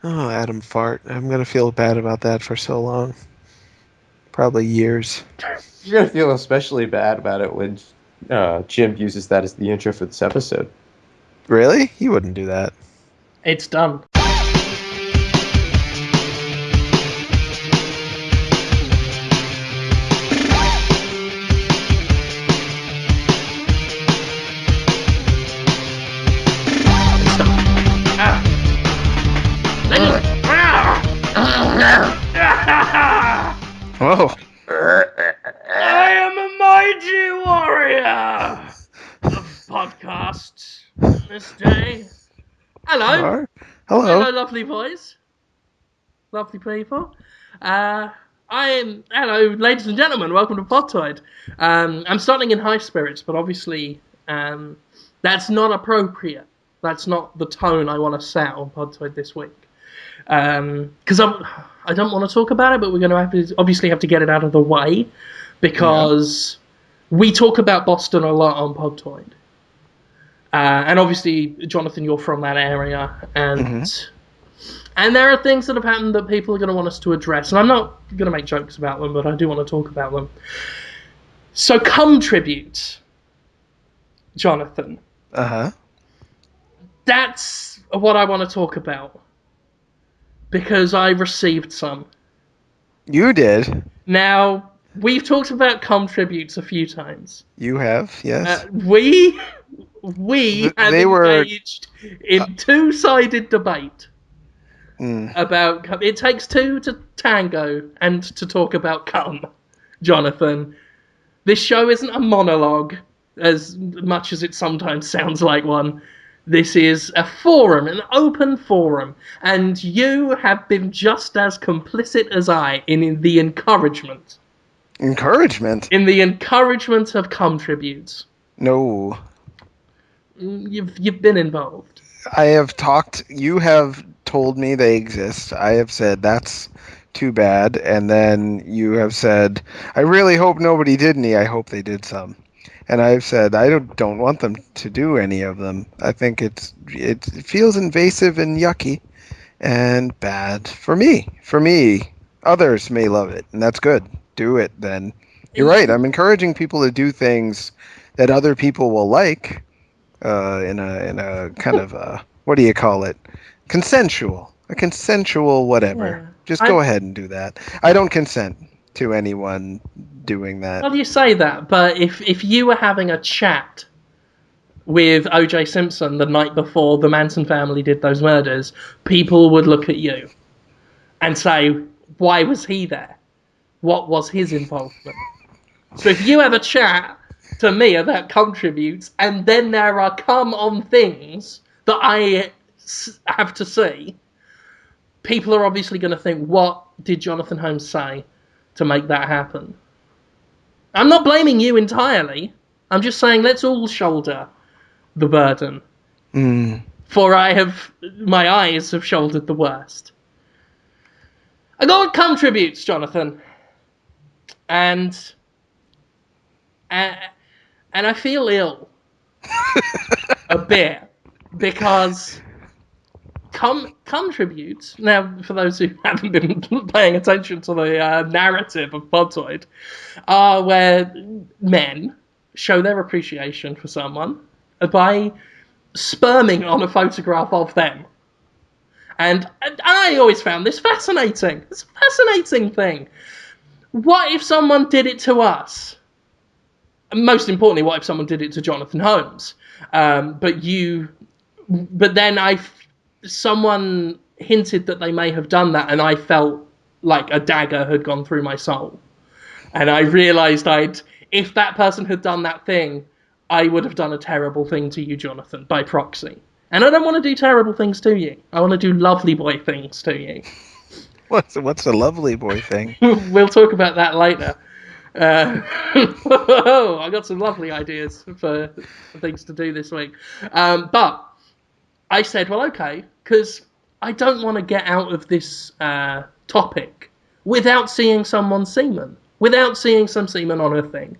Oh, Adam Fart. I'm gonna feel bad about that for so long. Probably years. You're gonna feel especially bad about it when Jim uses that as the intro for this episode. Really? He wouldn't do that. It's done. Whoa. I am a mighty warrior of podcasts this day. Hello. Hello. Hello, lovely boys. Lovely people. Hello, ladies and gentlemen. Welcome to Podtoid. I'm starting in high spirits, but obviously that's not appropriate. That's not the tone I want to set on Podtoid this week. Because I don't want to talk about it, but we're going to obviously have to get it out of the way because we talk about Boston a lot on Podtoid. And obviously, Jonathan, you're from that area, and there are things that have happened that people are going to want us to address, and I'm not going to make jokes about them, but I do want to talk about them. So, cum tributes, Jonathan. That's what I want to talk about. Because I received some. You did? Now, we've talked about cum tributes a few times. You have, yes. We have engaged in two-sided debate about... It takes two to tango and to talk about cum, Jonathan. This show isn't a monologue, as much as it sometimes sounds like one. This is a forum, an open forum, and you have been just as complicit as I in the encouragement. Encouragement? In the encouragement of cum tributes. No. You've been involved. I have talked, you have told me they exist. I have said that's too bad, and then you have said, I really hope nobody did any, I hope they did some. And I've said I don't want them to do any of them. I think it feels invasive and yucky and bad for me. For me, others may love it, and that's good. Do it then. You're right. I'm encouraging people to do things that other people will like in a kind of a, what do you call it? A consensual whatever. Yeah. Just go ahead and do that. I don't consent to anyone doing that. Well, you say that, but if you were having a chat with O.J. Simpson the night before the Manson family did those murders, people would look at you and say, why was he there? What was his involvement? So if you have a chat to me about cum tributes, and then there are cum on things that I have to see, people are obviously going to think, what did Jonathan Holmes say to make that happen? I'm not blaming you entirely. I'm just saying let's all shoulder the burden. For my eyes have shouldered the worst. I got cum tributes, Jonathan. And I feel ill. A bit. Because cum tributes, now for those who haven't been paying attention to the narrative of Podtoid, are where men show their appreciation for someone by sperming on a photograph of them. And I always found this fascinating. It's a fascinating thing. What if someone did it to us? And most importantly, what if someone did it to Jonathan Holmes? But then someone hinted that they may have done that, and I felt like a dagger had gone through my soul. And I realised if that person had done that thing, I would have done a terrible thing to you, Jonathan, by proxy. And I don't want to do terrible things to you. I want to do lovely boy things to you. What's a lovely boy thing? We'll talk about that later. I got some lovely ideas for things to do this week. But I said, well, okay, because I don't want to get out of this topic without seeing someone's semen, without seeing some semen on a thing.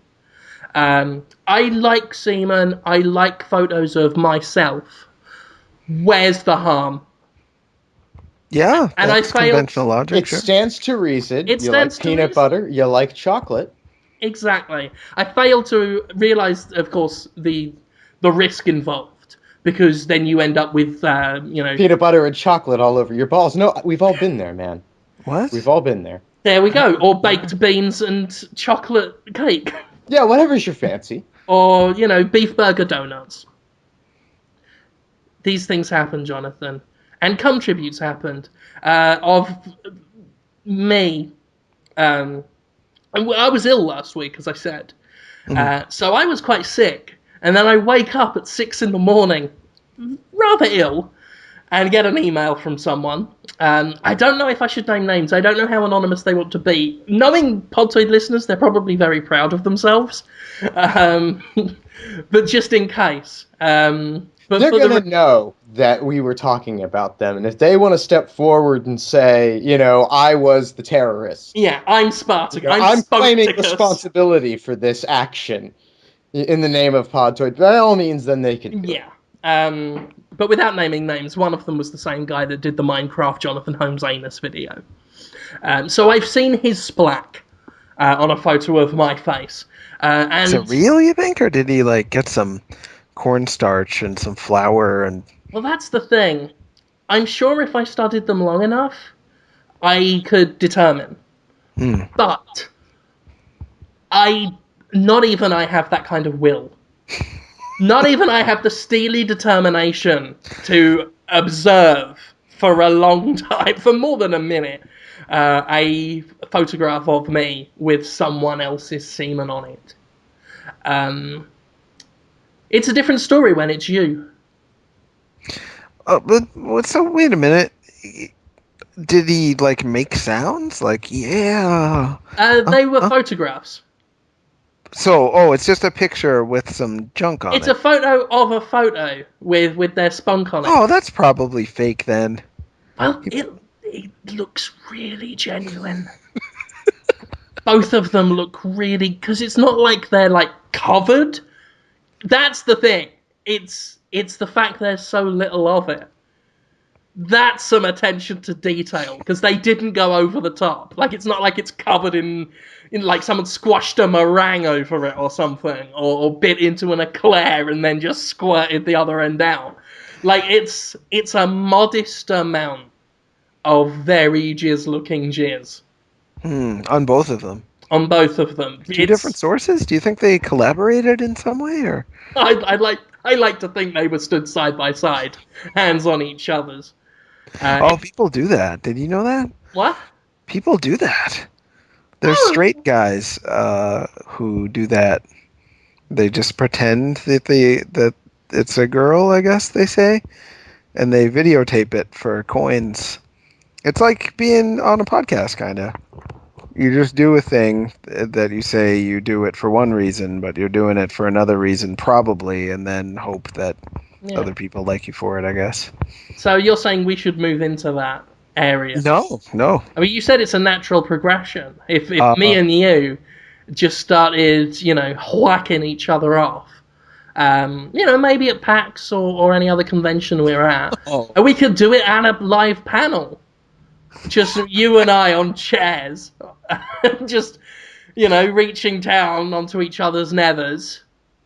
I like semen. I like photos of myself. Where's the harm? Yeah, And I that's failed. conventional logic, It sure. stands to reason. It You like stands to peanut reason. butter. You like chocolate. Exactly. I failed to realise, of course, the risk involved, because then you end up with, Peanut butter and chocolate all over your balls. No, we've all been there, man. What? We've all been there. there we go, or baked beans and chocolate cake, Yeah, whatever's your fancy. or, beef burger donuts. These things happen, Jonathan. And contributes happened. Of me, I was ill last week, as I said. So I was quite sick. And then I wake up at 6 in the morning, rather ill, and get an email from someone. I don't know if I should name names. I don't know how anonymous they want to be. Knowing Podtoid listeners, they're probably very proud of themselves. But just in case. But They're for going to know that we were talking about them. And if they want to step forward and say, I was the terrorist, yeah, I'm Spartacus. I'm claiming Sponticus. responsibility for this action in the name of Podtoid, by all means, then they can do it. Yeah. But without naming names, one of them was the same guy that did the Minecraft Jonathan Holmes anus video. So I've seen his splack on a photo of my face. And Is it real, you think? Or did he, get some cornstarch and some flour and... Well, that's the thing. I'm sure if I studied them long enough, I could determine. But not even I have that kind of will. Not even I have the steely determination to observe for a long time, for more than a minute, a photograph of me with someone else's semen on it. It's a different story when it's you. So wait a minute. Did he, make sounds? Yeah. They were photographs. So, it's just a picture with some junk on It's it. a photo of a photo with their spunk on it. Oh, that's probably fake then. Well, it looks really genuine. Both of them look really... Because it's not like they're, covered. That's the thing. It's the fact there's so little of it. That's some attention to detail, because they didn't go over the top. It's not like it's covered in someone squashed a meringue over it or something, or bit into an eclair and then just squirted the other end out. It's a modest amount of very jizz-looking jizz. On both of them. On both of them. Two different sources? Do you think they collaborated in some way, or? I like to think they were stood side by side, hands on each other's. People do that. Did you know that? What? People do that. There's straight guys who do that. They just pretend that it's a girl, I guess they say, and they videotape it for coins. It's like being on a podcast, kind of. You just do a thing that you say you do it for one reason, but you're doing it for another reason, probably, and then hope that other people like you for it, I guess. So you're saying we should move into that area? No. I mean, you said it's a natural progression. If me and you just started, whacking each other off, maybe at PAX or any other convention we're at, and we could do it at a live panel. Just you and I on chairs, just, reaching down onto each other's nethers,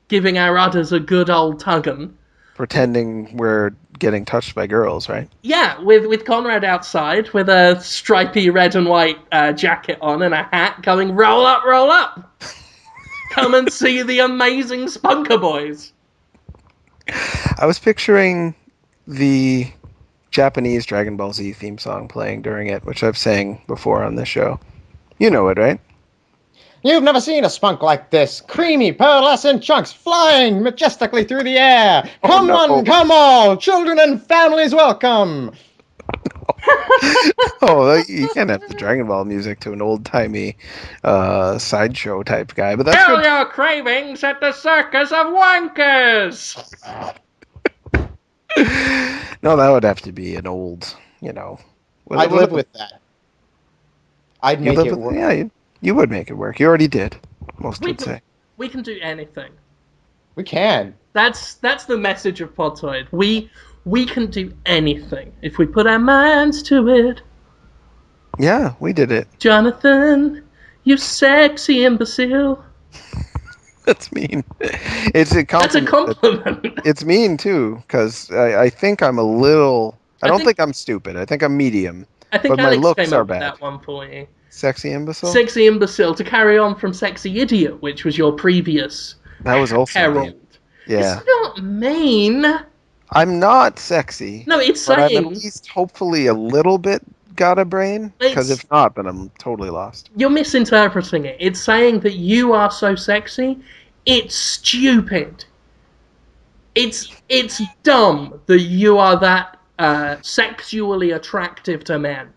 giving our udders a good old tugging. Pretending we're getting touched by girls, right? Yeah, with Conrad outside, with a stripy red and white jacket on and a hat, going, roll up, roll up! Come and see the amazing Spunker Boys! I was picturing the Japanese Dragon Ball Z theme song playing during it, which I've sang before on this show. You know it, right? You've never seen a spunk like this. Creamy, pearlescent chunks flying majestically through the air. Come on, come all, children and families welcome. You can't have the Dragon Ball music to an old-timey sideshow type guy, but that's Kill good. your cravings at the Circus of Wankers! No, that would have to be an old, I'd live with that. I'd make it work. Yeah, you would make it work. You already did, most would say. We can do anything. We can. That's the message of Podtoid. We can do anything if we put our minds to it. Yeah, we did it. Jonathan, you sexy imbecile. That's mean. It's a That's a compliment. compliment. It's mean too, because I think I'm a little. I don't think I'm stupid. I think I'm medium, I think but my Alex looks came are up with bad. that one for you. Sexy imbecile. Sexy imbecile, to carry on from sexy idiot, which was your previous That was also mean. herald. It's Yeah, not mean. I'm not sexy, No, it's but I'm at saying least hopefully a little bit got a brain. Because it's if not, then I'm totally lost. you're misinterpreting it. It's saying that you are so sexy. It's stupid. It's dumb that you are that sexually attractive to men.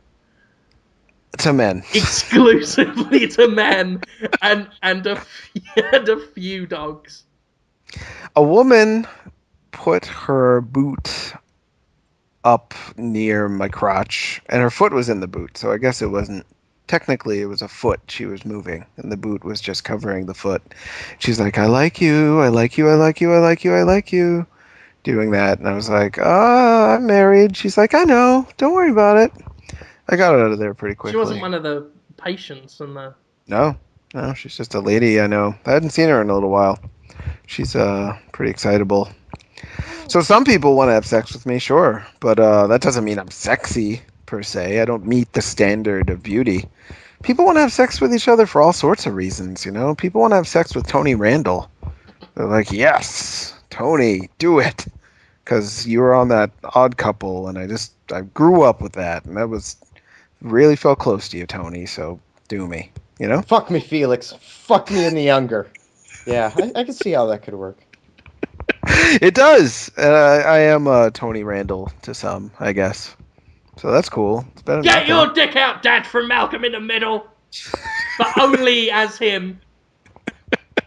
To men. Exclusively to men and and a few dogs. A woman put her boot up near my crotch, and her foot was in the boot, so I guess it wasn't. Technically, it was a foot she was moving, and the boot was just covering the foot. She's like, I like you, I like you, I like you, I like you, I like you, doing that. And I was like, I'm married. She's like, I know, don't worry about it. I got it out of there pretty She wasn't quickly. one of the patients and the. No, no, she's just a lady I know. I hadn't seen her in a little while. She's pretty excitable. So some people want to have sex with me, sure, but that doesn't mean I'm sexy per se. I don't meet the standard of beauty. People want to have sex with each other for all sorts of reasons, you know. People want to have sex with Tony Randall. They're like, yes, Tony, do it, because you were on that Odd Couple, and I grew up with that, and that was really felt close to you, Tony. So do me, you know. Fuck me, Felix. Fuck me in the younger. Yeah, I can see how that could work. It does. I am Tony Randall to some, I guess. So that's cool. It's better than Get nothing. your dick out, Dad, from Malcolm in the Middle, but only as him.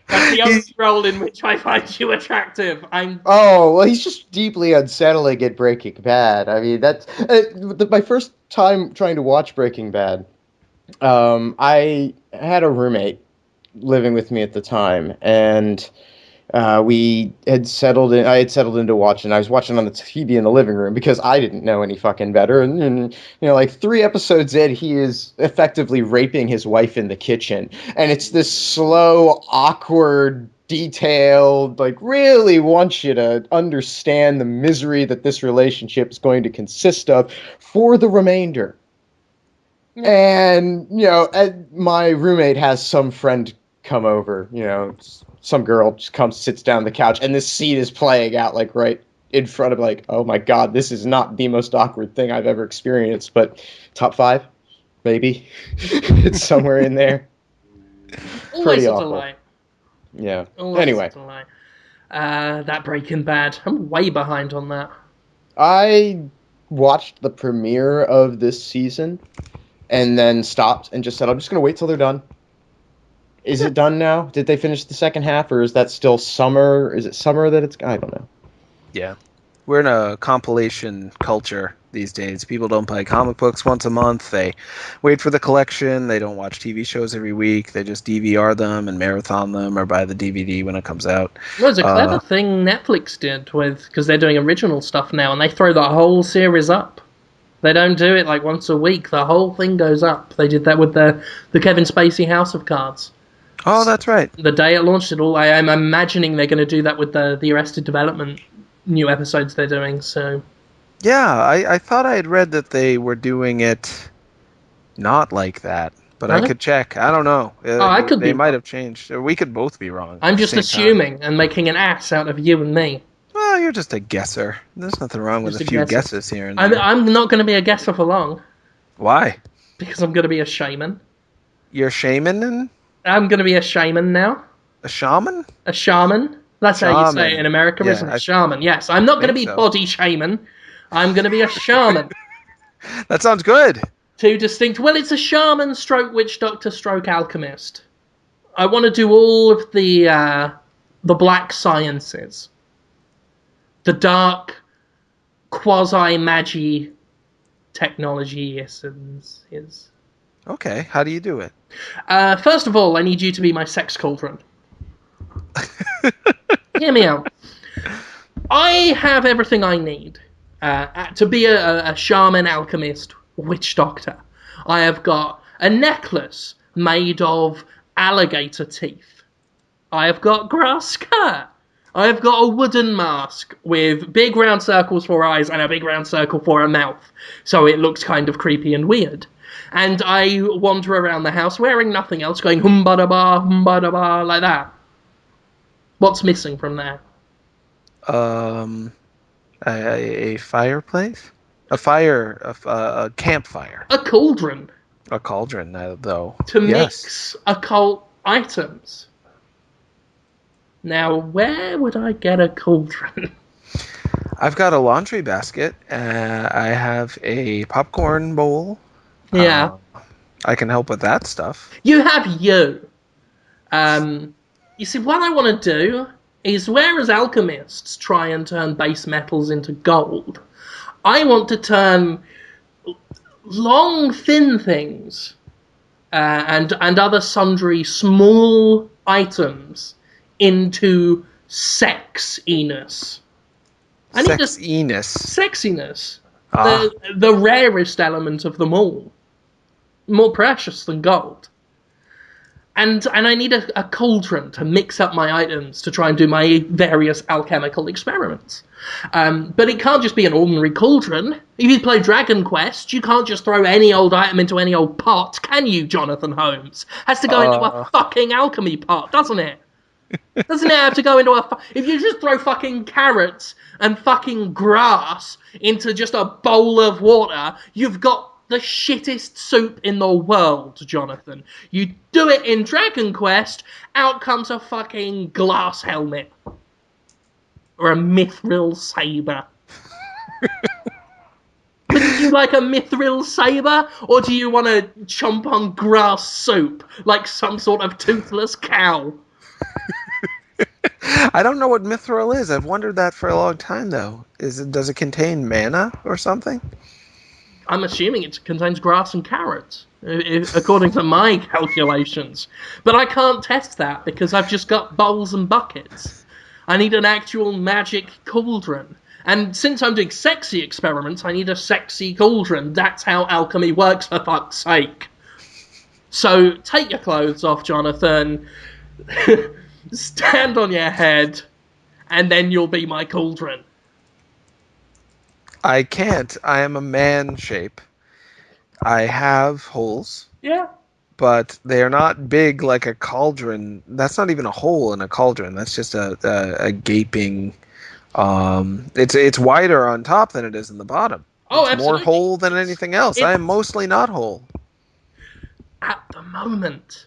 That's the only role in which I find you attractive. Oh, well, he's just deeply unsettling at Breaking Bad. I mean, that's my first time trying to watch Breaking Bad. I had a roommate living with me at the time, and we had settled in. I had settled into watching. I was watching on the TV in the living room because I didn't know any fucking better. And you know, like 3 episodes in, he is effectively raping his wife in the kitchen, and it's this slow, awkward, detailed, like really wants you to understand the misery that this relationship is going to consist of for the remainder. And you know, my roommate has some friend come over, you know, some girl just comes, sits down on the couch, and this scene is playing out like right in front of, like, oh my god, this is not the most awkward thing I've ever experienced, but top 5, maybe. It's somewhere in there. Always Pretty a awful. delight. Yeah. Always Anyway, a delight. That Breaking Bad. I'm way behind on that. I watched the premiere of this season and then stopped and just said, I'm just going to wait till they're done. Is it done now? Did they finish the second half, or is that still summer? Is it summer that it's... I don't know. Yeah. We're in a compilation culture these days. People don't buy comic books once a month. They wait for the collection. They don't watch TV shows every week. They just DVR them and marathon them or buy the DVD when it comes out. Well, it's a clever thing Netflix did because they're doing original stuff now, and they throw the whole series up. They don't do it like once a week. The whole thing goes up. They did that with the Kevin Spacey House of Cards. Oh, that's right. The day it launched it all, I'm imagining they're going to do that with the Arrested Development new episodes they're doing. So, yeah, I thought I had read that they were doing it not like that, but I could check. I don't know. I could be. They might have changed. Or we could both be wrong. I'm just assuming and making an ass out of you and me. Well, you're just a guesser. There's nothing wrong with a few guesses here and there. I'm not going to be a guesser for long. Why? Because I'm going to be a shaman. You're shaman? I'm going to be a shaman now. A shaman? A shaman. That's how you say it in America, yeah, isn't it? Shaman, yes. I'm not going to be body shaman. I'm going to be a shaman. That sounds good. Two distinct... Well, it's a shaman stroke witch doctor stroke alchemist. I want to do all of the black sciences. The dark quasi-magi technology essence is... Okay, how do you do it? First of all, I need you to be my sex cauldron. Hear me out. I have everything I need to be a shaman, alchemist, witch doctor. I have got a necklace made of alligator teeth. I have got grass skirt. I have got a wooden mask with big round circles for eyes and a big round circle for a mouth, so it looks kind of creepy and weird. And I wander around the house wearing nothing else, going hum ba da, like that. What's missing from there? Um, a fireplace, a campfire, A cauldron a cauldron, though. to Yes. mix occult items. Now, where would I get a cauldron? I've got a laundry basket. I have a popcorn bowl. Yeah. I can help with that stuff. You have you. You see, what I want to do is, whereas alchemists try and turn base metals into gold, I want to turn long, thin things and other sundry small items into sexiness. I need Sexiness. sexiness. Ah. The rarest element of them all. More precious than gold. And I need a cauldron to mix up my items to try and do my various alchemical experiments. But it can't just be an ordinary cauldron. If you play Dragon Quest, you can't just throw any old item into any old pot, can you, Jonathan Holmes? Has to go into a fucking alchemy pot, doesn't it? Doesn't it have to go into if you just throw fucking carrots and fucking grass into just a bowl of water, you've got the shittest soup in the world, Jonathan. You do it in Dragon Quest, out comes a fucking glass helmet. Or a mithril saber. Wouldn't you like a mithril saber? Or do you want to chomp on grass soup like some sort of toothless cow? I don't know what mithril is. I've wondered that for a long time, though. Does it contain mana or something? I'm assuming it contains grass and carrots, according to my calculations. But I can't test that because I've just got bowls and buckets. I need an actual magic cauldron. And since I'm doing sexy experiments, I need a sexy cauldron. That's how alchemy works, for fuck's sake. So take your clothes off, Jonathan. Stand on your head, and then you'll be my cauldron. I can't. I am a man shape. I have holes. Yeah. But they are not big like a cauldron. That's not even a hole in a cauldron. That's just a gaping. It's wider on top than it is in the bottom. Oh, it's absolutely. More hole than anything else. I am mostly not whole. At the moment.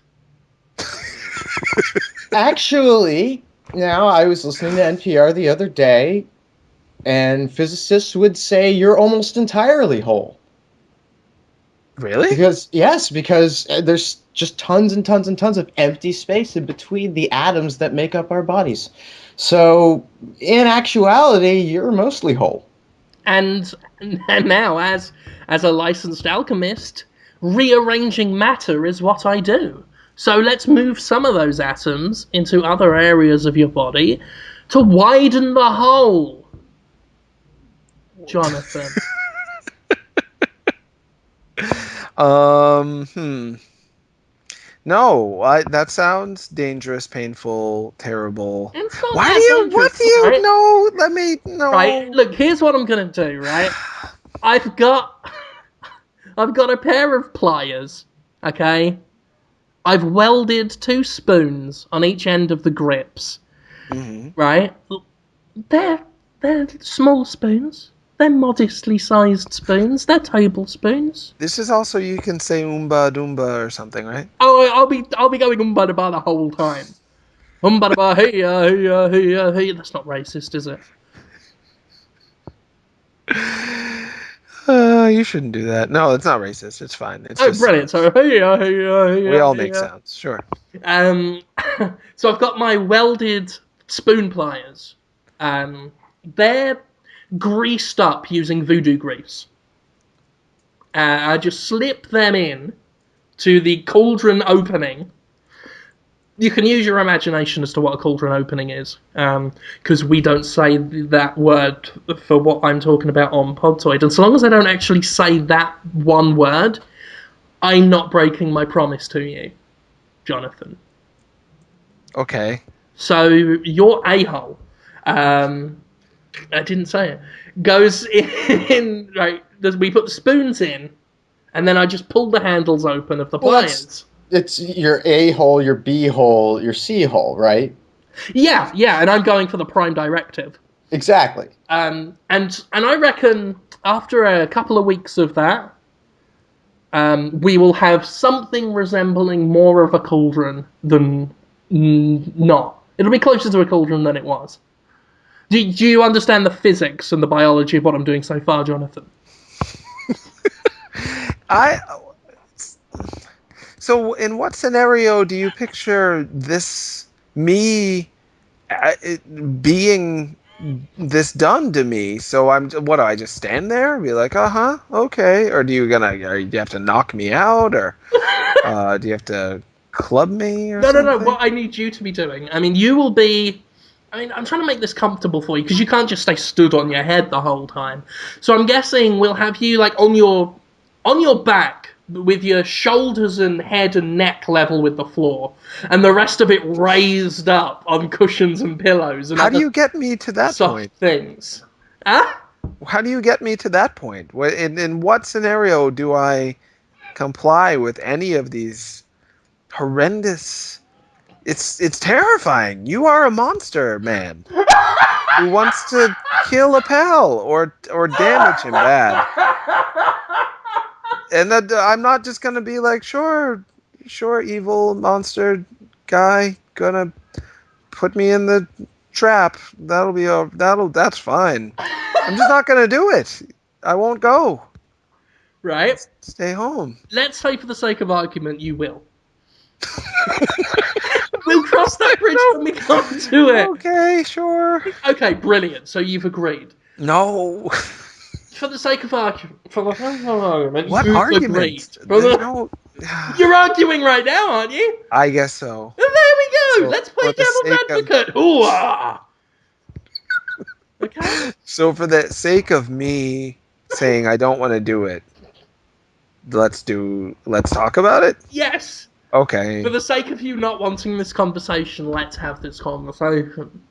Actually, now I was listening to NPR the other day, and physicists would say you're almost entirely whole. Really? Because there's just tons and tons and tons of empty space in between the atoms that make up our bodies. So, in actuality, you're mostly whole. And now, as a licensed alchemist, rearranging matter is what I do. So let's move some of those atoms into other areas of your body to widen the hole. Jonathan. No, that sounds dangerous, painful, terrible. It's not What that do dangerous, you right? know? Let me know. Right, look, here's what I'm gonna do, right? I've got a pair of pliers, okay? I've welded 2 spoons on each end of the grips, right? They're small spoons. They're modestly sized spoons. They're tablespoons. This is also, you can say Oomba Doomba or something, right? Oh, I'll be going umba da the whole time. Umba da hey. That's not racist, is it? You shouldn't do that. No, it's not racist. It's fine. It's just brilliant. So hey. we all make sounds. Sure. So I've got my welded spoon pliers. They're greased up using voodoo grease. I just slip them in to the cauldron opening, You can use your imagination as to what a cauldron opening is, because we don't say that word for what I'm talking about on Podtoid. And so long as I don't actually say that one word, I'm not breaking my promise to you, Jonathan. Okay. So your a-hole, I didn't say it, goes in, right, we put the spoons in, and then I just pull the handles open of the Well, pliers. it's your A hole, your B hole, your C hole, right? Yeah, and I'm going for the prime directive. Exactly. And I reckon after a couple of weeks of that, we will have something resembling more of a cauldron than not. It'll be closer to a cauldron than it was. Do you understand the physics and the biology of what I'm doing so far, Jonathan? I So in what scenario do you picture this me being this done to me? So what do I just stand there and be like, okay, or or you have to knock me out, or do you have to club me or No. something? What I need you to be doing, I mean, you will be. I mean, I'm trying to make this comfortable for you because you can't just stay stood on your head the whole time. So I'm guessing we'll have you like on your back with your shoulders and head and neck level with the floor, and the rest of it raised up on cushions and pillows and How do other you get me to that soft point? things. Huh? How do you get me to that point? In what scenario do I comply with any of these horrendous? It's terrifying. You are a monster, man, who wants to kill a pal or damage him bad. And that I'm not just gonna be like, sure, evil monster guy, gonna put me in the trap. That's fine. I'm just not gonna do it. I won't go. I'll Right. stay home. Let's say, for the sake of argument, you will. We'll cross that bridge when we come to it. Okay, sure. Okay, brilliant. So you've agreed. No. For the sake of argument, What you've agreed. argument? There's no. You're arguing right now, aren't you? I guess so. Well, there we go. So Let's play for the sake devil's of advocate. Ooh-ah. Okay. so for the sake of me saying I don't want to do it, let's talk about it. Yes. Okay. For the sake of you not wanting this conversation, let's have this conversation.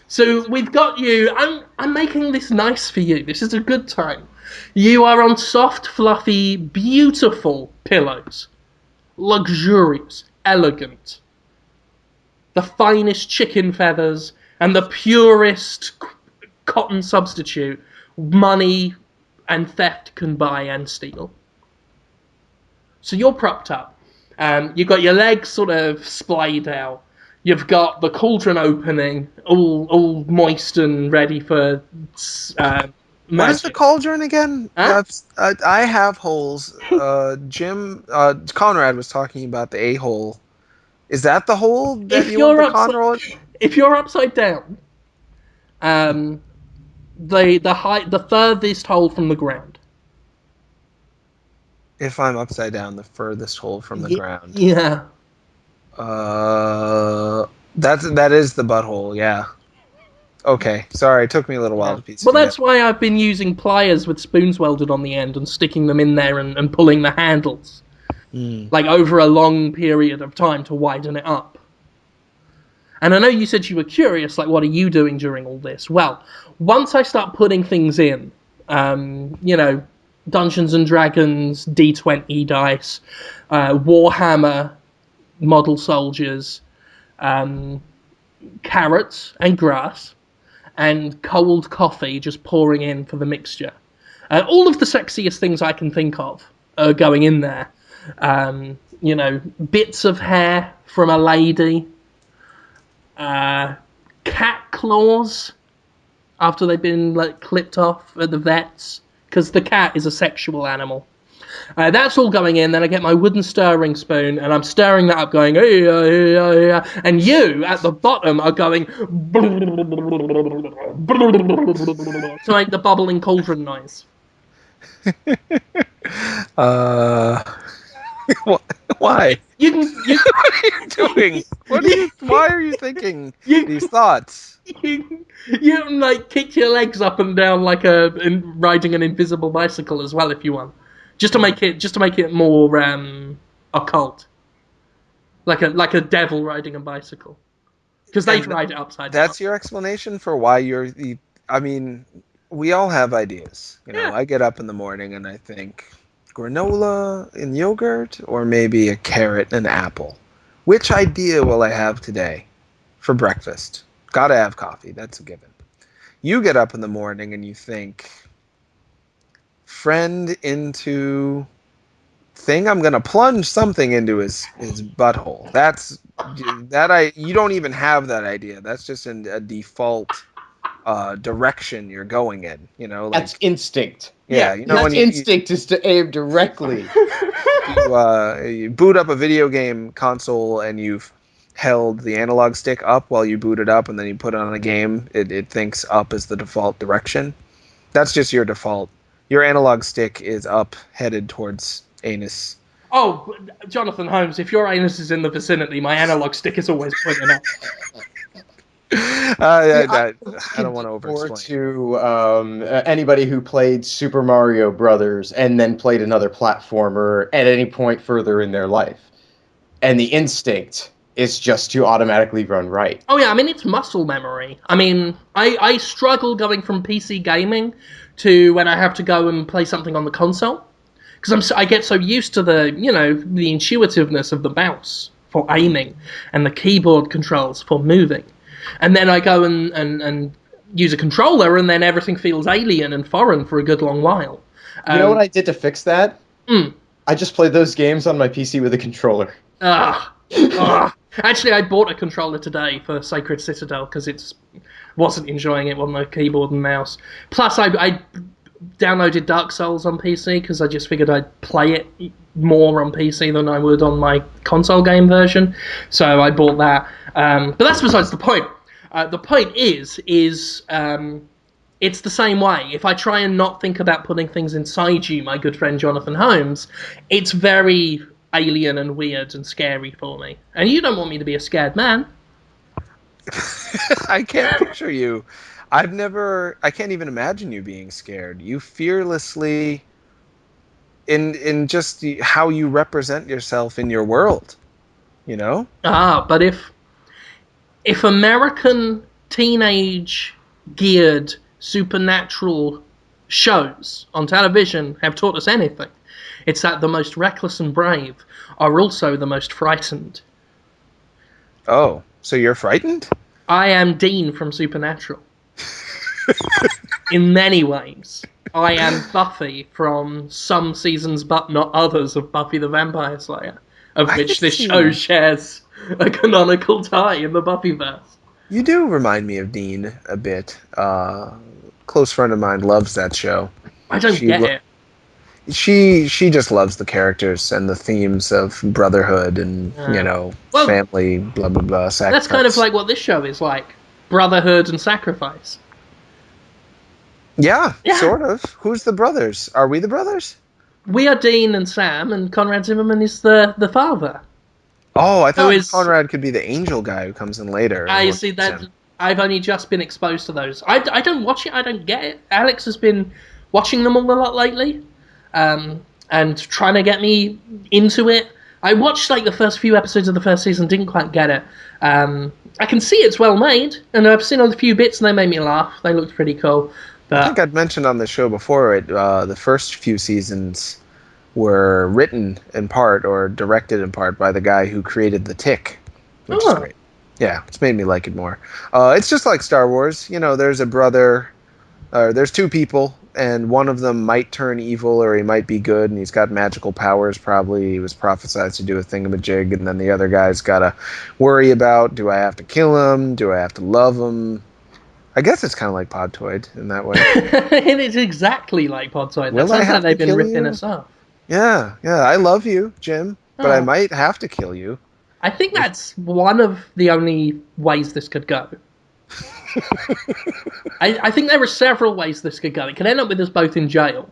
So we've got you. I'm making this nice for you. This is a good time. You are on soft, fluffy, beautiful pillows. Luxurious, elegant. The finest chicken feathers and the purest cotton substitute money and theft can buy and steal. So you're propped up. You've got your legs sort of splayed out. You've got the cauldron opening, all moist and ready for What is the magic. cauldron again? Huh? I have holes. Conrad was talking about the a-hole. Is that the hole that If you want you're the upside, Conrad? if you're upside down, um, the furthest hole from the ground. If I'm upside down, the furthest hole from the ground. Yeah. That is the butthole. Yeah. Okay. Sorry, it took me a little while Yeah. to piece it Well, together. that's why I've been using pliers with spoons welded on the end and sticking them in there and pulling the handles, like over a long period of time to widen it up. And I know you said you were curious, like, what are you doing during all this? Well, once I start putting things in, Dungeons and Dragons, D20 dice, Warhammer model soldiers, carrots and grass, and cold coffee just pouring in for the mixture. All of the sexiest things I can think of are going in there. Bits of hair from a lady, cat claws after they've been clipped off at the vets, because the cat is a sexual animal. That's all going in. Then I get my wooden stirring spoon and I'm stirring that up, going, and you at the bottom are going to make the bubbling cauldron noise. Uh, why? You can What are you doing? Why are you thinking you, these thoughts? you can like kick your legs up and down like riding an invisible bicycle as well if you want, just to make it more occult, like a devil riding a bicycle, because they And ride it upside down. that's your explanation for why I mean, we all have ideas. Yeah. I get up in the morning and I think granola and yogurt, or maybe a carrot and apple. Which idea will I have today for breakfast? Gotta have coffee. That's a given. You get up in the morning and you think, friend into thing. I'm gonna plunge something into his butthole. You don't even have that idea. That's just a default direction you're going in. That's instinct. Yeah, Yeah. His instinct is to aim directly. you boot up a video game console and you've held the analog stick up while you boot it up, and then you put it on a game. It thinks up is the default direction. That's just your default. Your analog stick is up, headed towards anus. Oh, Jonathan Holmes, if your anus is in the vicinity, my analog stick is always pointing up. I don't want to Or over-explain. to anybody who played Super Mario Brothers and then played another platformer at any point further in their life. And the instinct is just to automatically run right. Oh yeah, I mean it's muscle memory. I mean, I struggle going from PC gaming to when I have to go and play something on the console, because I get so used to the the intuitiveness of the mouse for aiming and the keyboard controls for moving, and then I go and use a controller, and then everything feels alien and foreign for a good long while. You know what I did to fix that? Mm. I just played those games on my PC with a controller. Actually, I bought a controller today for Sacred Citadel because wasn't enjoying it on the keyboard and mouse. Plus, I downloaded Dark Souls on PC because I just figured I'd play it more on PC than I would on my console game version. So I bought that. But that's besides the point. The point is it's the same way. If I try and not think about putting things inside you, my good friend Jonathan Holmes, it's very alien and weird and scary for me. And you don't want me to be a scared man. I can't picture you. I can't even imagine you being scared. You fearlessly, in just how you represent yourself in your world, But if American teenage geared supernatural shows on television have taught us anything, it's that the most reckless and brave are also the most frightened. Oh, so you're frightened? I am Dean from Supernatural. In many ways. I am Buffy from some seasons but not others of Buffy the Vampire Slayer, of which this show shares a canonical tie in the Buffyverse. You do remind me of Dean a bit. Close friend of mine loves that show. I don't get it. She just loves the characters and the themes of brotherhood and family, blah blah blah. Sacrifice. That's kind of like what this show is like: brotherhood and sacrifice. Yeah, sort of. Who's the brothers? Are we the brothers? We are Dean and Sam, and Conrad Zimmerman is the father. Oh, I thought Conrad could be the angel guy who comes in later. I see that. I've only just been exposed to those. I don't watch it. I don't get it. Alex has been watching them all a lot lately. And trying to get me into it. I watched like the first few episodes of the first season, didn't quite get it. I can see it's well made, and I've seen a few bits and they made me laugh. They looked pretty cool. But I think I'd mentioned on the show before, the first few seasons were written in part or directed in part by the guy who created The Tick, which is great. Yeah, it's made me like it more. It's just like Star Wars. There's a brother, there's two people, and one of them might turn evil or he might be good, and he's got magical powers probably. He was prophesied to do a thingamajig, and then the other guy's got to worry about, do I have to kill him? Do I have to love him? I guess it's kind of like Podtoid in that way. It is exactly like Podtoid. That's how they've been ripping us off. Yeah, I love you, Jim, but I might have to kill you. I think that's one of the only ways this could go. I think there are several ways this could go. It could end up with us both in jail.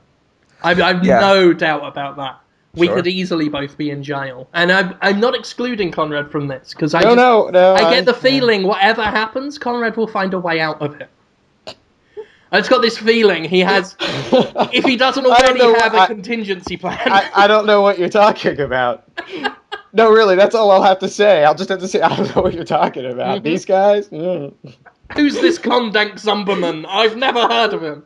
I've no doubt about that. we Sure. could easily both be in jail. And I'm not excluding Conrad from this, because I No. I get the feeling whatever happens, Conrad will find a way out of it. I've just got this feeling he has, if he doesn't already have a contingency plan. I don't know what you're talking about. No, really, that's all I'll have to say. I'll just have to say, I don't know what you're talking about. These guys? Who's this Conrad Zimmerman? I've never heard of him.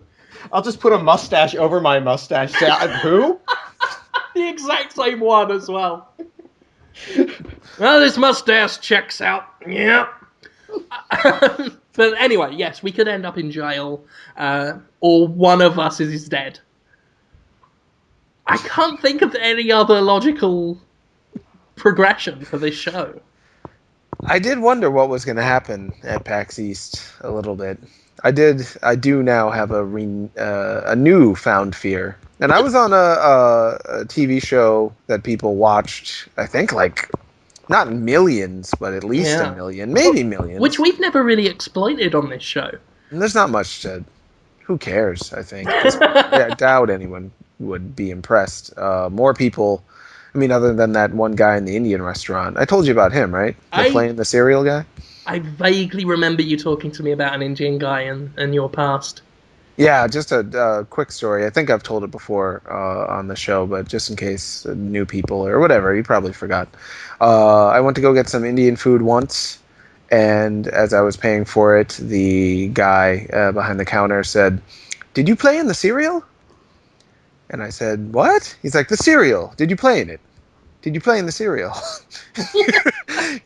I'll just put a mustache over my mustache. Say, who? The exact same one as well. Well, this mustache checks out. Yeah. But anyway, yes, we could end up in jail, or one of us is dead. I can't think of any other logical progression for this show. I did wonder what was going to happen at PAX East a little bit. I do now have a newfound fear. And I was on a TV show that people watched, I think, like, not millions, but at least a million, maybe millions. Which we've never really exploited on this show. And there's not much to... Who cares, I think. I doubt anyone would be impressed. More people... I mean, other than that one guy in the Indian restaurant. I told you about him, right? Playing the cereal guy? I vaguely remember you talking to me about an Indian guy and your past. Yeah, just a quick story. I think I've told it before on the show, but just in case new people or whatever, you probably forgot. I went to go get some Indian food once, and as I was paying for it, the guy behind the counter said, "Did you play in the cereal?" And I said, "What?" He's like, "The cereal. Did you play in it? Did you play in the cereal?"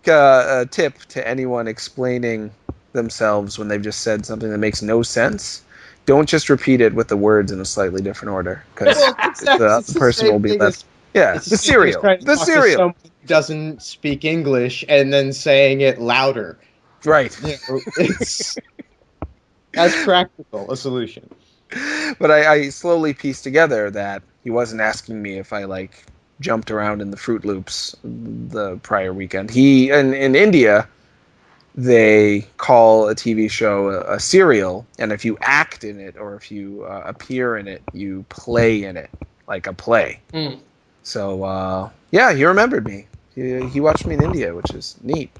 A tip to anyone explaining themselves when they've just said something that makes no sense. Don't just repeat it with the words in a slightly different order, because the person will be less. Yeah, the cereal. The cereal. Someone who doesn't speak English and then saying it louder. Right. You know, it's as practical a solution. But I slowly pieced together that he wasn't asking me if I like jumped around in the Fruit Loops the prior weekend. In India, they call a TV show a serial, and if you act in it or if you appear in it, you play in it like a play. Mm. So yeah, he remembered me. He watched me in India, which is neat.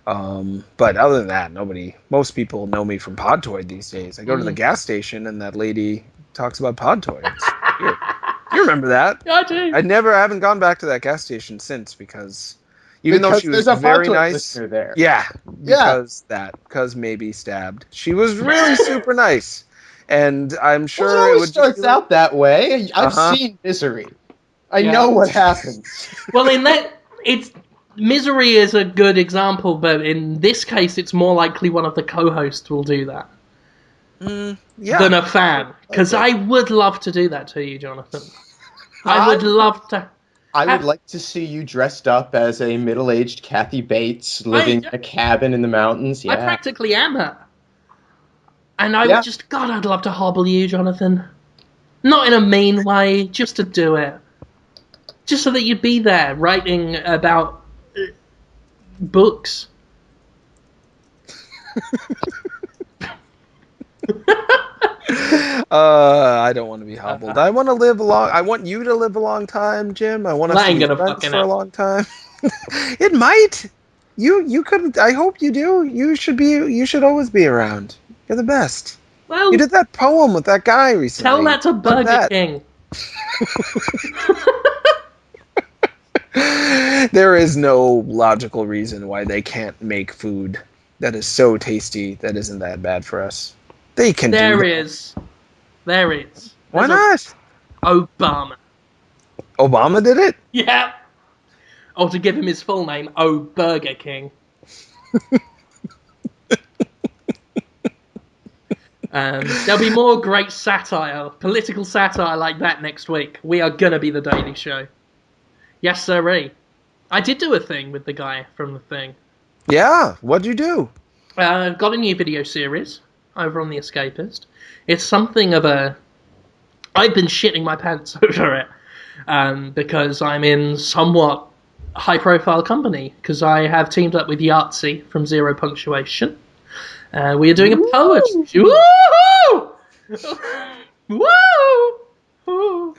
But other than that, most people know me from Podtoid these days. I go to the gas station and that lady talks about Podtoid. You remember that? Yeah, I do. I haven't gone back to that gas station since because though she was very nice there. Yeah. Because maybe stabbed. She was really super nice. And I'm sure it always starts out that way. I've seen Misery. I know what happens. Well, Misery is a good example, but in this case, it's more likely one of the co-hosts will do that than a fan. Because I would love to do that to you, Jonathan. I would love to. I would like to see you dressed up as a middle-aged Kathy Bates living in a cabin in the mountains. Yeah. I practically am her. And I would just, God, I'd love to hobble you, Jonathan. Not in a mean way, just to do it. Just so that you'd be there writing about books. I don't want to be hobbled. I want to live a long. I want you to live a long time, Jim. I want us to be friends for a long time. It might. You could. I hope you do. You should always be around. You're the best. Well, you did that poem with that guy recently. Tell that to Burger King. There is no logical reason why they can't make food that is so tasty that isn't that bad for us. They can do that. There is. Why not? Obama. Obama did it? Yeah. Oh, to give him his full name, Burger King. There'll be more great satire, political satire like that next week. We are gonna be the Daily Show. Yes, sirree. I did do a thing with the guy from the thing. Yeah, what'd you do? Got a new video series over on The Escapist. It's something of a... I've been shitting my pants over it because I'm in somewhat high-profile company because I have teamed up with Yahtzee from Zero Punctuation. We are doing a poetry... Woo! Woo!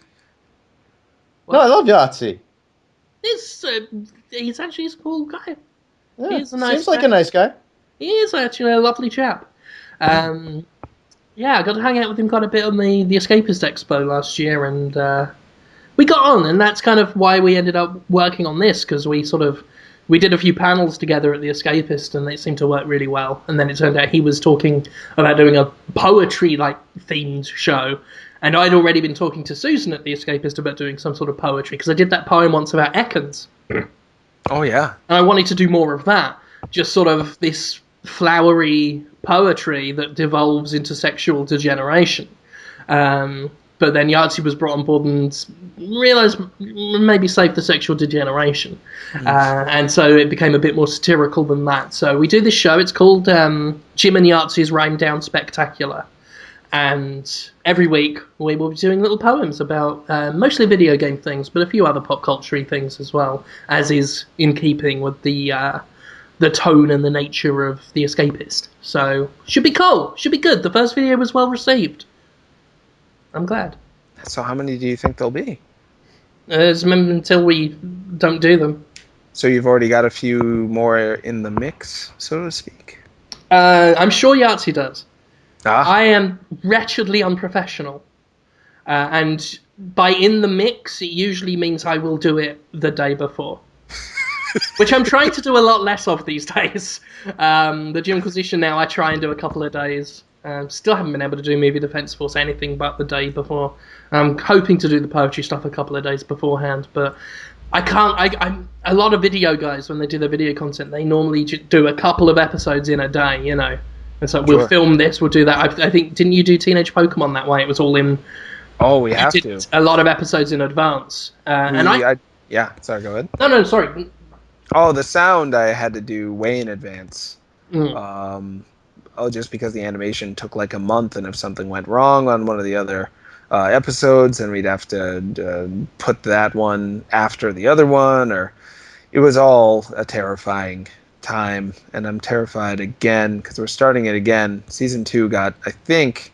No, I love Yahtzee. He's actually a cool guy. Yeah, He's a nice seems like guy. a nice guy. He is actually a lovely chap. Yeah, I got to hang out with him quite a bit on the Escapist Expo last year, and we got on, and that's kind of why we ended up working on this, because we did a few panels together at the Escapist, and they seemed to work really well. And then it turned out he was talking about doing a poetry-like themed show, and I'd already been talking to Susan at the Escapist about doing some sort of poetry, because I did that poem once about Ekans. Oh, yeah. And I wanted to do more of that. Just sort of this flowery poetry that devolves into sexual degeneration. But then Yahtzee was brought on board and realised maybe save the sexual degeneration. And so it became a bit more satirical than that. So we do this show. It's called Jim and Yahtzee's Rhyme Down Spectacular. And every week we will be doing little poems about mostly video game things, but a few other pop culture things as well, as is in keeping with the tone and the nature of The Escapist. So, should be cool. Should be good. The first video was well received. I'm glad. So how many do you think there'll be? Until we don't do them. So you've already got a few more in the mix, so to speak? I'm sure Yahtzee does. Ah. I am wretchedly unprofessional. And by in the mix, it usually means I will do it the day before. Which I'm trying to do a lot less of these days. The Jimquisition now, I try and do a couple of days. Still haven't been able to do Movie Defense Force anything but the day before. I'm hoping to do the poetry stuff a couple of days beforehand, but I can't. A lot of video guys, when they do their video content, they normally do a couple of episodes in a day, you know. And so we'll film this, we'll do that. I think, didn't you do Teenage Pokemon that way? It was all in... Oh, we have to. A lot of episodes in advance. Yeah, sorry, go ahead. No, sorry. Oh, the sound I had to do way in advance. Just because the animation took like a month, and if something went wrong on one of the other episodes, then we'd have to put that one after the other one, or it was all a terrifying time, and I'm terrified again because we're starting it again. Season 2 got, I think,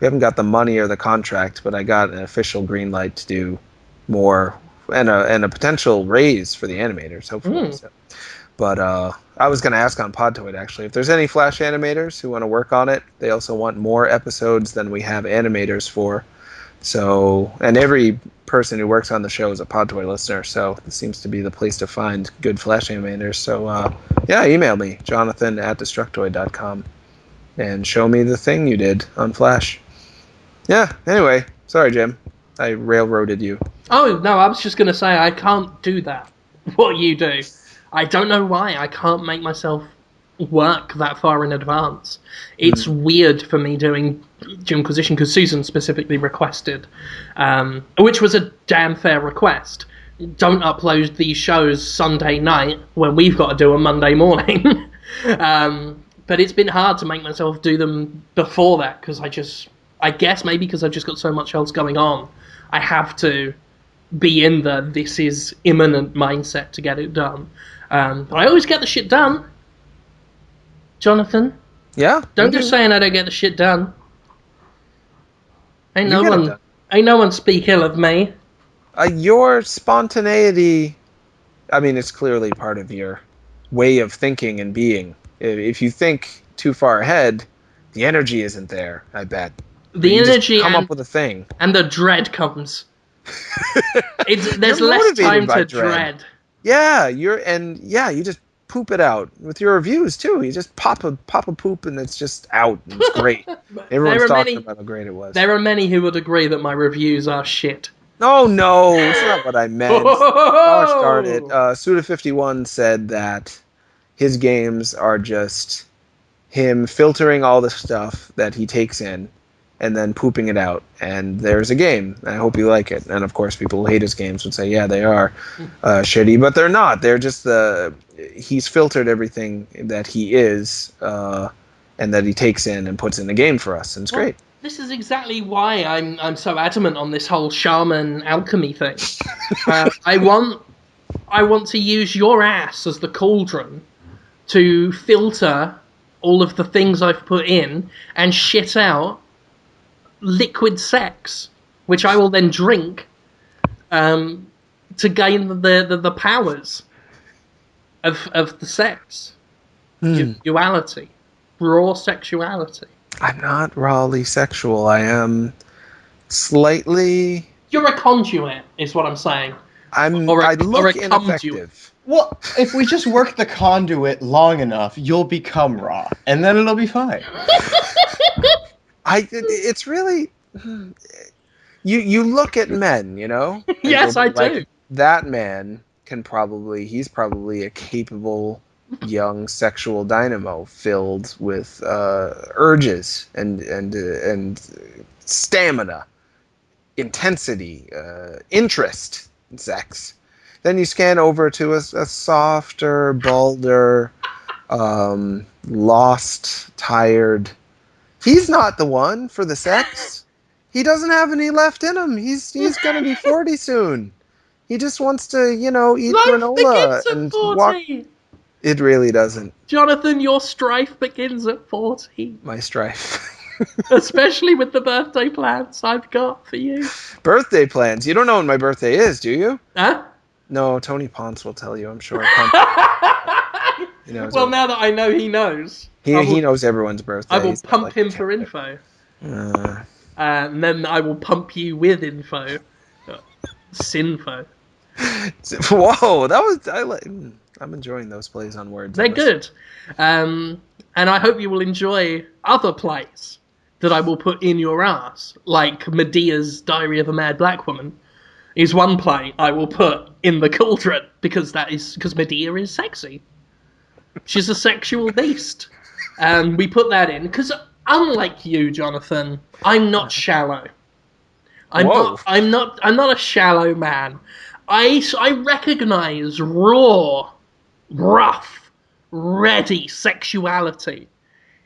we haven't got the money or the contract, but I got an official green light to do more and a potential raise for the animators, hopefully. So. But I was going to ask on Podtoid, actually, if there's any Flash animators who want to work on it. They also want more episodes than we have animators for. So, and every person who works on the show is a Podtoid listener, so this seems to be the place to find good Flash animators. So, yeah, email me, jonathan@destructoid.com, and show me the thing you did on Flash. Yeah, anyway, sorry, Jim. I railroaded you. Oh, no, I was just going to say, I can't do that, what you do. I don't know why. I can't make myself work that far in advance. It's weird for me doing Jimquisition, because Susan specifically requested, which was a damn fair request. Don't upload these shows Sunday night when we've got to do them Monday morning. But it's been hard to make myself do them before that, because I guess maybe because I've just got so much else going on, I have to be in the this is imminent mindset to get it done. But I always get the shit done. Jonathan? Yeah? Don't go saying I don't get the shit done. Ain't no one speak ill of me. Your spontaneity, I mean, it's clearly part of your way of thinking and being. If you think too far ahead, the energy isn't there, I bet. The energy just come up with a thing. And the dread comes. There's less time to dread. Yeah, you just poop it out with your reviews too. You just pop a poop and it's just out. And it's great. Everyone's talking about how great it was. There are many who would agree that my reviews are shit. Oh no, that's not what I meant. Gosh darn it. Suda51 said that his games are just him filtering all the stuff that he takes in and then pooping it out. And there's a game. I hope you like it. And of course, people who hate his games would say, yeah, they are shitty, but they're not. They're just he's filtered everything that he is and that he takes in and puts in the game for us, and it's great. This is exactly why I'm so adamant on this whole shaman alchemy thing. I want to use your ass as the cauldron to filter all of the things I've put in and shit out liquid sex, which I will then drink to gain the powers of the sex, duality, raw sexuality. I'm not rawly sexual. I am slightly. You're a conduit, is what I'm saying, I or a look conduit. ineffective. Well, if we just work the conduit long enough, you'll become raw, and then it'll be fine. It's really. You look at men, you know, and Yes, you'll I be like, do. that man he's probably a capable young sexual dynamo filled with urges and stamina, intensity, interest in sex. Then you scan over to a softer, balder, lost, tired. He's not the one for the sex. He doesn't have any left in him. He's gonna be 40 soon. He just wants to, eat Life granola begins at and walk. 40. It really doesn't. Jonathan, your strife begins at 40. My strife. Especially with the birthday plans I've got for you. Birthday plans. You don't know when my birthday is, do you? Huh? No, Tony Ponce will tell you, I'm sure. He knows Well, now that I know he knows, he knows everyone's birthday. I will He's not pump like him a for cat. info. Uh, And then I will pump you with info. Sinfo. Whoa, that was I'm enjoying those plays on words. They're good. And I hope you will enjoy other plays that I will put in your ass, like Medea's Diary of a Mad Black Woman is one play I will put in the cauldron because Medea is sexy. She's a sexual beast. And we put that in because unlike you, Jonathan, I'm not shallow. I'm not a shallow man. I recognize raw, rough, ready sexuality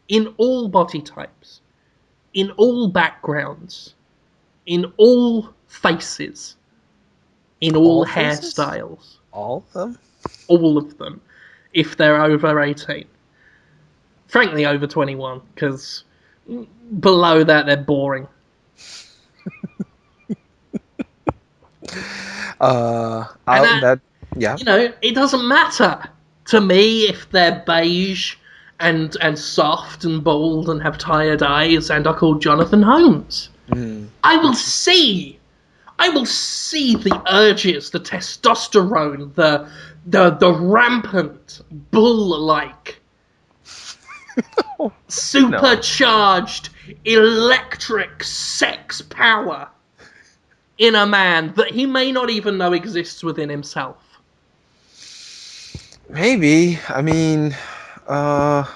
in all body types, in all backgrounds, in all faces, in all faces? hairstyles. All of them? All of them, if they're over 18. Frankly, over 21, because below that, they're boring. Yeah. It doesn't matter to me if they're beige and soft and bald and have tired eyes and are called Jonathan Holmes. I will see the urges, the testosterone, the rampant bull-like supercharged electric sex power in a man that he may not even know exists within himself. Maybe. I mean, no.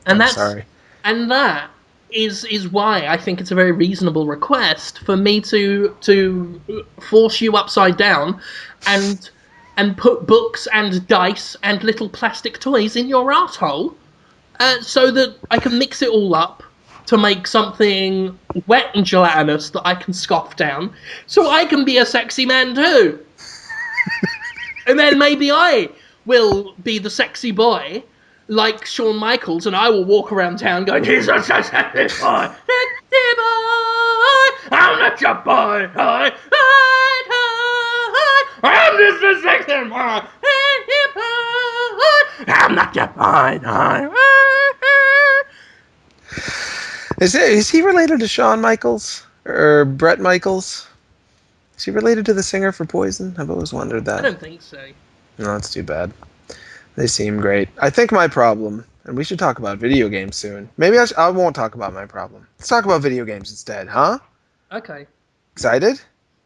I'm sorry. And that is why I think it's a very reasonable request for me to force you upside down and put books and dice and little plastic toys in your asshole so that I can mix it all up to make something wet and gelatinous that I can scoff down so I can be a sexy man too. And then maybe I will be the sexy boy like Shawn Michaels, and I will walk around town going, he's a sexy boy, sexy boy, I'm not your boy, I'm just a sexy boy, I'm not your boy, Is he related to Shawn Michaels or Brett Michaels? Is he related to the singer for Poison? I've always wondered that. I don't think so. No, that's too bad. They seem great. I think my problem, and we should talk about video games soon. Maybe I won't talk about my problem. Let's talk about video games instead, huh? Okay. Excited?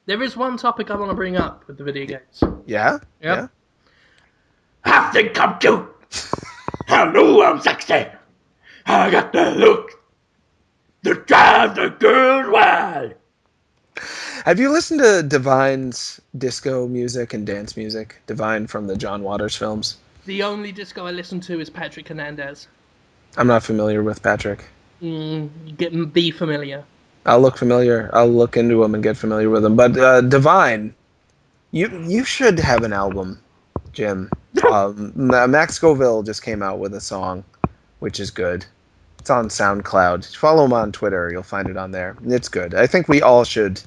There is one topic I want to bring up with the video games. Yeah? Yep. I think I'm cute. Hello, I'm sexy. I got the look that drives the girls wild. Have you listened to Divine's disco music and dance music? Divine from the John Waters films? The only disco I listen to is Patrick Hernandez. I'm not familiar with Patrick. Be familiar. I'll look familiar. I'll look into him and get familiar with him. But Divine, you should have an album, Jim. Max Scoville just came out with a song, which is good. It's on SoundCloud. Follow him on Twitter. You'll find it on there. It's good. I think we all should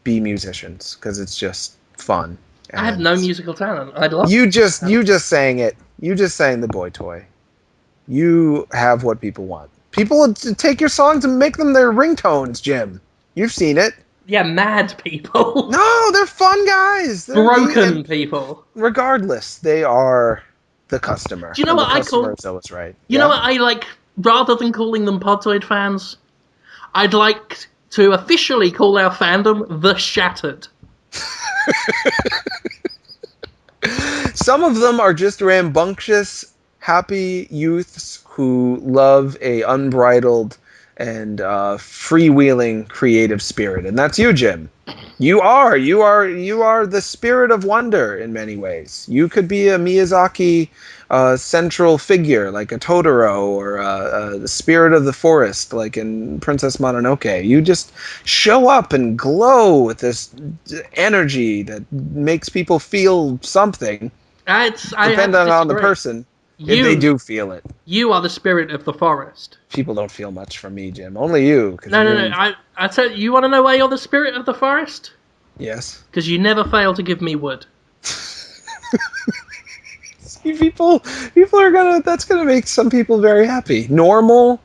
be musicians because it's just fun. I have And no musical talent. I'd love you just sang it. You just sang the boy toy. You have what people want. People will take your songs and make them their ringtones, Jim. You've seen it. Yeah, mad people. No, they're fun guys. Broken people. Regardless, they are the customer. Do you know and what the I customer call... is always right. You know what I like? Rather than calling them Podtoid fans, I'd like to officially call our fandom The Shattered. Some of them are just rambunctious, happy youths who love a unbridled and freewheeling creative spirit, and that's you, Jim. You are the spirit of wonder in many ways. You could be a Miyazaki central figure, like a Totoro, or the spirit of the forest, like in Princess Mononoke. You just show up and glow with this energy that makes people feel something. Depending on the person, if they do feel it. You are the spirit of the forest. People don't feel much from me, Jim. Only you. No. I tell you, want to know why you're the spirit of the forest? Yes. Because you never fail to give me wood. See, people are that's gonna make some people very happy. Normal,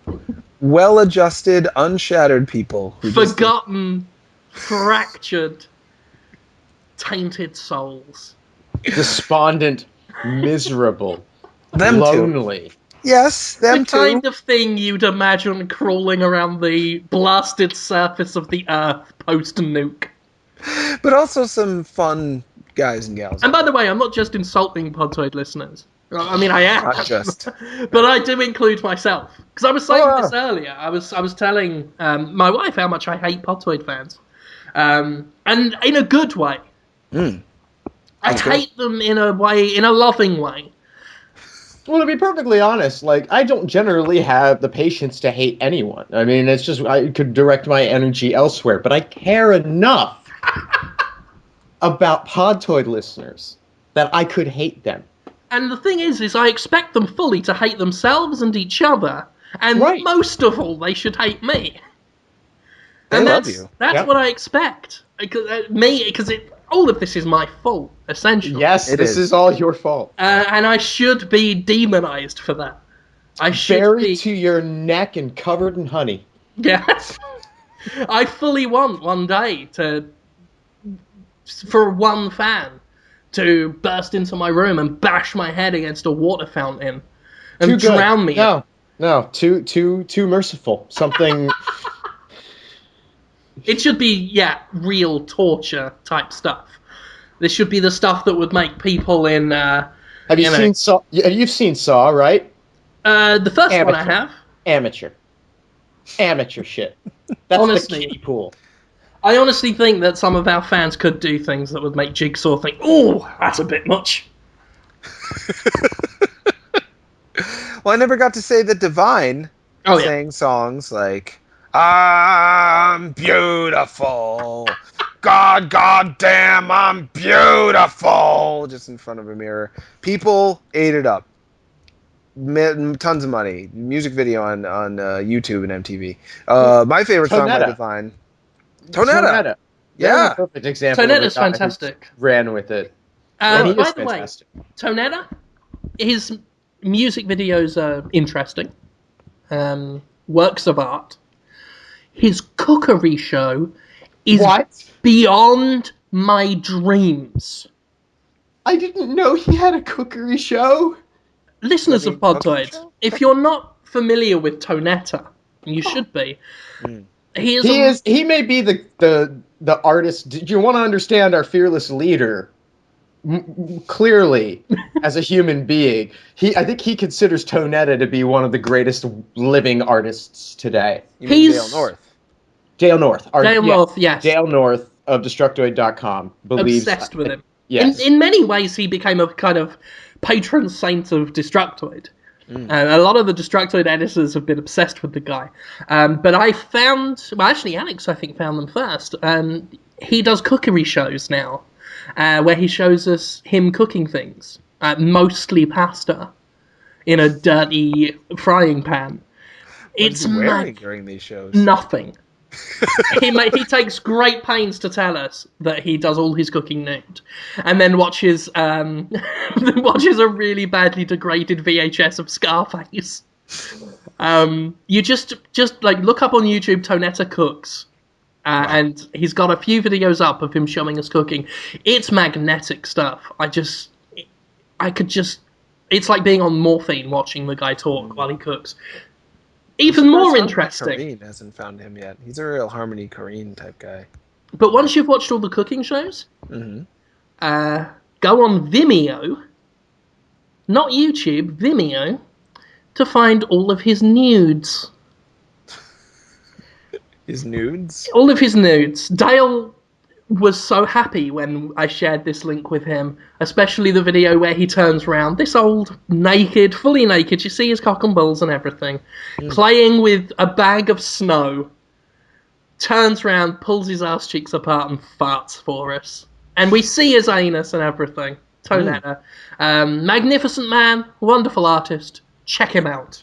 well-adjusted, unshattered people. Forgotten, fractured, tainted souls. Despondent, miserable, Them lonely. Too. Yes, them too. The kind of thing you'd imagine crawling around the blasted surface of the Earth post-nuke. But also some fun guys and gals. And by the way, I'm not just insulting Podtoid listeners. I mean, I am. Not just. But I do include myself. Because I was saying this earlier. I was telling my wife how much I hate Podtoid fans. And in a good way. I hate them in a loving way. Well, to be perfectly honest, like, I don't generally have the patience to hate anyone. I mean, it's just, I could direct my energy elsewhere, but I care enough about Podtoid listeners that I could hate them. And the thing is I expect them fully to hate themselves and each other, and most of all, they should hate me. And love you. That's what I expect. Because all of this is my fault, essentially. Yes, this is all your fault. And I should be demonized for that. I should Buried to your neck and covered in honey. Yes. I fully want one day for one fan to burst into my room and bash my head against a water fountain and drown me. No, too merciful. Something. It should be, real torture type stuff. This should be the stuff that would make people in. Have you seen Saw? You've seen Saw, right? The first one I have. Amateur shit. That's honestly, the kiddie pool. I honestly think that some of our fans could do things that would make Jigsaw think, "Oh, that's a bit much." Well, I never got to say that Divine sang songs like "I'm beautiful, God damn, I'm beautiful," just in front of a mirror. People ate it up. Tons of money. Music video on YouTube and MTV. My favorite song by Divine. Tonetta. Yeah. Perfect example. Tonetta's fantastic. Ran with it. By the way, Tonetta, his music videos are interesting. Works of art. His cookery show is beyond my dreams. I didn't know he had a cookery show. Listeners of Podtoid, if you're not familiar with Tonetta, you should be. He may be the artist. Do you want to understand our fearless leader? Clearly, as a human being, I think he considers Tonetta to be one of the greatest living artists today. He's Dale North. Dale North. Yes. Dale North of Destructoid.com believes obsessed with him. Yes. In many ways, he became a kind of patron saint of Destructoid. A lot of the Destructoid editors have been obsessed with the guy. But I found... Well, actually, Alex, I think, found them first. He does cookery shows now, where he shows us him cooking things. Mostly pasta in a dirty frying pan. What's he wearing during these shows? Nothing. He takes great pains to tell us that he does all his cooking nude, and then watches watches a really badly degraded VHS of Scarface. You just like look up on YouTube Tonetta Cooks, and he's got a few videos up of him showing us cooking. It's magnetic stuff. It's like being on morphine watching the guy talk while he cooks. Even more interesting. Corrine hasn't found him yet. He's a real Harmony Corrine type guy. But once you've watched all the cooking shows, Mm-hmm. Go on Vimeo, not YouTube, Vimeo, to find all of his nudes. His nudes? All of his nudes. Dale was so happy when I shared this link with him, especially the video where he turns around, this old, naked, fully naked, you see his cock and balls and everything, playing with a bag of snow, turns around, pulls his ass cheeks apart and farts for us. And we see his anus and everything. Tonetta. Magnificent man, wonderful artist. Check him out.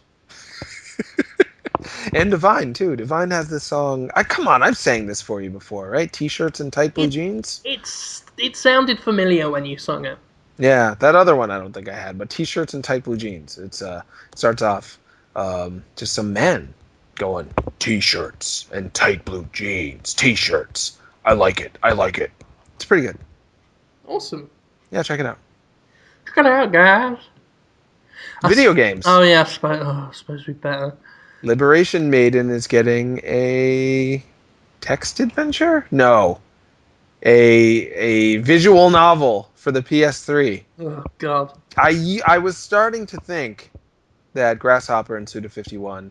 And Divine, too. Divine has this song. Come on, I've sang this for you before, right? T-shirts and tight blue jeans? It sounded familiar when you sung it. Yeah, that other one I don't think I had, but T-shirts and tight blue jeans. It starts off just some men going, T-shirts and tight blue jeans. T-shirts. I like it. I like it. It's pretty good. Awesome. Yeah, check it out. Check it out, guys. Video games. Oh, yeah, I suppose we better. Liberation Maiden is getting a text adventure? No. A visual novel for the PS3. Oh, God. I was starting to think that Grasshopper and Suda51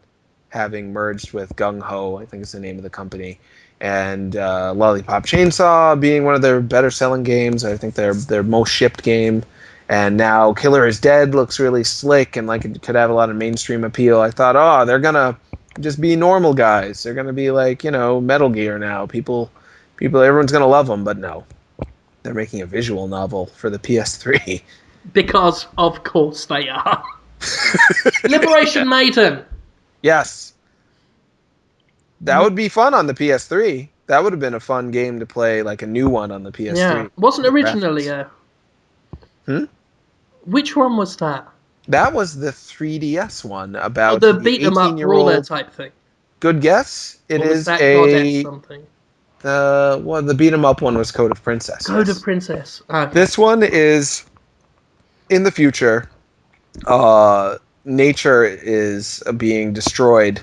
having merged with Gung Ho, I think is the name of the company, and Lollipop Chainsaw being one of their better selling games. I think their most shipped game. And now Killer is Dead looks really slick and like it could have a lot of mainstream appeal. I thought, oh, they're gonna just be normal guys. They're gonna be like, Metal Gear now. People, everyone's gonna love them. But no, they're making a visual novel for the PS3. Because, of course, they are. Liberation Maiden. Yes. That would be fun on the PS3. That would have been a fun game to play, like a new one on the PS3. Yeah, wasn't originally a... Which one was that? That was the 3DS one about the beat 'em up brawler type thing. Good guess. It is that a something. The beat 'em up one was Code of Princess. Code of Princess. Okay. This one is in the future. Nature is being destroyed,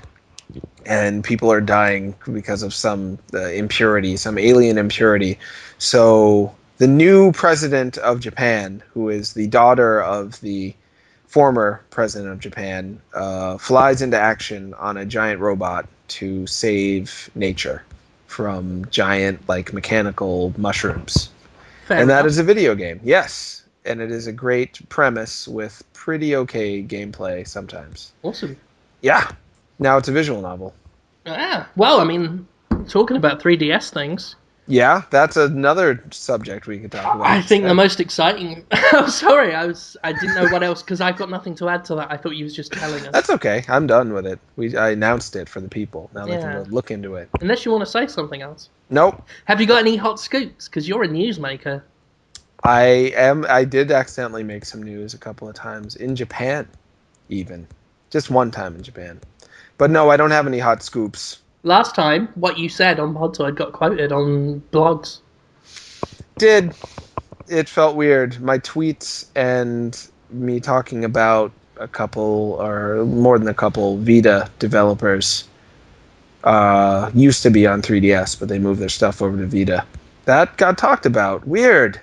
and people are dying because of some impurity, some alien impurity. So the new president of Japan, who is the daughter of the former president of Japan, flies into action on a giant robot to save nature from giant, mechanical mushrooms. Fair and enough. that is a video game, yes. And it is a great premise with pretty okay gameplay sometimes. Awesome. Yeah. Now it's a visual novel. Ah, well, I mean, talking about 3DS things... Yeah, that's another subject we could talk about. I think the most exciting... I'm sorry, I didn't know what else, because I've got nothing to add to that. I thought you was just telling us. That's okay. I'm done with it. I announced it for the people. Now they can Yeah. go look into it. Unless you want to say something else. Nope. Have you got any hot scoops? Because you're a newsmaker. I did accidentally make some news a couple of times. In Japan, even. Just one time in Japan. But no, I don't have any hot scoops. Last time, what you said on Podtoid got quoted on blogs. It felt weird. My tweets and me talking about a couple, or more than a couple, Vita developers used to be on 3DS, but they moved their stuff over to Vita. That got talked about. Weird.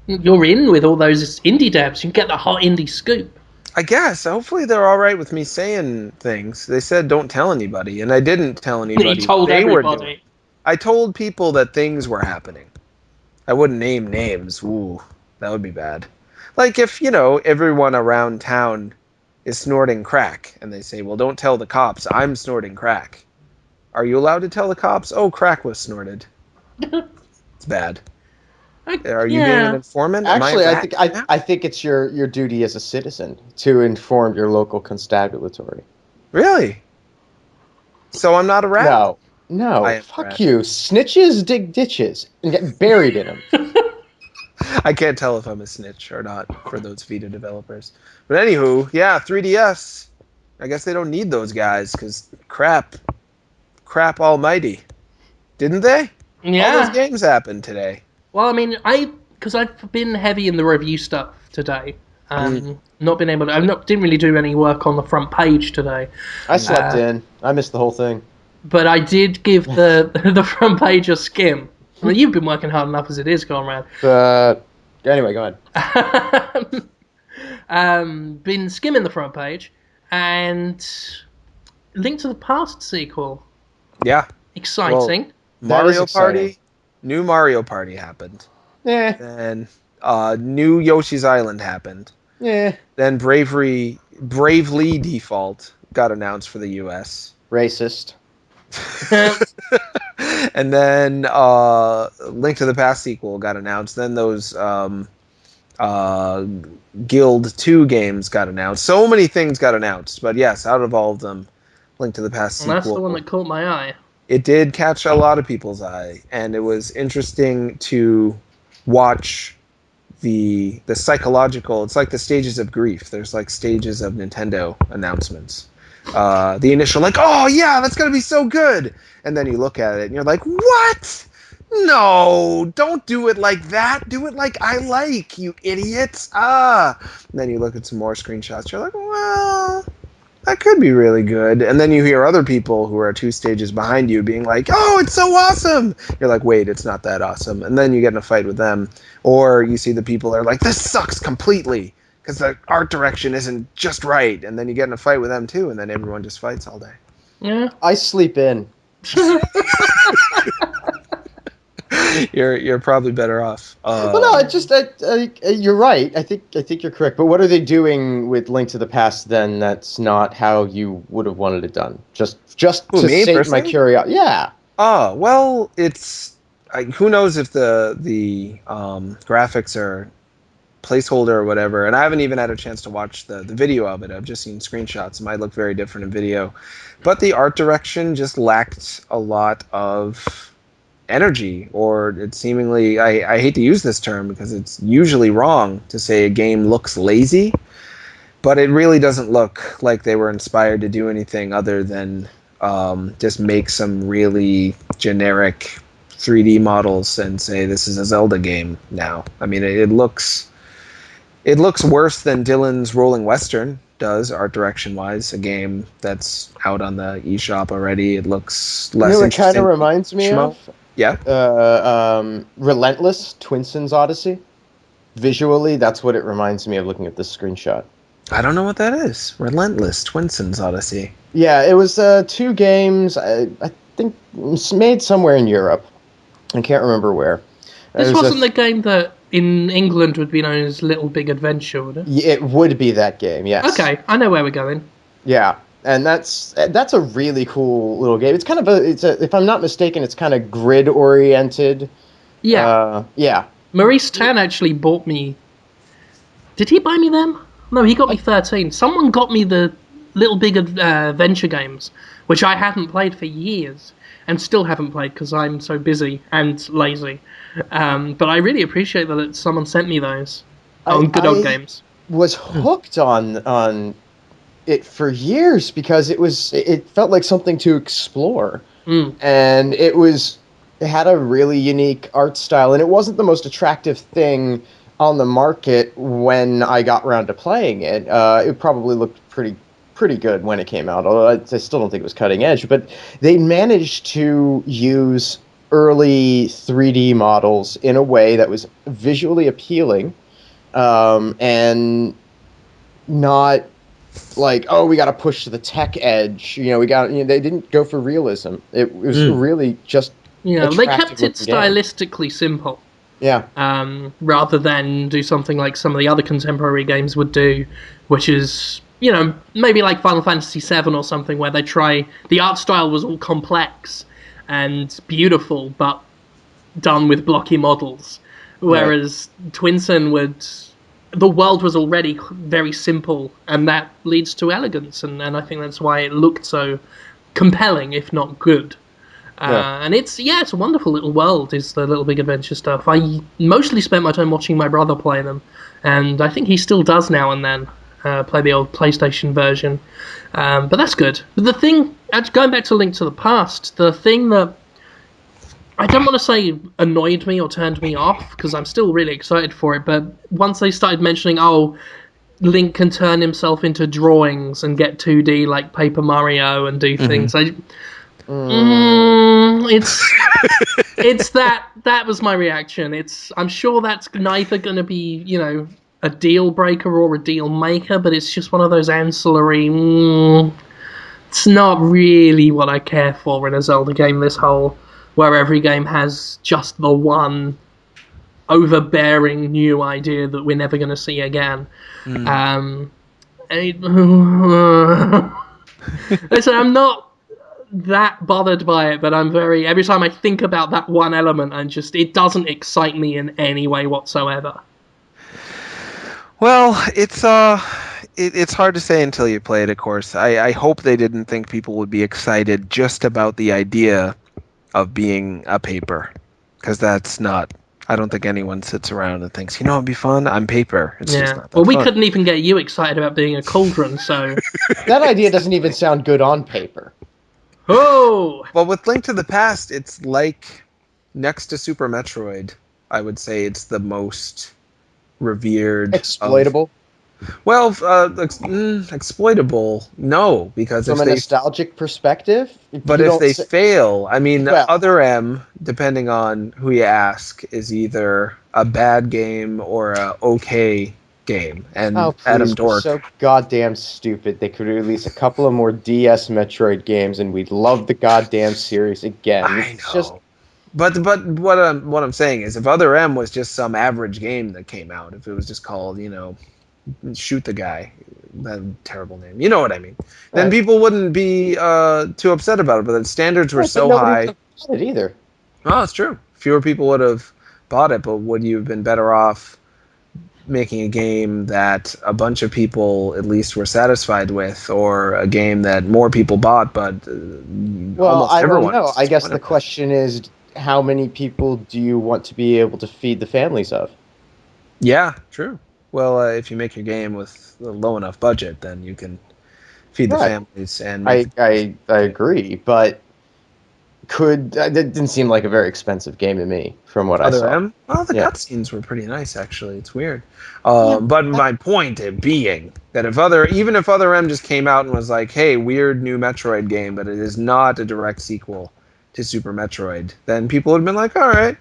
You're in with all those indie devs. You can get the hot indie scoop. I guess. Hopefully they're all right with me saying things. They said don't tell anybody, and I didn't tell anybody. You told they everybody. Were doing. I told people that things were happening. I wouldn't name names. Ooh, that would be bad. Like if, everyone around town is snorting crack, and they say, well, don't tell the cops, I'm snorting crack. Are you allowed to tell the cops, oh, crack was snorted? It's bad. Are you being an informant? Actually, I think it's your duty as a citizen to inform your local constabulary. Really? So I'm not a rat? No, I am fuck Brad. you. Snitches dig ditches and get buried in them. I can't tell if I'm a snitch or not for those Vita developers. But anywho, yeah, 3DS. I guess they don't need those guys because crap almighty. Didn't they? All those Yeah. games happened today. Well, I mean, because I've been heavy in the review stuff today. Not been able to. Didn't really do any work on the front page today. I slept in. I missed the whole thing. But I did give the the front page a skim. I mean, you've been working hard enough as it is, Conrad. Anyway, go ahead. Been skimming the front page, and Link to the Past sequel. Yeah. Exciting. Well, That is Mario exciting. Party, new Mario Party happened. Yeah, Then new Yoshi's Island happened. yeah. Then Bravely Default got announced for the US. Racist. And then Link to the Past sequel got announced. Then those Guild 2 games got announced. So many things got announced. But yes, out of all of them, Link to the Past And sequel. that's the one that caught my eye. It did catch a lot of people's eye, and it was interesting to watch the psychological. It's like the stages of grief. There's like stages of Nintendo announcements. The initial like, oh yeah, that's gonna be so good, and then you look at it and you're like, what? No, don't do it like that. Do it like I like, you idiots. And then you look at some more screenshots. You're like, well, that could be really good. And then you hear other people who are 2 stages behind you being like, oh, it's so awesome. You're like, wait, it's not that awesome. And then you get in a fight with them. Or you see the people are like, this sucks completely because the art direction isn't just right. And then you get in a fight with them too. And then everyone just fights all day. Yeah. I sleep in. You're probably better off. Well, no, you're right. I think you're correct. But what are they doing with Link to the Past then? That's not how you would have wanted it done. Just Who, to me, sate my personally? curiosity. Yeah. Oh, well, it's who knows if the graphics are placeholder or whatever, and I haven't even had a chance to watch the video of it. I've just seen screenshots. It might look very different in video, but the art direction just lacked a lot of energy, or it seemingly, I hate to use this term because it's usually wrong to say a game looks lazy, but it really doesn't look like they were inspired to do anything other than just make some really generic 3D models and say this is a Zelda game now. I mean, it looks worse than Dylan's Rolling Western does, art direction wise. A game that's out on the eShop already. It looks less. You know what it kind interesting. of reminds me Schmo? of? Yeah. Relentless, Twinson's Odyssey. Visually, that's what it reminds me of looking at this screenshot. I don't know what that is. Relentless, Twinson's Odyssey. Yeah, it was 2 games. I think it was made somewhere in Europe. I can't remember where. This wasn't the game that in England would be known as Little Big Adventure, would it? It would be that game, yes. Okay, I know where we're going. Yeah, and that's a really cool little game. It's kind of if I'm not mistaken, it's kind of grid oriented. Yeah. Yeah. Maurice Tan actually bought me. Did he buy me them? No, he got me 13. Someone got me the Little Big Adventure games, which I hadn't played for years, and still haven't played because I'm so busy and lazy. But I really appreciate that someone sent me those on Good Old Games. Was hooked on it for years because it felt like something to explore, and it had a really unique art style, and it wasn't the most attractive thing on the market when I got around to playing it. It probably looked pretty good when it came out, although I still don't think it was cutting edge. But they managed to use early 3D models in a way that was visually appealing, and not like, oh, we got to push to the tech edge. They didn't go for realism. It was really just they kept it game. stylistically simple. Yeah. Rather than do something like some of the other contemporary games would do, which is, maybe like Final Fantasy VII or something, where the art style was all complex and beautiful, but done with blocky models. Whereas Twinsen the world was already very simple, and that leads to elegance, and I think that's why it looked so compelling, if not good. And it's a wonderful little world. Is the Little Big Adventure stuff. I mostly spent my time watching my brother play them, and I think he still does now and then play the old PlayStation version. But that's good. But the thing, going back to Link to the Past, the thing that I don't want to say annoyed me or turned me off, because I'm still really excited for it, but once they started mentioning, Link can turn himself into drawings and get 2D like Paper Mario and do things, it's that was my reaction. I'm sure that's neither going to be, a deal breaker or a deal maker, but it's just one of those ancillary, it's not really what I care for in a Zelda game, this whole where every game has just the one overbearing new idea that we're never going to see again. Listen, I'm not that bothered by it, but every time I think about that one element, it doesn't excite me in any way whatsoever. Well, it's hard to say until you play it, of course. I hope they didn't think people would be excited just about the idea of being a paper, because that's not. I don't think anyone sits around and thinks, it'd be fun. I'm paper. It's just not that Well, we fun. couldn't even get you excited about being a cauldron, so That idea doesn't even sound good on paper. Oh! Well, with Link to the Past, it's like next to Super Metroid. I would say it's the most revered, Exploitable. Exploitable. No, because From a nostalgic perspective. But if they fail, Well, Other M, depending on who you ask, is either a bad game or a okay game. And Adam please, we're Dork. so goddamn stupid. They could release a couple of more DS Metroid games, and we'd love the goddamn series again. I know. But what I'm saying is, if Other M was just some average game that came out, if it was just called, Shoot the Guy, that terrible name, you know what I mean, then people wouldn't be too upset about it. But the standards were so high. Would have bought it either. Oh, that's true. Fewer people would have bought it, but would you have been better off making a game that a bunch of people at least were satisfied with, or a game that more people bought, but almost I everyone? don't know. I guess the question is, how many people do you want to be able to feed the families of? Yeah, true. Well, if you make your game with a low enough budget, then you can feed the families. And I agree, but it didn't seem like a very expensive game to me from what I saw. M? Well, the cutscenes were pretty nice, actually. It's weird. But my point being that even if Other M just came out and was like, hey, weird new Metroid game, but it is not a direct sequel to Super Metroid, then people would have been like, all right,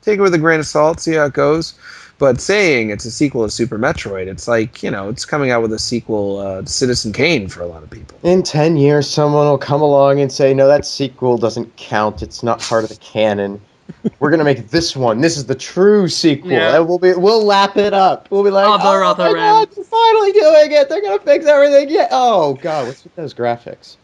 take it with a grain of salt, see how it goes. But saying it's a sequel to Super Metroid, it's like, it's coming out with a sequel to Citizen Kane for a lot of people. In 10 years, someone will come along and say, no, that sequel doesn't count. It's not part of the canon. We're going to make this one. This is the true sequel. Yeah. And we'll lap it up. We'll be like, Other my M. God, they're finally doing it. They're going to fix everything. Yeah. Oh, God, what's with those graphics?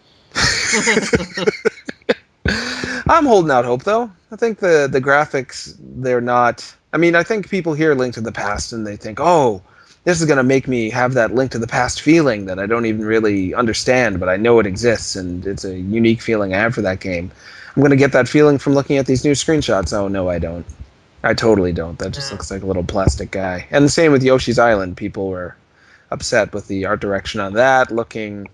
I'm holding out hope, though. I think the graphics, they're not... I think people hear Link to the Past and they think, oh, this is going to make me have that Link to the Past feeling that I don't even really understand, but I know it exists, and it's a unique feeling I have for that game. I'm going to get that feeling from looking at these new screenshots. Oh, no, I don't. I totally don't. That just looks like a little plastic guy. And the same with Yoshi's Island. People were upset with the art direction on that, looking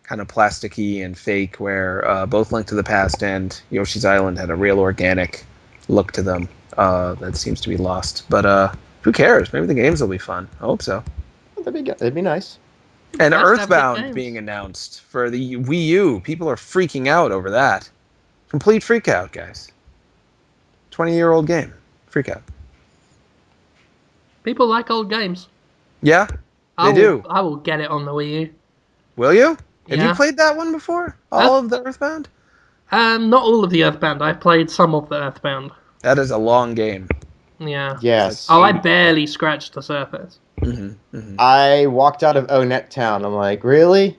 kind of plasticky and fake, where both Link to the Past and Yoshi's Island had a real organic look to them. That seems to be lost. But who cares? Maybe the games will be fun. I hope so. That'd be nice. And Earthbound being announced for the Wii U. People are freaking out over that. Complete freak out, guys. 20-year-old game. Freak out. People like old games. Yeah, they do. I will get it on the Wii U. Will you? Have Yeah. you played that one before? All of the Earthbound? Not all of the Earthbound. I've played some of the Earthbound. That is a long game. Yeah. Yes. I barely scratched the surface. Mm-hmm, mm-hmm. I walked out of O-Net Town. I'm like, really?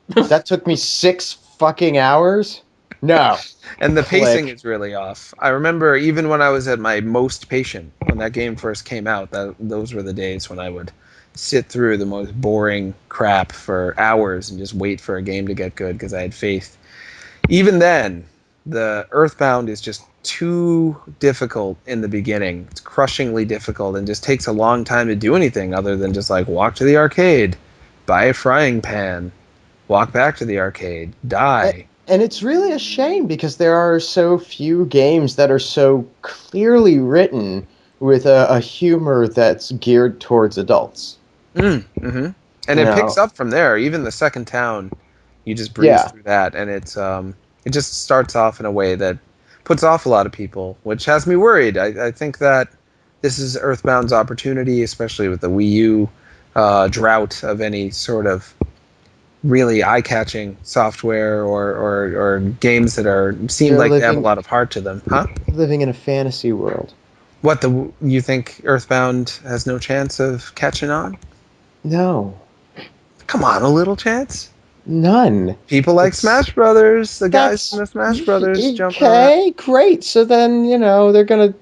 That took me 6 fucking hours? No. And the pacing is really off. I remember even when I was at my most patient, when that game first came out, those were the days when I would sit through the most boring crap for hours and just wait for a game to get good because I had faith. Even then, the Earthbound is just too difficult in the beginning. It's crushingly difficult and just takes a long time to do anything other than just like walk to the arcade, buy a frying pan, walk back to the arcade, die. And it's really a shame because there are so few games that are so clearly written with a humor that's geared towards adults. Mm-hmm. And You it picks know. up from there. Even the second town, you just breeze through that, and it just starts off in a way that puts off a lot of people, which has me worried. I think that this is Earthbound's opportunity, especially with the Wii U drought of any sort of really eye-catching software or games that seem You're like they have a living lot of heart to them, huh? living in a fantasy world. What you think Earthbound has no chance of catching on? No, Come on, a little chance. none. People like It's Smash Brothers. The guys that's from the Smash Brothers jumping around. okay. Great. So then they're gonna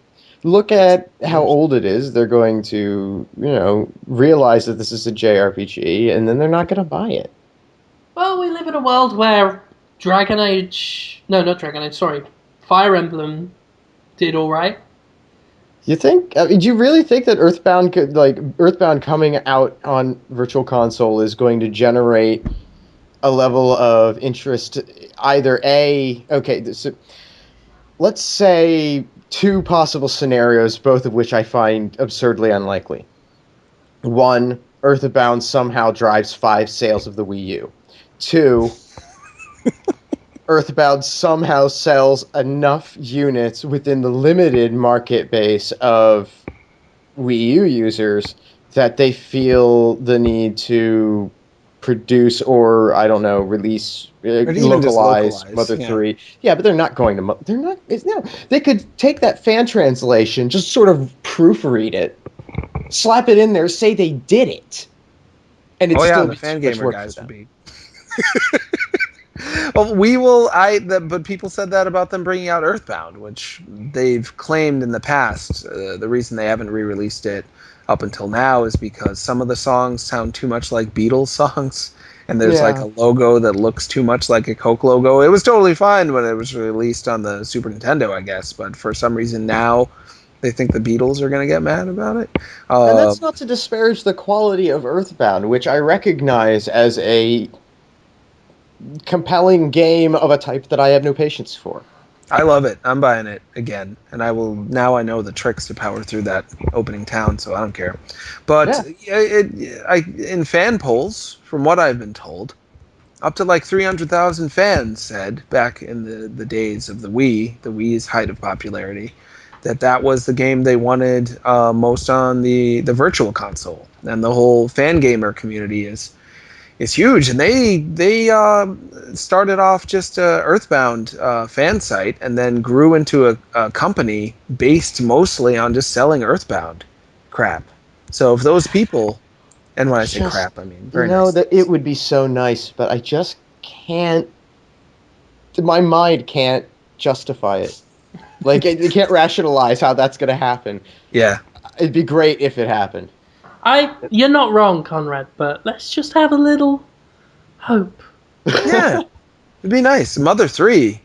look at how old it is. They're going to realize that this is a JRPG, and then they're not gonna buy it. Well, we live in a world where Dragon Age... No, not Dragon Age, sorry. Fire Emblem did alright. You think? Do you really think that Earthbound coming out on Virtual Console is going to generate a level of interest? Either so let's say two possible scenarios, both of which I find absurdly unlikely. One, Earthbound somehow drives 5 sales of the Wii U. 2, Earthbound somehow sells enough units within the limited market base of Wii U users that they feel the need to produce or, I don't know, release, Or even just localize localize, Mother yeah. 3. Yeah, but they're not going to... They're not... No, they could take that fan translation, just sort of proofread it, slap it in there, say they did it, and it'd Oh yeah, still the be too fan much gamer work for guys would them. be. Well, we will. But people said that about them bringing out Earthbound, which they've claimed in the past. The reason they haven't re-released it up until now is because some of the songs sound too much like Beatles songs, and there's like Yeah. a logo that looks too much like a Coke logo. It was totally fine when it was released on the Super Nintendo, I guess, but for some reason now they think the Beatles are going to get mad about it. And that's not to disparage the quality of Earthbound, which I recognize as a compelling game of a type that I have no patience for. I love it. I'm buying it again, and I will. Now I know the tricks to power through that opening town, so I don't care. But Yeah. in fan polls, from what I've been told, up to like 300,000 fans said back in the days of the Wii's height of popularity, that was the game they wanted most on the virtual console, and the whole fan gamer community is huge, and they started off just a Earthbound fan site, and then grew into a company based mostly on just selling Earthbound crap. So if those people, and when I say Just, crap, I mean very know nice that things. it would be so nice, but I just can't. My mind can't justify it. Like, it can't rationalize how that's going to happen. Yeah, It'd be great if it happened. You're not wrong, Conrad, but let's just have a little hope. yeah, it'd be nice. Mother 3.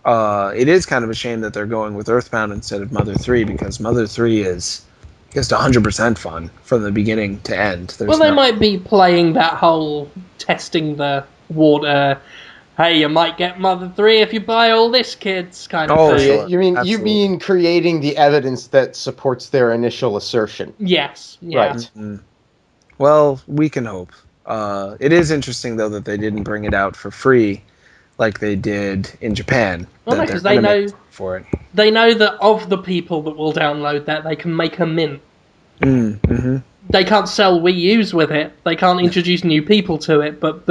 It is kind of a shame that they're going with Earthbound instead of Mother 3, because Mother 3 is just 100% fun from the beginning to end. Well, they might be playing that whole testing the water. Hey, you might get Mother 3 if you buy all this, kids, kind of Oh, thing. sure. You mean Absolutely. creating the evidence that supports their initial assertion? Yes, yeah. Right. Mhm. Well, we can hope. It is interesting, though, that they didn't bring it out for free like they did in Japan. Well, no, That they're 'cause going they to make know- money for it. They know that of the people that will download that, they can make a mint. Mm-hmm. They can't sell Wii U's with it. They can't introduce new people to it. But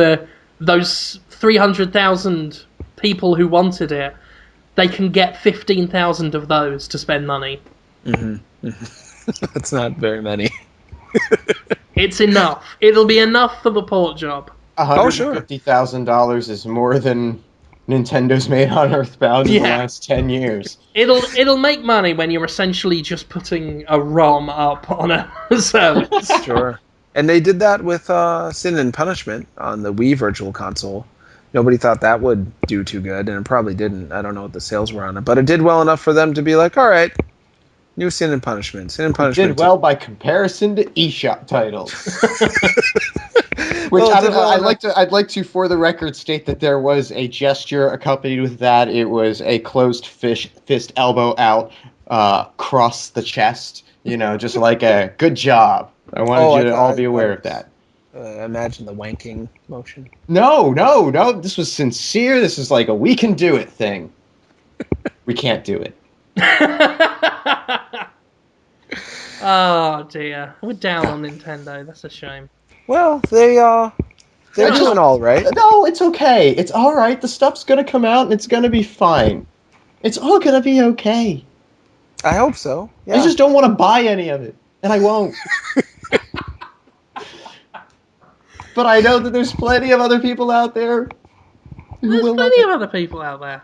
those 300,000 people who wanted it, they can get 15,000 of those to spend money. Mm-hmm. That's not very many. It's enough. It'll be enough for the port job. $150,000 is more than Nintendo's made on Earthbound in the Yeah. last 10 years. It'll make money when you're essentially just putting a ROM up on a service. Sure. And they did that with Sin and Punishment on the Wii Virtual Console. Nobody thought that would do too good, and it probably didn't. I don't know what the sales were on it, but it did well enough for them to be like, all right, new Sin and Punishment. Sin and It did Punishment. well by comparison to eShop titles. Which Well, it I did don't know. well enough. I'd like to, for the record, state that there was a gesture accompanied with that. It was a closed fist, elbow out, cross the chest. You know, just like a good job. I wanted you I to all thought be aware of that. imagine the wanking motion. No, no, no. This was sincere. This is like a we can do it thing. We can't do it. Oh dear, we're down on Nintendo. That's a shame. Well, they're doing all right. No, it's okay. It's all right. The stuff's gonna come out and it's gonna be fine. It's all gonna be okay. I hope so. Yeah. I just don't want to buy any of it, and I won't. But I know that there's plenty of other people out there who There's will. plenty of other people out there.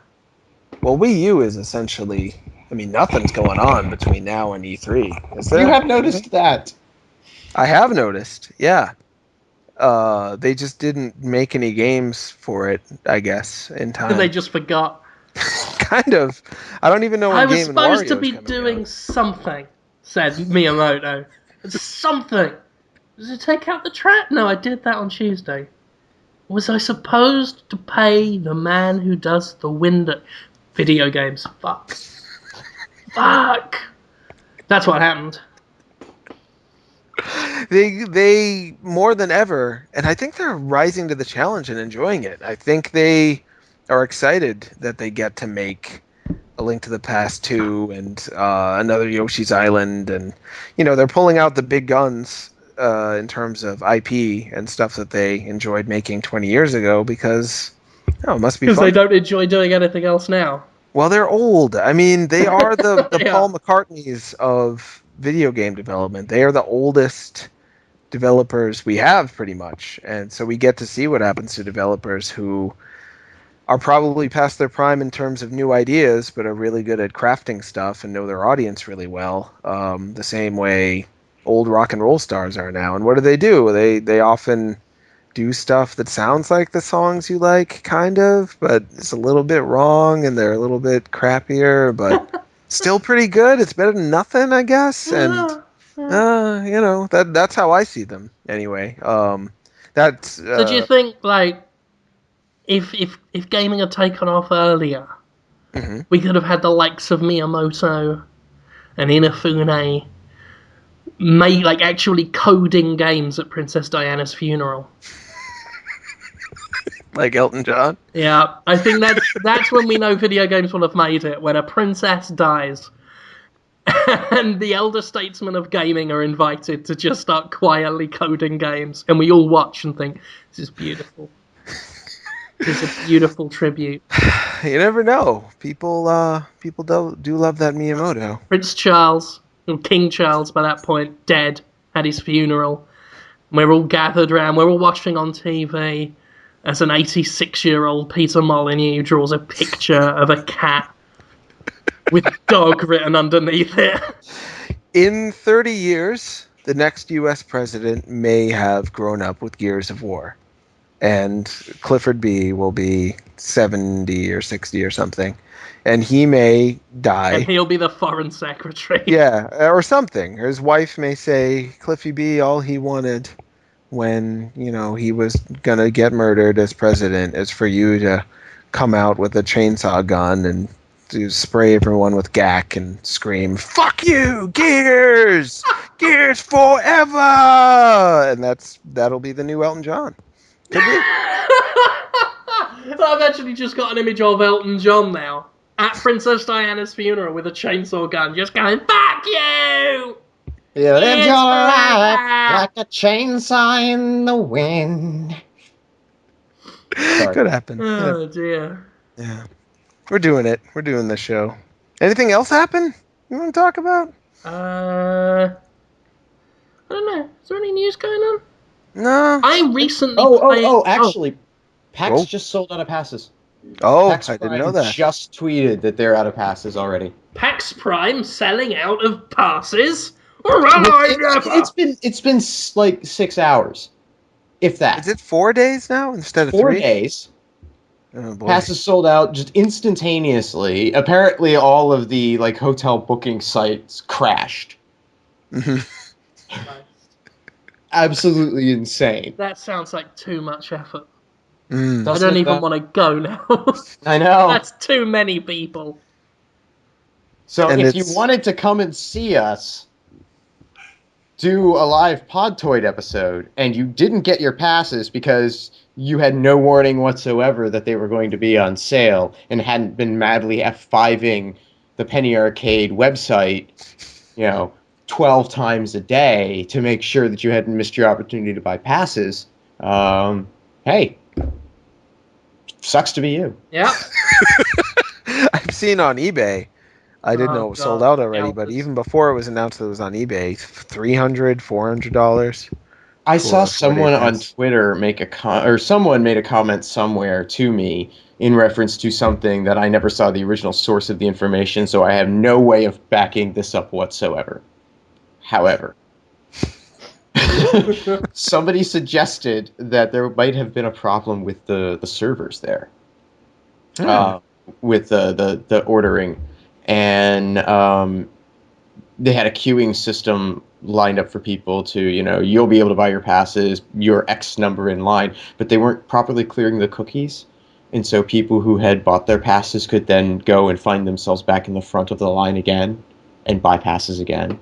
Well, Wii U is essentially. I mean, nothing's going on between now and E3. Is there? You have noticed that. I have noticed. Yeah. They just didn't make any games for it, I guess, in time. They just forgot. Kind of. I don't even know when I was Game & supposed to Wario's be coming doing out. something, said Miyamoto. It's something. Did I take out the trap? No, I did that on Tuesday. Was I supposed to pay the man who does the window video games? Fuck. Fuck. That's what happened. They more than ever, and I think they're rising to the challenge and enjoying it. I think they are excited that they get to make A Link to the Past 2 and another Yoshi's Island, and they're pulling out the big guns in terms of IP and stuff that they enjoyed making 20 years ago because it must be fun. Because they don't enjoy doing anything else now. Well, they're old. I mean, they are the Yeah. Paul McCartneys of video game development. They are the oldest developers we have, pretty much. And so we get to see what happens to developers who are probably past their prime in terms of new ideas, but are really good at crafting stuff and know their audience really well. The same way old rock and roll stars are now. And what do? They often do stuff that sounds like the songs you like, kind of, but it's a little bit wrong and they're a little bit crappier, but still pretty good. It's better than nothing, I guess. And that's how I see them anyway. That's So do you think, like, if gaming had taken off earlier, mhm. we could have had the likes of Miyamoto and Inafune actually coding games at Princess Diana's funeral? Like Elton John? Yeah, I think that's when we know video games will have made it, when a princess dies and the elder statesmen of gaming are invited to just start quietly coding games, and we all watch and think, this is beautiful. This is a beautiful tribute. You never know. People do love that Miyamoto. Prince Charles, or King Charles by that point, dead, had his funeral. We're all gathered around, we're all watching on TV as an 86-year-old Peter Molyneux draws a picture of a cat with dog written underneath it. In 30 years, the next U.S. president may have grown up with Gears of War. And Clifford B. will be 70 or 60 or something. And he may die. And he'll be the foreign secretary. Yeah, or something. His wife may say, Cliffy B, all he wanted when, he was going to get murdered as president is for you to come out with a chainsaw gun and to spray everyone with gack and scream, "Fuck you, Gears! Gears forever!" And that'll be the new Elton John. Could be. I've actually just got an image of Elton John now at Princess Diana's funeral with a chainsaw gun, just going, "Fuck you!" You lived It's your life forever. like a chainsaw in the wind. Sorry. Could happen. Oh dear. Yeah. We're doing it. We're doing this show. Anything else happen you want to talk about? I don't know. Is there any news going on? No. I recently played... Actually, PAX Whoa. just sold out of passes. Oh, PAX I didn't Prime know that. just tweeted that they're out of passes already. PAX Prime selling out of passes? It's been like 6 hours, if that. Is it 4 days now instead of 4 3? days? Oh boy. Passes sold out just instantaneously. Apparently, all of the like hotel booking sites crashed. Absolutely insane. That sounds like too much effort. Mm. I Doesn't don't it? even want to go now. I know. That's too many people. So And if you it's wanted to come and see us do a live Podtoid episode and you didn't get your passes because you had no warning whatsoever that they were going to be on sale and hadn't been madly F5ing the Penny Arcade website, 12 times a day to make sure that you hadn't missed your opportunity to buy passes, hey, sucks to be you. Yeah. I've seen on eBay. I didn't know it was sold out already, but even before it was announced that it was on eBay, $300, $400. I for saw a 4-day someone on pass. Twitter make or someone made a comment somewhere to me in reference to something that I never saw the original source of the information, so I have no way of backing this up whatsoever. However, somebody suggested that there might have been a problem with the servers there, Hmm. with the ordering, and they had a queuing system lined up for people to, you'll be able to buy your passes, your X number in line, but they weren't properly clearing the cookies. And so people who had bought their passes could then go and find themselves back in the front of the line again and buy passes again.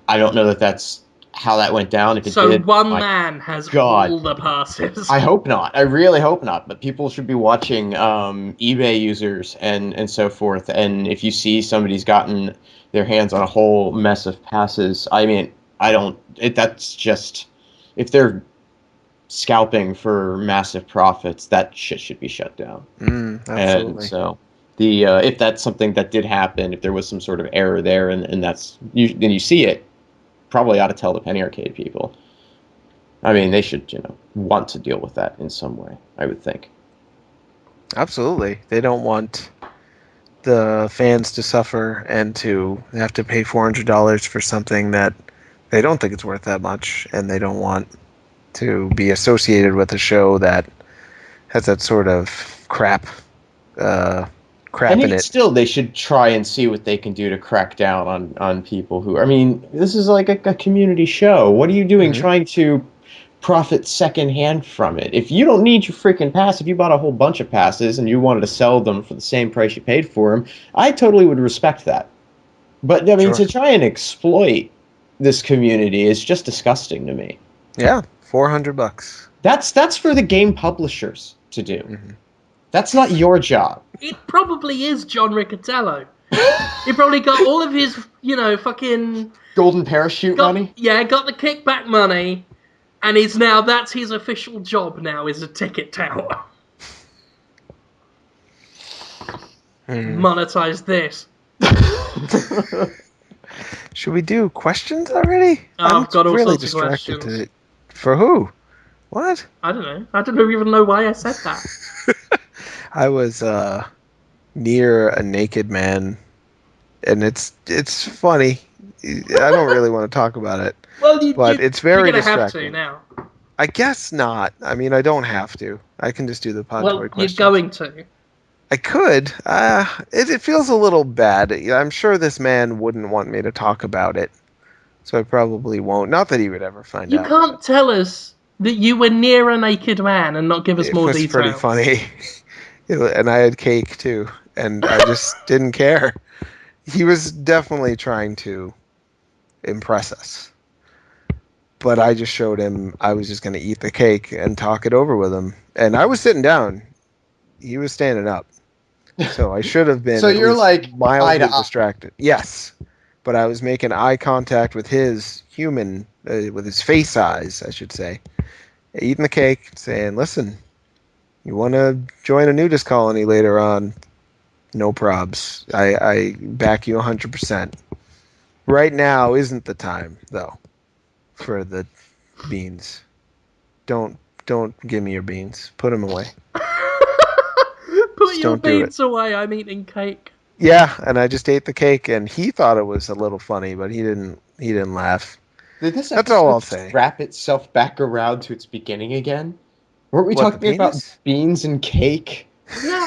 I don't know that that's how that went down. If it So did, one my man has God. all the passes. I hope not. I really hope not. But people should be watching eBay users and so forth. And if you see somebody's gotten their hands on a whole mess of passes, I mean, I don't. That's just if they're scalping for massive profits, that shit should be shut down. And Absolutely. so the if that's something that did happen, if there was some sort of error there, and that's then you see it, probably ought to tell the Penny Arcade people. I mean, they should, want to deal with that in some way, I would think. Absolutely. They don't want the fans to suffer and to have to pay $400 for something that they don't think it's worth that much, and they don't want to be associated with a show that has that sort of uh, crap And in yet it. still, they should try and see what they can do to crack down on people who. I mean, this is like a community show. What are you doing Mhm. trying to profit secondhand from it? If you don't need your freaking pass, if you bought a whole bunch of passes and you wanted to sell them for the same price you paid for them, I totally would respect that. But I mean, Sure. to try and exploit this community is just disgusting to me. Yeah, $400. That's for the game publishers to do. Mm-hmm. That's not your job. It probably is John Riccatello. He probably got all of his, fucking Golden parachute money? got the kickback money, and that's his official job now, is a ticket tower. Monetize this. Should we do questions already? Oh, I've got all really sorts of distracted questions. For who? What? I don't know. I don't even know why I said that. I was near a naked man, and it's funny. I don't really want to talk about it, Well, but it's you're very gonna have to distracting. now. I guess not. I mean, I don't have to. I can just do the Podtoid Well, questions. you're going to. I could. It feels a little bad. I'm sure this man wouldn't want me to talk about it, so I probably won't. Not that he would ever find You out. can't tell us that you were near a naked man and not give us It more was details. pretty funny. And I had cake too, and I just didn't care. He was definitely trying to impress us. But I just showed him I was just going to eat the cake and talk it over with him. And I was sitting down. He was standing up. So I should have been So at you're least like eye to mildly eye. distracted. Yes. But I was making eye contact with his with his face eyes, I should say. Eating the cake, saying, listen, you want to join a nudist colony later on? No probs. I back you 100%. Right now isn't the time, though, for the beans. Don't give me your beans. Put them away. Put Just your don't do it. beans away. I'm eating cake. Yeah, and I just ate the cake, and he thought it was a little funny, but he didn't. He didn't laugh. Did this That's all episode I'll just say. wrap itself back around to its beginning again? Weren't we What, the talking about penis? beans and cake? Yeah,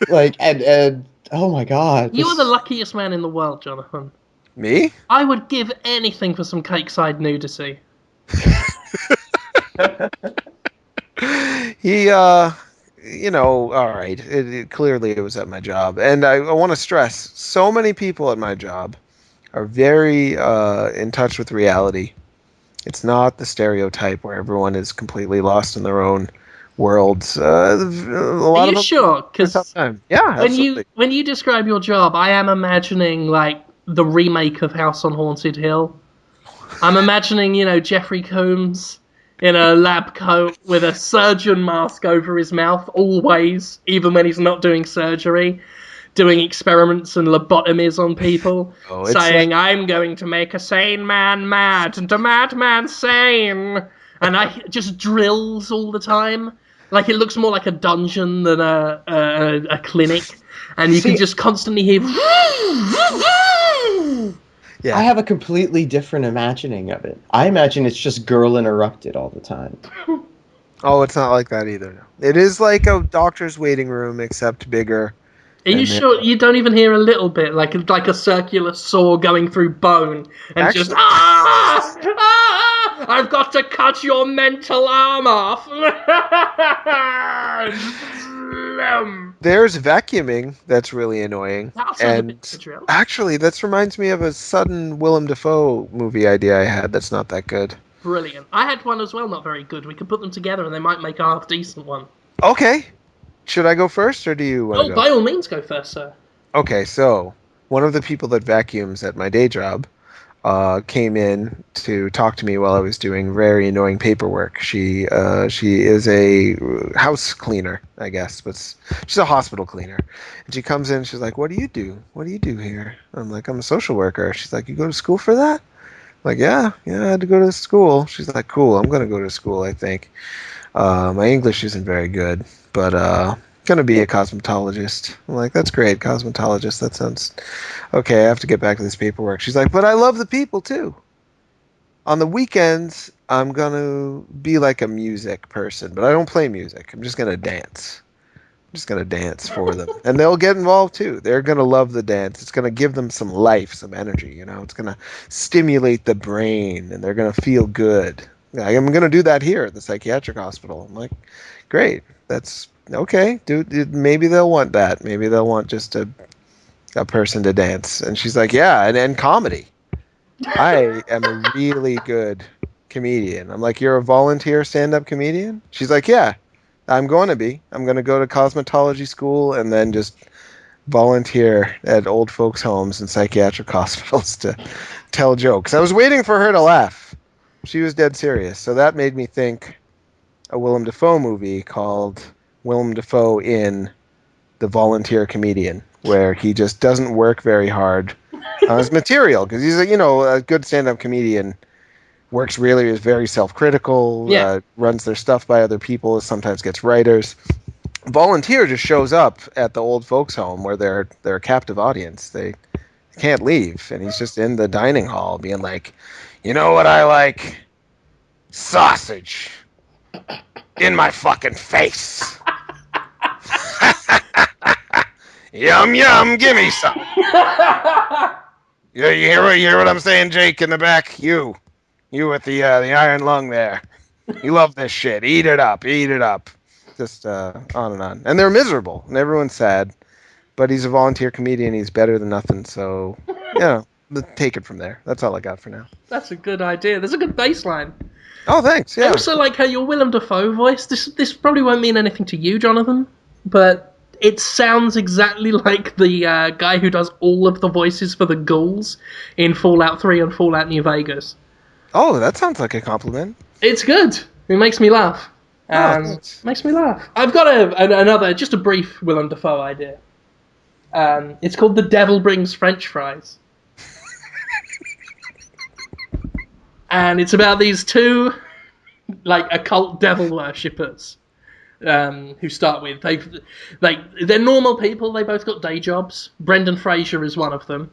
Like, and oh my god, you are the this. luckiest man in the world, Jonathan. Me? I would give anything for some Cakeside nudity. He, all right. Clearly it was at my job. And I want to stress, so many people at my job are very in touch with reality. It's not the stereotype where everyone is completely lost in their own worlds. A Are lot of you them sure? have a tough Because time. Yeah, absolutely. when you describe your job, I am imagining like the remake of House on Haunted Hill. I'm imagining, Jeffrey Combs in a lab coat with a surgeon mask over his mouth, always, even when he's not doing surgery, doing experiments and lobotomies on people, Oh, it's like saying, I'm going to make a sane man mad and a madman sane. And I just drills all the time. Like, it looks more like a dungeon than a clinic. And you can See, just constantly hear. I yeah. have a completely different imagining of it. I imagine it's just girl interrupted all the time. Oh, it's not like that either. No. It is like a doctor's waiting room, except bigger. Are you And then, sure you don't even hear a little bit, like a circular saw going through bone, and just actually, I've got to cut your mental arm off. there's vacuuming that's really annoying. That sounds a bit like a And drill. actually, this reminds me of a sudden Willem Dafoe movie idea I had that's not that good. Brilliant. I had one as well, not very good. We could put them together, and they might make a half decent one. Okay. Should I go first or do you want to Oh, go? by all means, go first, sir. Okay, so one of the people that vacuums at my day job came in to talk to me while I was doing very annoying paperwork. She is a house cleaner, I guess, but she's a hospital cleaner. And she comes in, she's like, "What do you do? What do you do here?" I'm like, "I'm a social worker." She's like, "You go to school for that?" I'm like, yeah, I had to go to school. She's like, "Cool, I'm gonna go to school, I think." My English isn't very good, but gonna be a cosmetologist. I'm like, "That's great, cosmetologist. That sounds okay." I have to get back to this paperwork. She's like, "But I love the people too. On the weekends, I'm gonna be like a music person, but I don't play music. I'm just gonna dance. I'm just gonna dance for them, and they'll get involved too. They're gonna love the dance. It's gonna give them some life, some energy. It's gonna stimulate the brain, and they're gonna feel good. I'm gonna do that here at the psychiatric hospital." I'm like, "Great, that's okay, dude. Maybe they'll want that. Maybe they'll want just a person to dance." And she's like, "Yeah, and comedy. I am a really good comedian." I'm like, "You're a volunteer stand-up comedian?" She's like, "Yeah, I'm going to be. I'm going to go to cosmetology school and then just volunteer at old folks' homes and psychiatric hospitals to tell jokes." I was waiting for her to laugh. She was dead serious. So that made me think a Willem Dafoe movie called Willem Dafoe in The Volunteer Comedian, where he just doesn't work very hard on his material because he's a good stand-up comedian. Works really is very self-critical. Yeah. Runs their stuff by other people. Sometimes gets writers. Volunteer just shows up at the old folks' home where they're a captive audience. They can't leave, and he's just in the dining hall being like, "You know what I like? Sausage in my fucking face. Yum yum, give me some." You hear what I'm saying, Jake, in the back? You with the iron lung there. You love this shit. Eat it up. Eat it up. Just on and on. And they're miserable, and everyone's sad. But he's a volunteer comedian. He's better than nothing. So, take it from there. That's all I got for now. That's a good idea. There's a good baseline. Oh, thanks. I Yeah. also like how your Willem Dafoe voice. This probably won't mean anything to you, Jonathan, but it sounds exactly like the guy who does all of the voices for the ghouls in Fallout 3 and Fallout New Vegas. Oh, that sounds like a compliment. It's good. It makes me laugh. Oh, thanks. Makes me laugh. I've got another, just a brief Willem Dafoe idea. It's called The Devil Brings French Fries. And it's about these two, like, occult devil worshippers who start with. They're normal people. They both got day jobs. Brendan Fraser is one of them.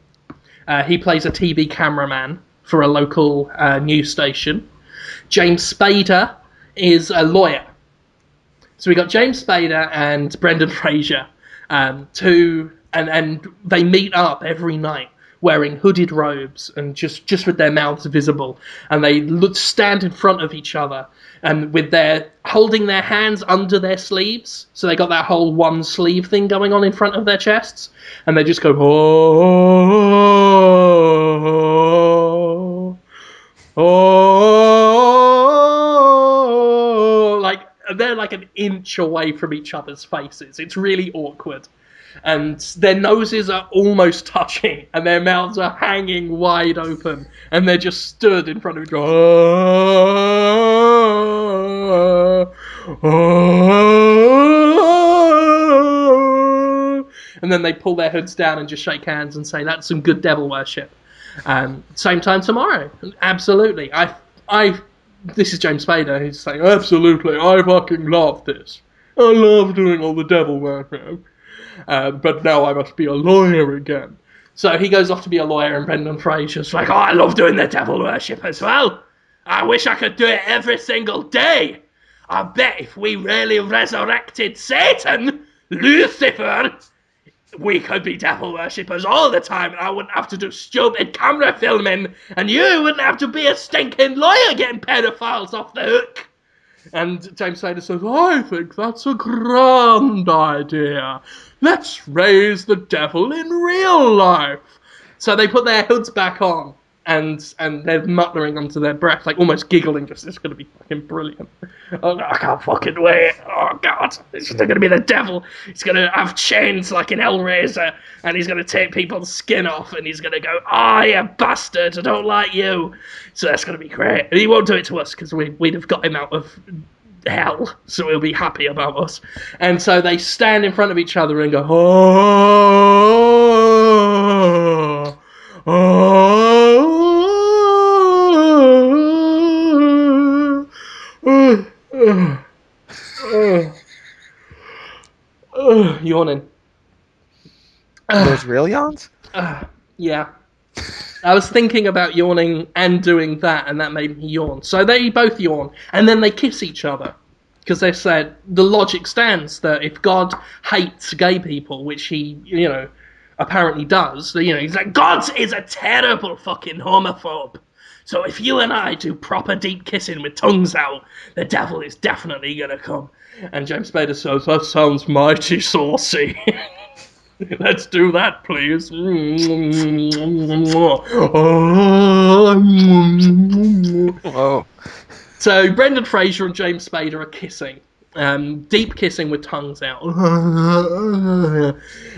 He plays a TV cameraman for a local news station. James Spader is a lawyer. So we got James Spader and Brendan Fraser, and they meet up every night wearing hooded robes and just with their mouths visible, and they stand in front of each other and with their holding their hands under their sleeves, so they got that whole one sleeve thing going on in front of their chests, and they just go oh, oh, like they're like an inch away from each other's faces. It's really awkward. And their noses are almost touching, and their mouths are hanging wide open, and they're just stood in front of each other. And then they pull their hoods down and just shake hands and say, "That's some good devil worship." Same time tomorrow. Absolutely. This is James Spader who's saying, "Absolutely, I fucking love this. I love doing all the devil worship. But now I must be a lawyer again." So he goes off to be a lawyer, and Brendan Fraser's like, "Oh, I love doing the devil worship as well. I wish I could do it every single day. I bet if we really resurrected Satan, Lucifer, we could be devil worshippers all the time, and I wouldn't have to do stupid camera filming, and you wouldn't have to be a stinking lawyer getting pedophiles off the hook." And James Spader says, "I think that's a grand idea. Let's raise the devil in real life." So they put their hoods back on, and they're muttering under their breath, like almost giggling, just, "It's going to be fucking brilliant. Oh, I can't fucking wait. Oh, God. It's going to be the devil. He's going to have chains like in Hellraiser, and he's going to take people's skin off, and he's going to go, 'Oh, you bastard, I don't like you.' So that's going to be great. And he won't do it to us, because we'd have got him out of hell, so he'll be happy about us." And so they stand in front of each other and go, "Oh, yawning." Those real yawns? Yeah. I was thinking about yawning and doing that, and that made me yawn. So they both yawn, and then they kiss each other. Because they said the logic stands that if God hates gay people, which he, apparently does, he's like, God is a terrible fucking homophobe. So if you and I do proper deep kissing with tongues out, the devil is definitely going to come. And James Spader says, "That sounds mighty saucy. Let's do that, please." Whoa. So Brendan Fraser and James Spader are kissing. Deep kissing with tongues out.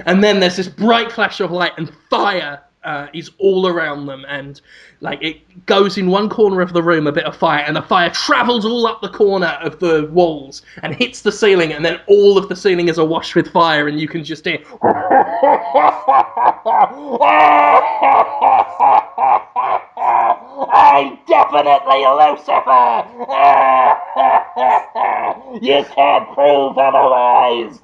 And then there's this bright flash of light, and fire is all around them, and like it goes in one corner of the room, a bit of fire, and the fire travels all up the corner of the walls and hits the ceiling, and then all of the ceiling is awash with fire, and you can just hear I'm definitely Lucifer! You can't prove otherwise!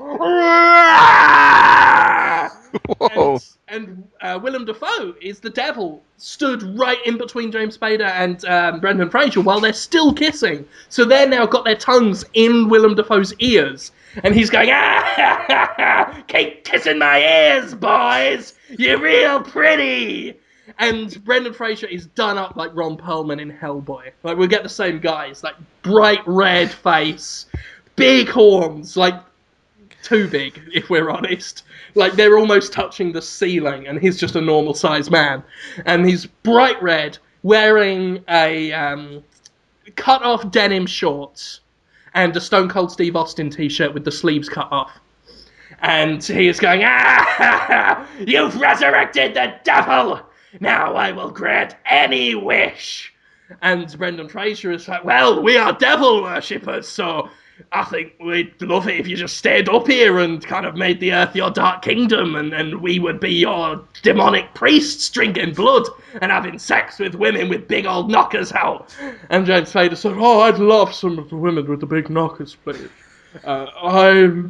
Whoa. And Willem Dafoe is the devil, stood right in between James Spader and Brendan Fraser while they're still kissing. So they're now got their tongues in Willem Dafoe's ears. And he's going, keep kissing my ears, boys! You're real pretty! And Brendan Fraser is done up like Ron Perlman in Hellboy. Like, we'll get the same guys, like bright red face, big horns, like too big, if we're honest. Like, they're almost touching the ceiling, and he's just a normal-sized man. And he's bright red, wearing a cut-off denim shorts and a Stone Cold Steve Austin t-shirt with the sleeves cut off. And he is going, you've resurrected the devil! Now I will grant any wish. And Brendan Fraser is like, well, we are devil worshippers, so I think we'd love it if you just stayed up here and kind of made the earth your dark kingdom, and we would be your demonic priests drinking blood and having sex with women with big old knockers out. And James Spader said, I'd love some of the women with the big knockers, please. I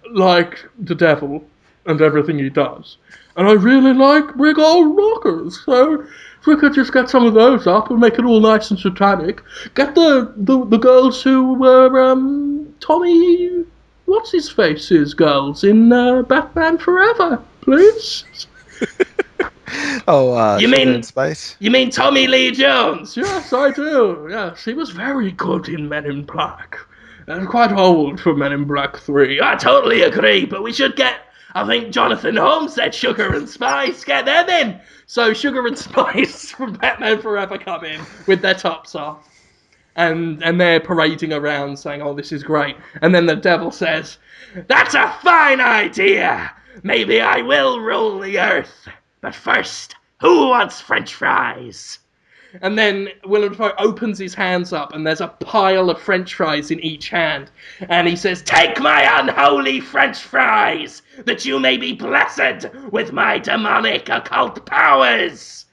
like the devil and everything he does. And I really like big old knockers, so if we could just get some of those up and make it all nice and satanic, get the girls who were Tommy, what's his face's girls in Batman Forever, please? Oh, You Sugar mean and Spice? you mean Tommy Lee Jones? Yes, I do. Yes, he was very good in Men in Black. Quite old for Men in Black 3. I totally agree, but we should get. I think Jonathan Holmes said Sugar and Spice. Get them in. So Sugar and Spice from Batman Forever come in with their tops off. And they're parading around saying, oh, this is great. And then the devil says, that's a fine idea. Maybe I will rule the earth. But first, who wants French fries? And then Willem Dafoe opens his hands up, and there's a pile of French fries in each hand. And he says, take my unholy French fries, that you may be blessed with my demonic occult powers.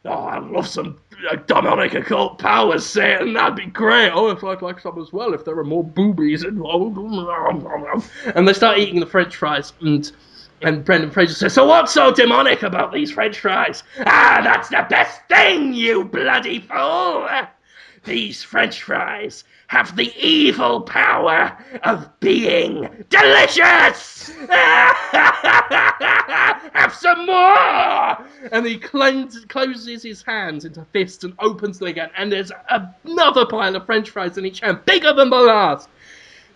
Oh, I'd love some demonic occult powers, Satan. That'd be great. Oh, if I'd like some as well, if there were more boobies involved. And they start eating the French fries, and Brendan Fraser says, so what's so demonic about these French fries? Ah, that's the best thing, you bloody fool! These French fries have the evil power of being delicious! Have some more! And he closes his hands into fists and opens them again, and there's another pile of French fries in each hand, bigger than the last.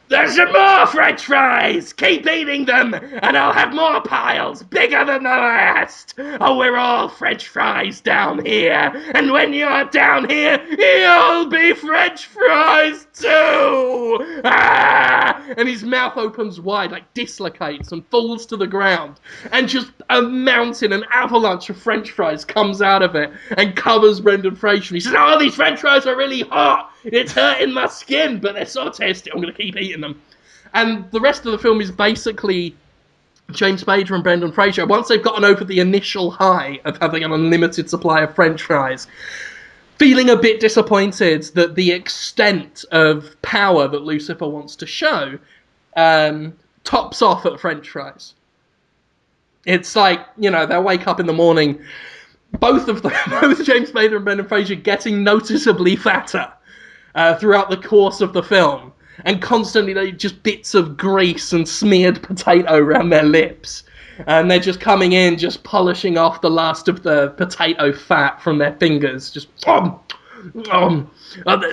There's some more French fries! Keep eating them, and I'll have more piles bigger than the last! Oh, we're all French fries down here, and when you're down here, you'll be French fries too! Ah! And his mouth opens wide, like dislocates, and falls to the ground, and just a mountain, an avalanche of French fries comes out of it, and covers Brendan Fraser. He says, oh, these French fries are really hot! It's hurting my skin, but they're so tasty, I'm going to keep eating them. And the rest of the film is basically James Spader and Brendan Fraser, once they've gotten over the initial high of having an unlimited supply of French fries, feeling a bit disappointed that the extent of power that Lucifer wants to show tops off at French fries. It's like, they'll wake up in the morning, both James Spader and Brendan Fraser getting noticeably fatter throughout the course of the film, and constantly just bits of grease and smeared potato around their lips, and they're just coming in, just polishing off the last of the potato fat from their fingers, just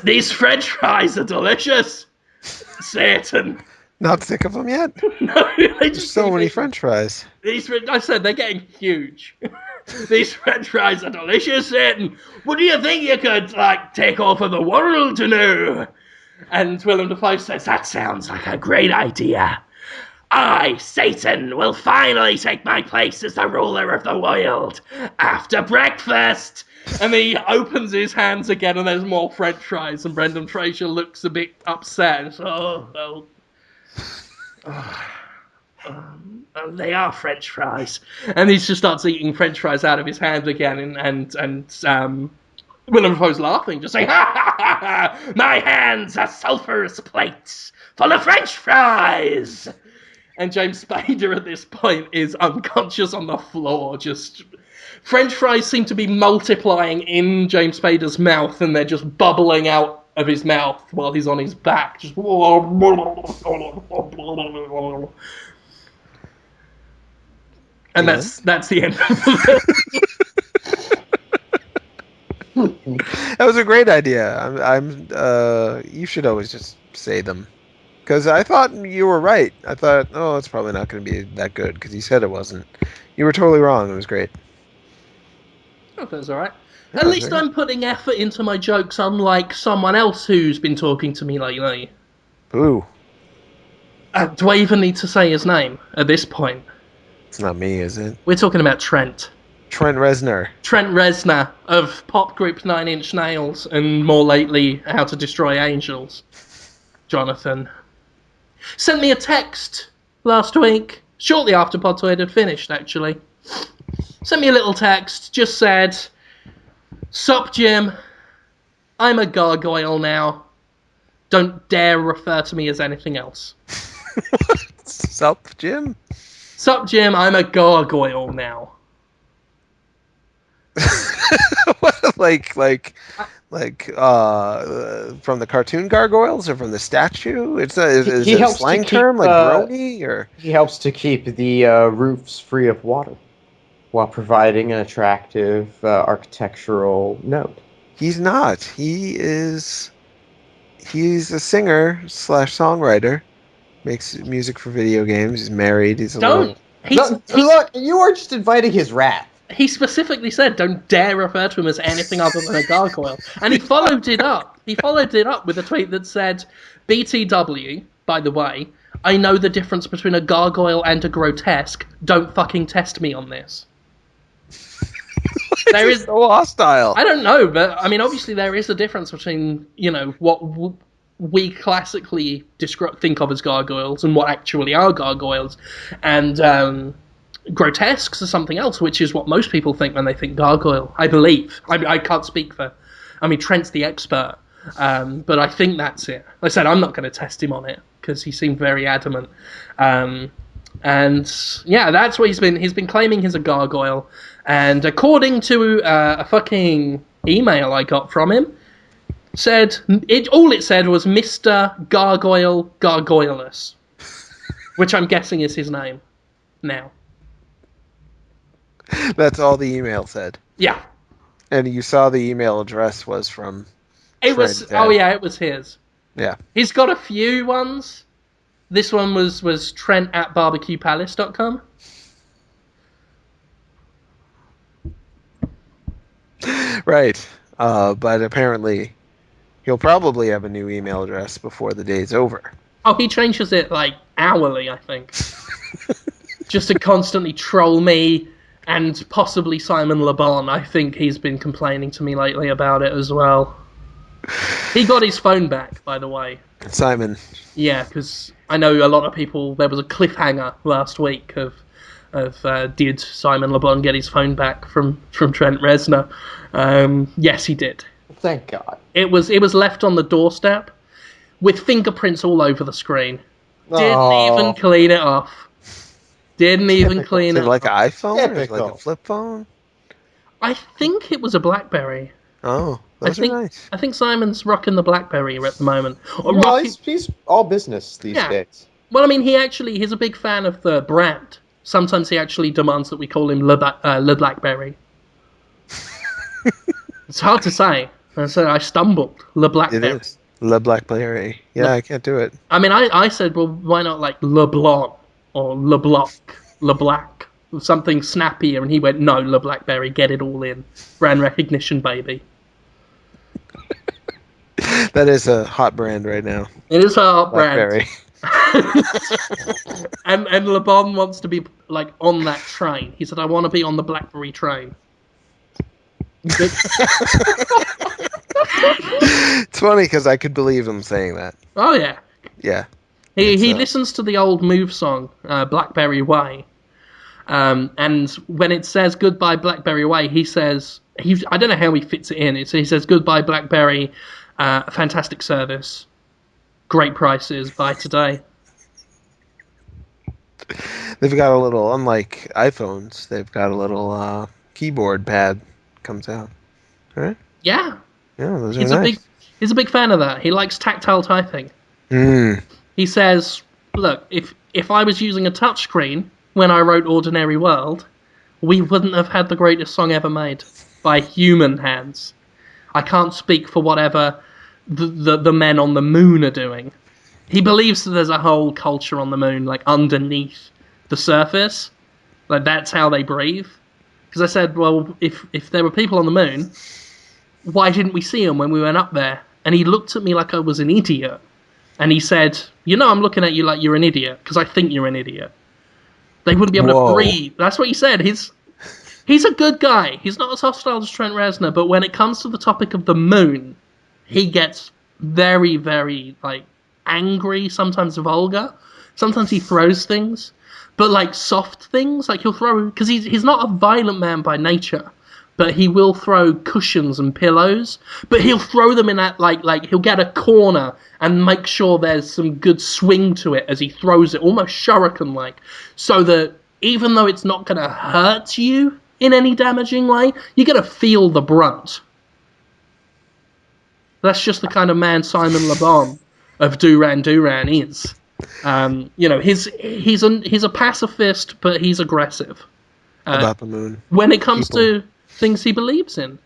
these French fries are delicious, Satan. Not sick of them yet? No, they just So many French fries. I said they're getting huge. These French fries are delicious, and what do you think you could, take over the world to know? And Willem Dafoe says, that sounds like a great idea. I, Satan, will finally take my place as the ruler of the world after breakfast. And he opens his hands again, and there's more French fries, and Brendan Fraser looks a bit upset. And so, they are French fries. And he just starts eating French fries out of his hand again, and Willem Dafoe's laughing, just saying, ha ha ha ha, my hands are sulphurous plates full of French fries. And James Spader at this point is unconscious on the floor, just... French fries seem to be multiplying in James Spader's mouth, and they're just bubbling out of his mouth while he's on his back. Just... And that's the end of the That was a great idea. You should always just say them. Because I thought you were right. I thought, oh, it's probably not going to be that good, because you said it wasn't. You were totally wrong. It was great. Oh, that's all right. Yeah, At least I'm putting effort into my jokes, unlike someone else who's been talking to me lately. Ooh. Do I even need to say his name at this point? It's not me, is it? We're talking about Trent. Trent Reznor. Trent Reznor of pop group 9 Inch Nails, and more lately, How to Destroy Angels. Jonathan sent me a text last week, shortly after Podtoid had finished, actually. Sent me a little text, just said, "Sup, Jim, I'm a gargoyle now. Don't dare refer to me as anything else." Sup, Jim? Sup, Jim, I'm a gargoyle now. From the cartoon gargoyles or from the statue? Is He it a helps to slang keep term like brony or? the roofs free of water while providing an attractive architectural note. He's not. He's a singer slash songwriter. Makes music for video games. He's married. He's a little. Don't. He's Look, you are just inviting his wrath. he specifically said, "Don't dare refer to him as anything other than a gargoyle." And he followed it up. He followed it up with a tweet that said, "BTW, by the way, I know the difference between a gargoyle and a grotesque. Don't fucking test me on this." There is so hostile. I don't know, but I mean, obviously there is a difference between what we classically think of as gargoyles and what actually are gargoyles, and grotesques are something else, which is what most people think when they think gargoyle. I believe. I can't speak for. I mean, Trent's the expert, but I think that's it. Like I said, I'm not going to test him on it because he seemed very adamant. And yeah, that's what he's been claiming he's a gargoyle. And according to a fucking email I got from him, all it said was Mr. Gargoyle Gargoylus, which I'm guessing is his name now. That's all the email said. Yeah. And you saw the email address was from. It was. Oh yeah, it was his. Yeah. He's got a few ones. This one was Trent at barbecuepalace.com. Right. But apparently he'll probably have a new email address before the day's over. Oh, he changes it like hourly, I think. Just to constantly troll me and possibly Simon LeBon. I think he's been complaining to me lately about it as well. He got his phone back, by the way. Simon. Yeah, because I know a lot of people. There was a cliffhanger last week of did Simon LeBon get his phone back from Trent Reznor? Yes, he did. Thank God. It was left on the doorstep with fingerprints all over the screen. Didn't even clean it off. Didn't even clean it. Like an iPhone? Typical. Or like a flip phone? I think it was a BlackBerry. Oh, those are nice. I think Simon's rocking the BlackBerry at the moment. Well, he's all business these days. Well, I mean, he's a big fan of the brand. Sometimes he actually demands that we call him Le Blackberry. It's hard to say. So I stumbled. Le Blackberry. It is. Le Blackberry. Yeah, I can't do it. I mean, I said, well, why not like Le Blanc or Le Bloc, Le Black, something snappier, and he went, no, Le Blackberry, get it all in. Brand recognition, baby. That is a hot brand right now. It is a hot Blackberry. brand. and LeBon wants to be like on that train. He said, I want to be on the BlackBerry train. It's funny because I could believe him saying that. Oh, yeah. Yeah. He listens to the old Move song, Blackberry Way. And when it says Goodbye Blackberry Way, he says, I don't know how he fits it in. He says, Goodbye Blackberry, fantastic service, great prices, buy today. They've got a little, unlike iPhones, they've got a little keyboard pad comes out. Right? Yeah. Yeah, those are nice. He's a big fan of that. He likes tactile typing. He says, look, if I was using a touchscreen when I wrote Ordinary World, we wouldn't have had the greatest song ever made by human hands. I can't speak for whatever the men on the moon are doing. He believes that there's a whole culture on the moon, like underneath the surface. Like that's how they breathe. Because I said, well, if there were people on the moon, why didn't we see them when we went up there? And he looked at me like I was an idiot. And he said, I'm looking at you like you're an idiot, because I think you're an idiot. They wouldn't be able to breathe. That's what he said. He's a good guy. He's not as hostile as Trent Reznor, but when it comes to the topic of the moon, he gets very, very, angry, sometimes vulgar. Sometimes he throws things, but, soft things. He'll throw... Because he's not a violent man by nature, but he will throw cushions and pillows, but he'll throw them in that, he'll get a corner and make sure there's some good swing to it as he throws it, almost shuriken-like, so that even though it's not going to hurt you in any damaging way, you're going to feel the brunt. That's just the kind of man Simon LeBon of Duran Duran is. He's a pacifist, but he's aggressive About the moon. when it comes People. to things he believes in.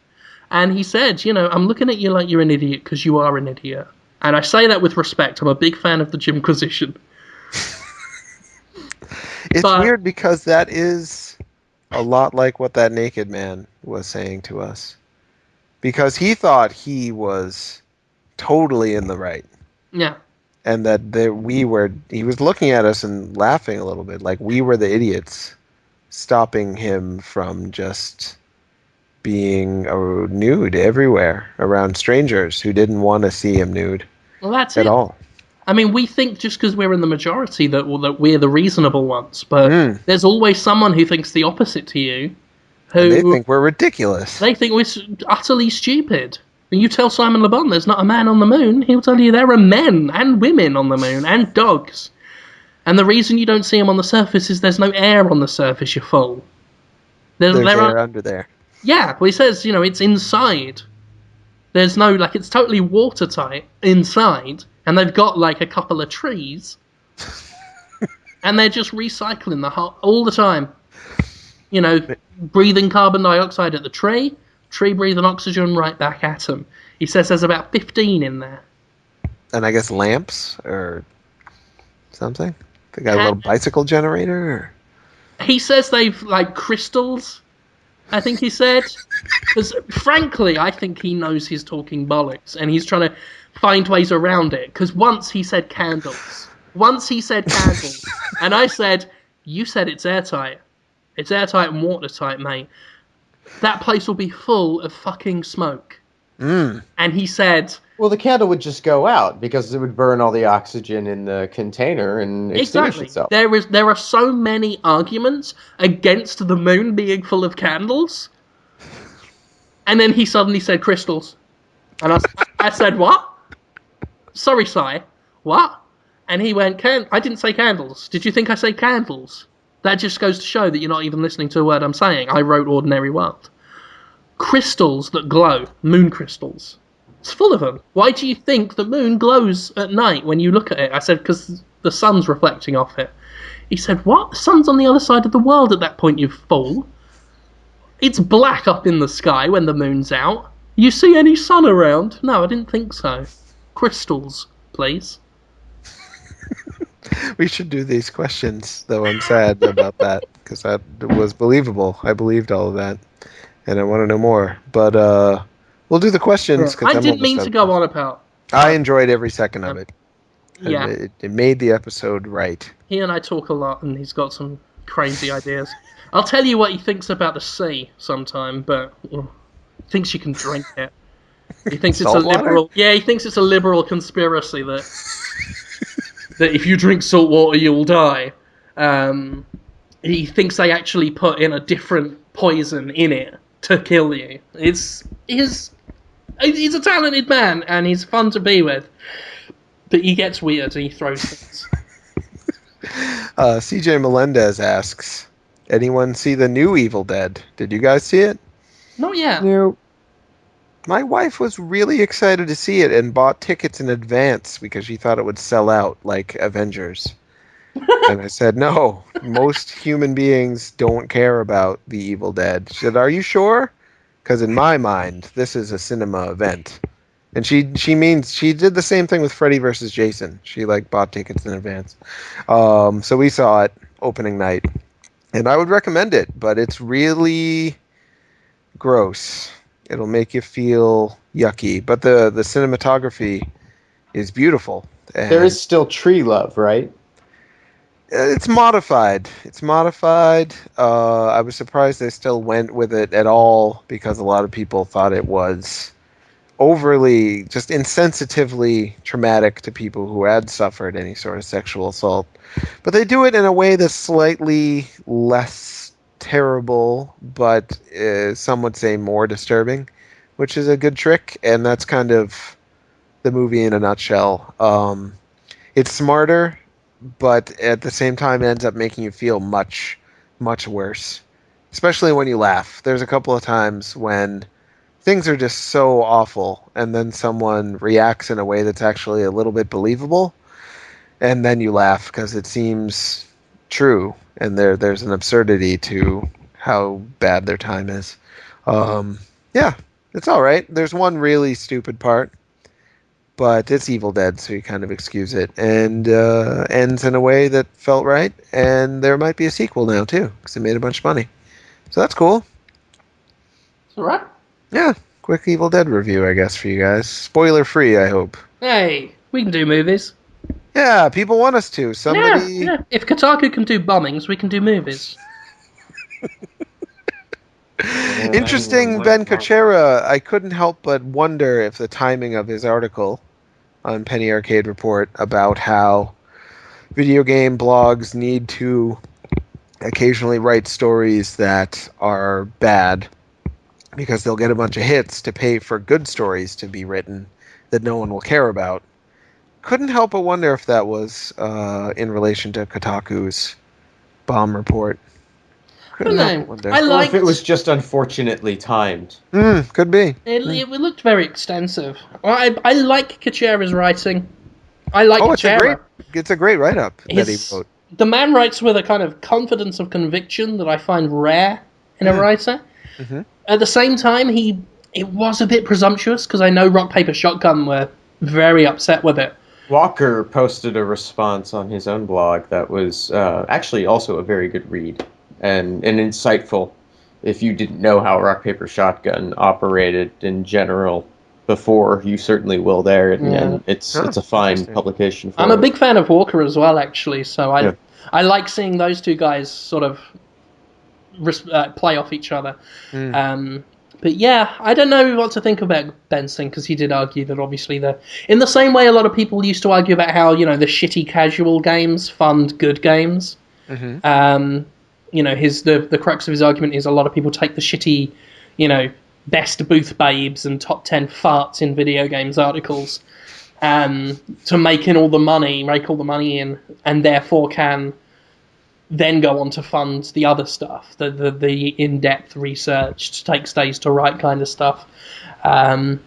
And he said, I'm looking at you like you're an idiot because you are an idiot. And I say that with respect. I'm a big fan of the Jimquisition. It's weird because that is a lot like what that naked man was saying to us. Because he thought he was totally in the right. Yeah. And that he was looking at us and laughing a little bit, like we were the idiots, stopping him from just being nude everywhere around strangers who didn't want to see him nude at all. I mean, we think just because we're in the majority that we're the reasonable ones, but there's always someone who thinks the opposite to you. And they think we're ridiculous. They think we're utterly stupid. When you tell Simon LeBon there's not a man on the moon, he'll tell you there are men and women on the moon and dogs. And the reason you don't see them on the surface is there's no air on the surface, you fool. There's air under there. Yeah, well, he says, it's inside. There's no, it's totally watertight inside, and they've got, a couple of trees, and they're just recycling all the time. Breathing carbon dioxide at the tree breathing oxygen right back at them. He says there's about 15 in there. And I guess lamps or something? They got a little bicycle generator? Or? He says they've, crystals, I think he said. Because, frankly, I think he knows he's talking bollocks, and he's trying to find ways around it. Because once he said candles. And I said, you said it's airtight. It's airtight and watertight, mate. That place will be full of fucking smoke. And he said... Well, the candle would just go out because it would burn all the oxygen in the container and extinguish itself. There are so many arguments against the moon being full of candles. And then he suddenly said crystals. And I said, what? Sorry, Si. What? And he went, I didn't say candles. Did you think I said candles? That just goes to show that you're not even listening to a word I'm saying. I wrote Ordinary World. Crystals that glow. Moon crystals. It's full of them. Why do you think the moon glows at night when you look at it? I said, because the sun's reflecting off it. He said, what? The sun's on the other side of the world at that point, you fool. It's black up in the sky when the moon's out. You see any sun around? No, I didn't think so. Crystals, please. We should do these questions, though I'm sad about that, because that was believable. I believed all of that, and I want to know more. But we'll do the questions. I didn't mean to go on about... I enjoyed every second of it. Yeah. It made the episode right. He and I talk a lot, and he's got some crazy ideas. I'll tell you what he thinks about the sea sometime, but he thinks you can drink it. He thinks it's a liberal... Yeah, he thinks it's a liberal conspiracy that if you drink salt water, you'll die. He thinks they actually put in a different poison in it to kill you. He's a talented man, and he's fun to be with. But he gets weird, and he throws things. CJ Melendez asks, anyone see the new Evil Dead? Did you guys see it? Not yet. No. My wife was really excited to see it and bought tickets in advance because she thought it would sell out like Avengers. And I said, no, most human beings don't care about the Evil Dead. She said, are you sure? Because in my mind, this is a cinema event. And she did the same thing with Freddy vs. Jason. She bought tickets in advance. So we saw it opening night. And I would recommend it, but it's really gross. It'll make you feel yucky. But the cinematography is beautiful. And there is still tree love, right? It's modified. I was surprised they still went with it at all because a lot of people thought it was overly, just insensitively traumatic to people who had suffered any sort of sexual assault. But they do it in a way that's slightly less terrible, but some would say more disturbing, which is a good trick, and that's kind of the movie in a nutshell. It's smarter, but at the same time ends up making you feel much, much worse. especially when you laugh. There's a couple of times when things are just so awful, and then someone reacts in a way that's actually a little bit believable, and then you laugh because it seems true, and there's an absurdity to how bad their time is. Yeah, it's all right. There's one really stupid part, but it's Evil Dead, so you kind of excuse it, and ends in a way that felt right. And there might be a sequel now too, because it made a bunch of money, so that's cool. It's alright. Yeah, quick Evil Dead review, I guess, for you guys. Spoiler free, I hope. Hey, we can do movies. Yeah, people want us to. Somebody. Yeah. If Kotaku can do bombings, we can do movies. Interesting, Ben Kuchera. I couldn't help but wonder if the timing of his article on Penny Arcade Report about how video game blogs need to occasionally write stories that are bad because they'll get a bunch of hits to pay for good stories to be written that no one will care about. Couldn't help but wonder if that was in relation to Kotaku's bomb report. Couldn't help but wonder. Or if it was just unfortunately timed. Could be. It looked very extensive. I like Kuchera's writing. I like Kuchera. It's a great write-up that he wrote. The man writes with a kind of confidence of conviction that I find rare in a writer. Mm-hmm. At the same time, it was a bit presumptuous, because I know Rock, Paper, Shotgun were very upset with it. Walker posted a response on his own blog that was actually also a very good read and insightful. If you didn't know how Rock, Paper, Shotgun operated in general before, you certainly will there, and it's a fine publication. I'm a big fan of Walker as well, actually, so I like seeing those two guys sort of play off each other. But yeah, I don't know what to think about Ben's thing, because he did argue that obviously in the same way a lot of people used to argue about how, the shitty casual games fund good games. Mm-hmm. The crux of his argument is a lot of people take the shitty, best booth babes and top 10 farts in video games articles to make all the money in, and therefore can then go on to fund the other stuff, the in-depth research, takes days to write kind of stuff. I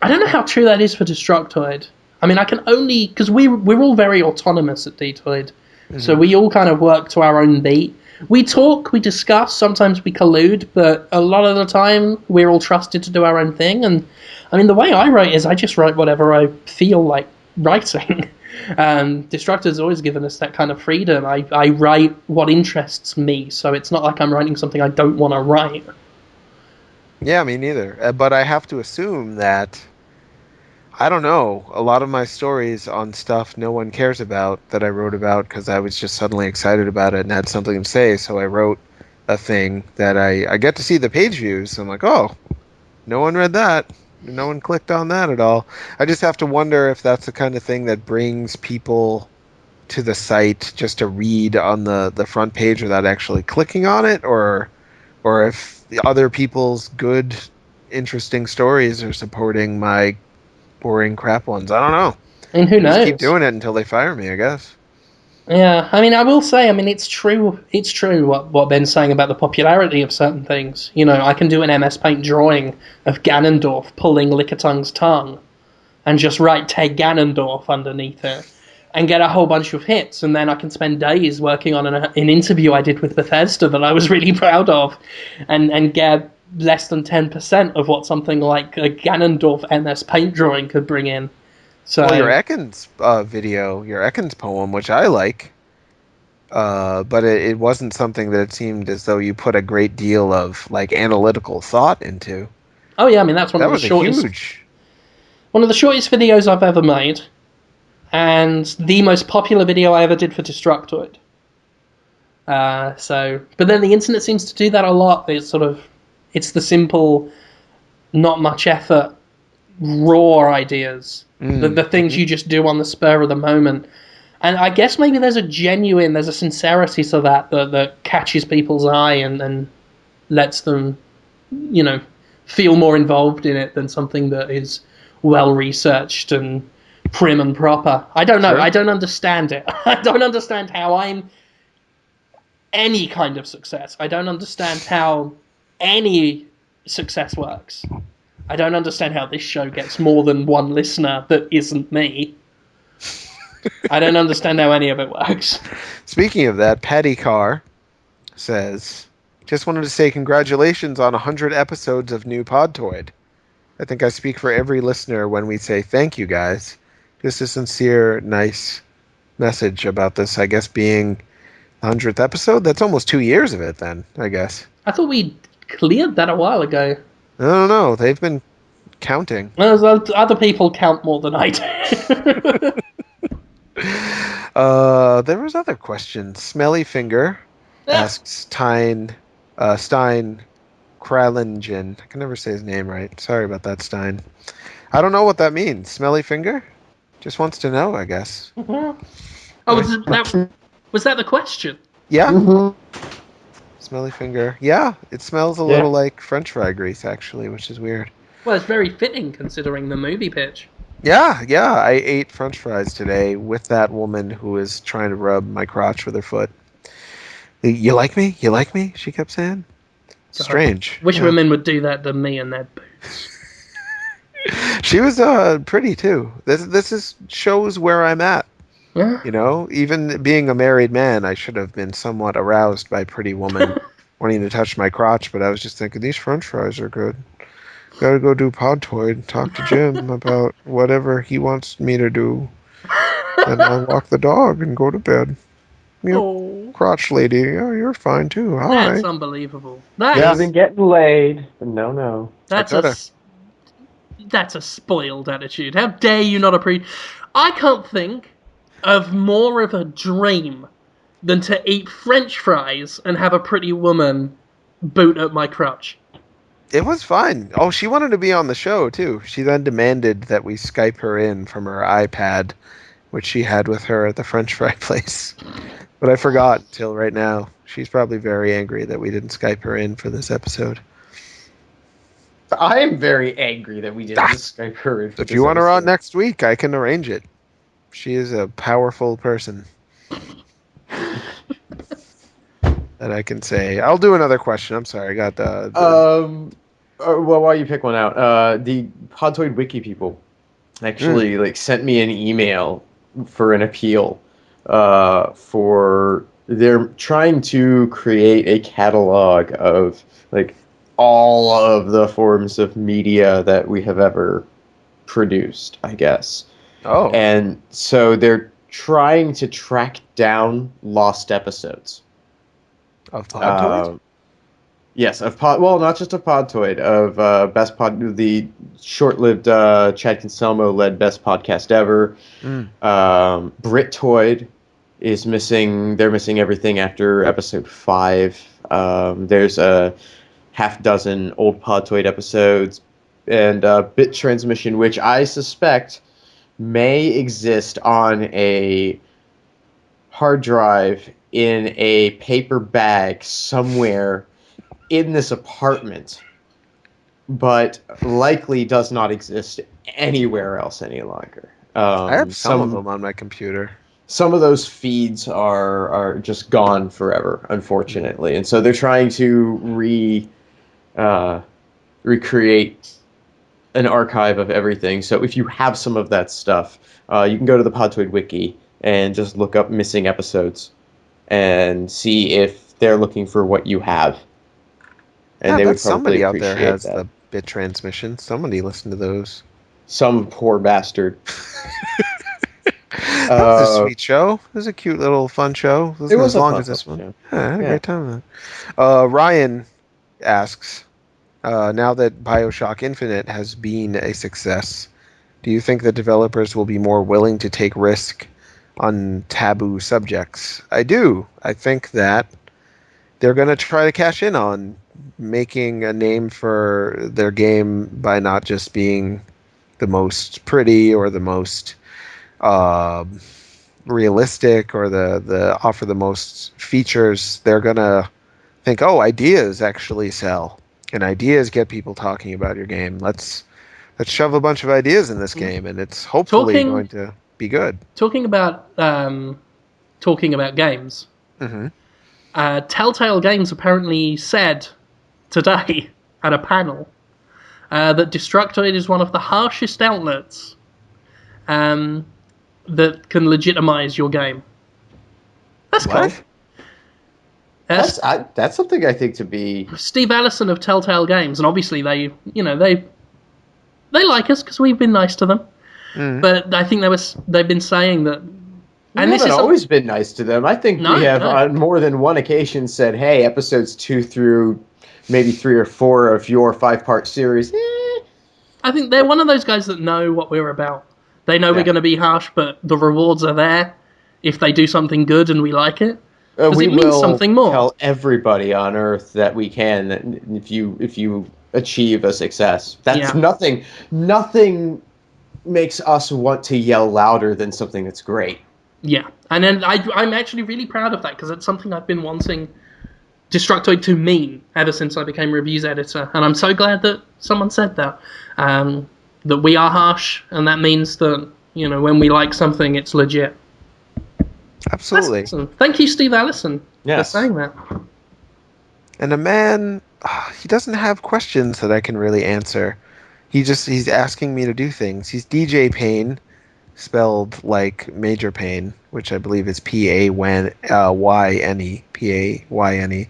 don't know how true that is for Destructoid. I mean, I can only... because we're all very autonomous at Detoid, so we all kind of work to our own beat. We talk, we discuss, sometimes we collude, but a lot of the time we're all trusted to do our own thing. And I mean, the way I write is I just write whatever I feel like writing. Destructoid's always given us that kind of freedom. I write what interests me, so it's not like I'm writing something I don't want to write. Yeah, me neither. But I have to assume that, I don't know, a lot of my stories on stuff no one cares about that I wrote about because I was just suddenly excited about it and had something to say, so I wrote a thing that I get to see the page views. I'm like, oh, no one read that. No one clicked on that at all. I just have to wonder if that's the kind of thing that brings people to the site just to read on the front page without actually clicking on it, or if the other people's good, interesting stories are supporting my boring crap ones. I don't know. And who knows? Just keep doing it until they fire me, I guess. Yeah, I mean, I will say, it's true what Ben's saying about the popularity of certain things. I can do an MS Paint drawing of Ganondorf pulling Lickitung's tongue and just write Tag Ganondorf underneath it and get a whole bunch of hits, and then I can spend days working on an interview I did with Bethesda that I was really proud of and get less than 10% of what something like a Ganondorf MS Paint drawing could bring in. So, well, your Ekans video, your Ekans poem, which I like, but it wasn't something that it seemed as though you put a great deal of analytical thought into. Oh yeah, I mean that's one of the shortest videos I've ever made, and the most popular video I ever did for Destructoid. But then the internet seems to do that a lot. It's the simple, not much effort, raw ideas. The things you just do on the spur of the moment. And I guess maybe there's a sincerity to that catches people's eye and lets them, feel more involved in it than something that is well researched and prim and proper. I don't know. Sure. I don't understand it. I don't understand how I'm any kind of success. I don't understand how any success works. I don't understand how this show gets more than one listener that isn't me. I don't understand how any of it works. Speaking of that, Patty Carr says, just wanted to say congratulations on 100 episodes of New Podtoid. I think I speak for every listener when we say thank you, guys. Just a sincere, nice message about this, I guess, being the 100th episode. That's almost 2 years of it then, I guess. I thought we cleared that a while ago. I don't know. They've been counting. Other people count more than I do. There was other questions. Smelly Finger asks Stein Kralingen. I can never say his name right. Sorry about that, Stein. I don't know what that means. Smelly Finger? Just wants to know, I guess. Oh, was that the question? Yeah. Mhm. Smelly Finger. Yeah, it smells a little like French fry grease, actually, which is weird. Well, it's very fitting considering the movie pitch. Yeah. I ate French fries today with that woman who was trying to rub my crotch with her foot. You like me? You like me? She kept saying. Strange. Which women would do that to me and their boots? She was pretty too. This shows where I'm at. Yeah. You know, even being a married man, I should have been somewhat aroused by pretty woman wanting to touch my crotch. But I was just thinking, these French fries are good. Gotta go do Podtoid and talk to Jim about whatever he wants me to do. And I'll walk the dog and go to bed. You know, crotch lady, oh, you're fine too. Hi. That's unbelievable. I've been getting laid. No. That's a spoiled attitude. How dare you not appreciate? I can't think of more of a dream than to eat French fries and have a pretty woman boot at my crotch. It was fine. Oh, she wanted to be on the show too. She then demanded that we Skype her in from her iPad, which she had with her at the French fry place. But I forgot till right now. She's probably very angry that we didn't Skype her in for this episode. I am very angry that we didn't Skype her in for If you want her on next week, I can arrange it. She is a powerful person. That I can say. I'll do another question. I'm sorry, I got the well, while you pick one out, the Podtoid Wiki people actually sent me an email for an appeal. They're trying to create a catalog of all of the forms of media that we have ever produced, I guess. Oh. And so they're trying to track down lost episodes. Of Podtoid? Yes, not just of Podtoid, of the short-lived Chad Conselmo led Best Podcast Ever. Brittoid is missing. They're missing everything after episode 5. There's a half dozen old Podtoid episodes, and Bit Transmission, which I suspect may exist on a hard drive in a paper bag somewhere in this apartment, but likely does not exist anywhere else any longer. I have some of them on my computer. Some of those feeds are just gone forever, unfortunately, and so they're trying to recreate an archive of everything. So if you have some of that stuff, you can go to the Podtoid Wiki and just look up missing episodes and see if they're looking for what you have. And they would somebody out there has that. the Bit Transmission. Somebody listened to those. Some poor bastard. That was a sweet show. It was a cute little fun show. It wasn't as long as this one. Show. Yeah, I had a great time with it. Ryan asks, now that BioShock Infinite has been a success, do you think that developers will be more willing to take risk on taboo subjects? I do. I think that they're going to try to cash in on making a name for their game by not just being the most pretty or the most realistic or the offer the most features. They're going to think, oh, ideas actually sell, and ideas get people talking about your game. Let's shove a bunch of ideas in this game, and it's hopefully going to be good. Talking about games. Mm-hmm. Telltale Games apparently said today at a panel that Destructoid is one of the harshest outlets that can legitimize your game. That's cool. What? That's something I think to be. Steve Allison of Telltale Games, and obviously they like us because we've been nice to them. But I think they've been saying that. We haven't always been nice to them. I think we have on more than one occasion said, "Hey, episodes 2 through maybe 3 or 4 of your 5-part series." I think they're one of those guys that know what we're about. They know we're going to be harsh, but the rewards are there if they do something good and we like it. Because it means something more. Tell everybody on Earth that we can, that if you achieve a success, that's nothing makes us want to yell louder than something that's great. Yeah, and then I'm actually really proud of that because it's something I've been wanting Destructoid to mean ever since I became reviews editor, and I'm so glad that someone said that. That we are harsh, and that means that when we like something, it's legit. Absolutely. Awesome. Thank you, Steve Allison, for saying that. And a man, he doesn't have questions that I can really answer. He's asking me to do things. He's DJ Payne, spelled like Major Payne, which I believe is Payne. Payne.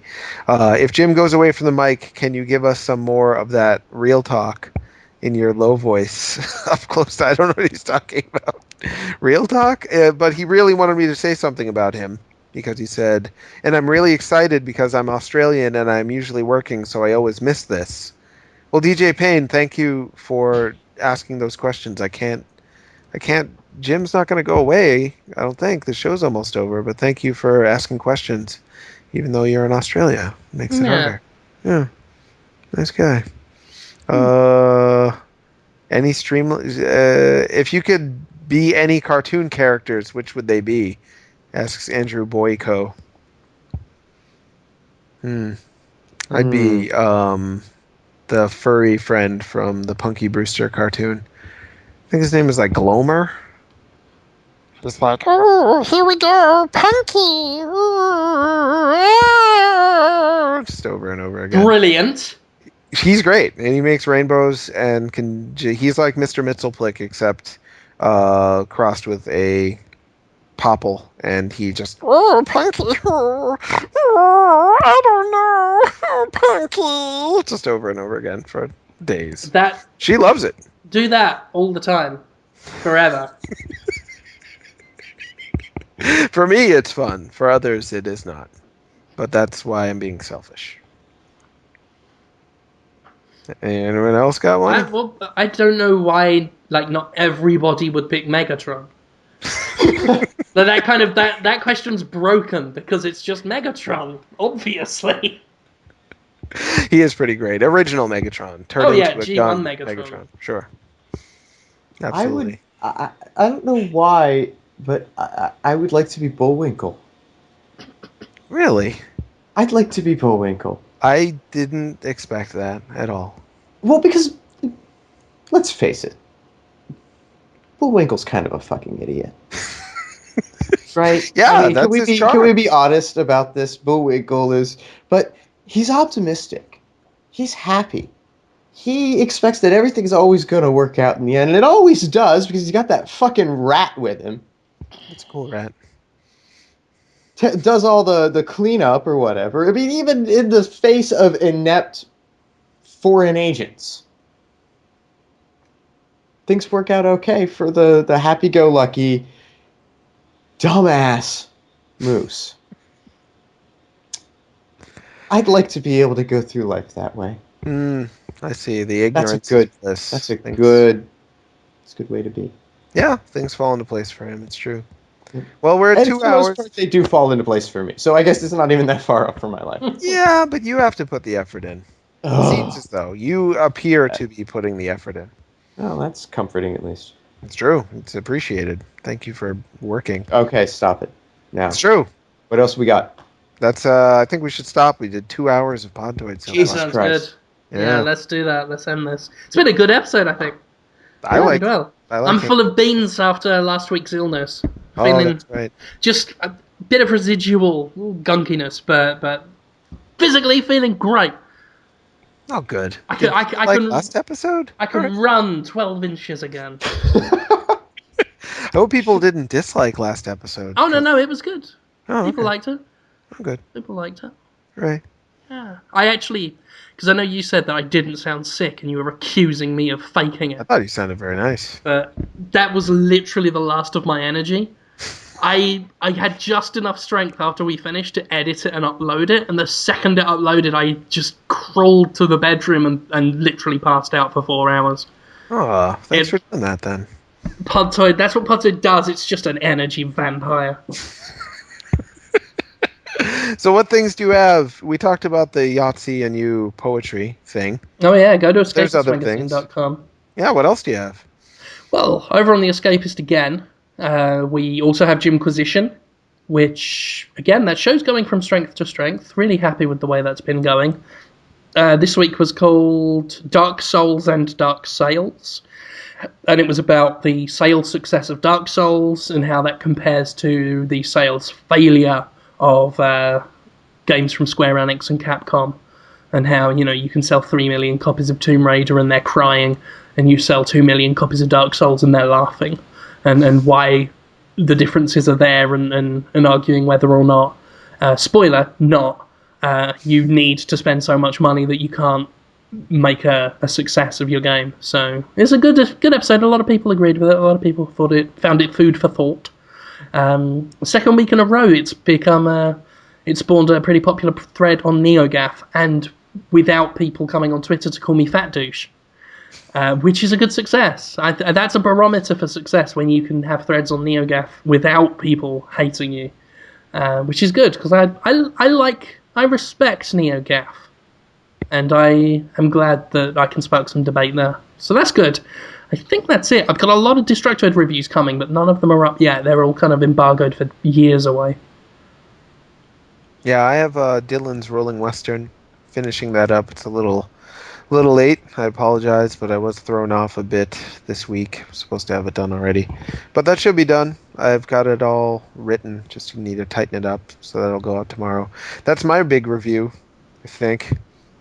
If Jim goes away from the mic, can you give us some more of that real talk in your low voice up close? I don't know what he's talking about. Real talk? But he really wanted me to say something about him because he said, and I'm really excited because I'm Australian and I'm usually working, so I always miss this. Well, DJ Payne, thank you for asking those questions. I can't. Jim's not going to go away, I don't think. The show's almost over, but thank you for asking questions, even though you're in Australia. It makes it harder. Yeah. Nice guy. Any stream... if you could be any cartoon characters, which would they be? Asks Andrew Boyko. I'd be the furry friend from the Punky Brewster cartoon. I think his name is like Glomer. Just like, oh, here we go, Punky. Just over and over again. Brilliant. He's great, and he makes rainbows and he's like Mr. Mitzelplick, except crossed with a popple, and he just, oh, Punky, I don't know, Punky, just over and over again for days. She loves it. Do that all the time, forever. For me, it's fun. For others, it is not. But that's why I'm being selfish. Anyone else got one? I don't know why, not everybody would pick Megatron. that question's broken because it's just Megatron, obviously. He is pretty great. Original Megatron. G1 Megatron. Sure. Absolutely. I don't know why, but I would like to be Bullwinkle. Really? I'd like to be Bullwinkle. I didn't expect that at all. Well, because, let's face it, Bullwinkle's kind of a fucking idiot. Right? Yeah, that's his charm. Can we be honest about this? Bullwinkle is... But he's optimistic. He's happy. He expects that everything's always going to work out in the end, and it always does because he's got that fucking rat with him. It's a cool rat. Does all the cleanup or whatever. I mean, even in the face of inept foreign agents, things work out okay for the happy-go-lucky dumbass moose. I'd like to be able to go through life that way. I see. The ignorance. That's a good way to be. Yeah, things fall into place for him. It's true. Well, we're at 2 hours. For the most part, they do fall into place for me. So I guess it's not even that far off from my life. Yeah, but you have to put the effort in. It seems as though you appear to be putting the effort in. Oh, that's comforting at least. It's true. It's appreciated. Thank you for working. Okay, stop it. Now. It's true. What else we got? That's. I think we should stop. We did 2 hours of Podtoid. Sounds good. Yeah, let's do that. Let's end this. It's been a good episode, I think. I'm full of beans after last week's illness. That's right. bit of residual gunkiness, but physically feeling great. Oh, good. I can, I Like can, last episode? I can run 12 inches again. I hope people didn't dislike last episode. Oh no, it was good. Oh, People okay. liked it. I'm good. People liked it. Right. Yeah. I actually, because I know you said that I didn't sound sick, and you were accusing me of faking I it. thought you sounded very nice. But that was literally the last of my energy. I had just enough strength after we finished to edit it and upload it, and the second it uploaded, I just crawled to the bedroom and literally passed out for 4 hours. Oh, thanks It- for doing that then. Podtoid, that's what Podtoid does. It's just an energy vampire. So what things do you have? We talked about the Yahtzee and you poetry thing. Oh yeah, go to There's other things. escapistmagazine.com. Yeah, what else do you have? Well, over on The Escapist again, we also have Gymquisition, which, again, that show's going from strength to strength. Really happy with the way that's been going. This week was called Dark Souls and Dark Sales, and it was about the sales success of Dark Souls and how that compares to the sales failure of games from Square Enix and Capcom, and how, you know, you can sell 3 million copies of Tomb Raider and they're crying, and you sell 2 million copies of Dark Souls and they're laughing, and why the differences are there, and arguing whether or not, spoiler, not, you need to spend so much money that you can't make a success of your game. So it's a good episode. A lot of people agreed with it. A lot of people found it food for thought. Second week in a row, it's become it spawned a pretty popular thread on NeoGAF, and without people coming on Twitter to call me fat douche, which is a good success. That's a barometer for success when you can have threads on NeoGAF without people hating you, which is good because I respect NeoGAF, and I am glad that I can spark some debate there. So that's good. I think that's it. I've got a lot of Destructoid reviews coming, but none of them are up yet. They're all kind of embargoed for years away. Yeah, I have Dylan's Rolling Western. Finishing that up. It's a little late. I apologize, but I was thrown off a bit this week. I'm supposed to have it done already. But that should be done. I've got it all written. Just need to tighten it up, so that'll go out tomorrow. That's my big review, I think.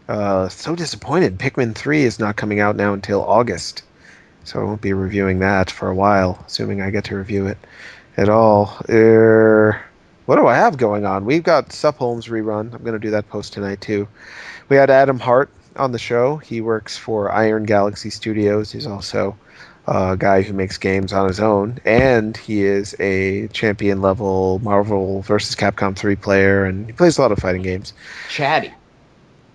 So disappointed. Pikmin 3 is not coming out now until August. So I won't be reviewing that for a while, assuming I get to review it at all. What do I have going on? We've got Sup Holmes rerun. I'm going to do that post tonight, too. We had Adam Hart on the show. He works for Iron Galaxy Studios. He's also a guy who makes games on his own, and he is a champion-level Marvel vs. Capcom 3 player, and he plays a lot of fighting games. Chatty.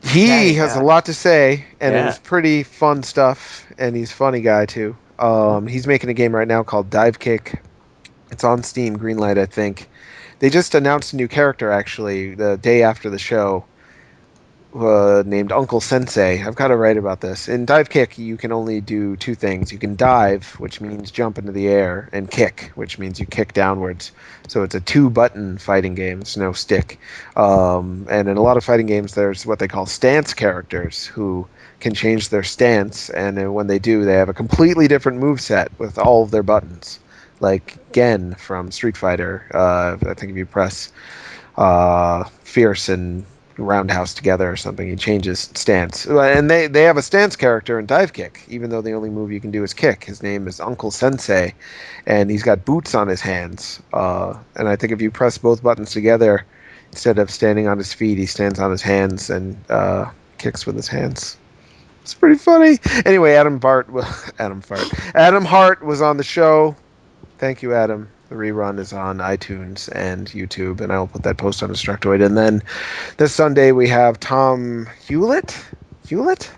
He has a lot to say, and it Yeah. was pretty fun stuff, and he's a funny guy, too. He's making a game right now called Dive Kick. It's on Steam, Greenlight, I think. They just announced a new character, actually, the day after the show, named Uncle Sensei. I've got to write about this. In Dive Kick, you can only do two things. You can dive, which means jump into the air, and kick, which means you kick downwards. So it's a two-button fighting game. It's no stick. And in a lot of fighting games, there's what they call stance characters who can change their stance, and when they do, they have a completely different moveset with all of their buttons. Like Gen from Street Fighter. I think if you press Fierce and Roundhouse together or something, he changes stance. And they have a stance character in Dive Kick, even though the only move you can do is kick. His name is Uncle Sensei, and he's got boots on his hands. And I think if you press both buttons together, instead of standing on his feet, he stands on his hands and kicks with his hands. It's pretty funny. Anyway, Adam Hart was on the show. Thank you, Adam. The rerun is on iTunes and YouTube, and I will put that post on Destructoid. And then this Sunday we have Tom Hewlett. Hewlett?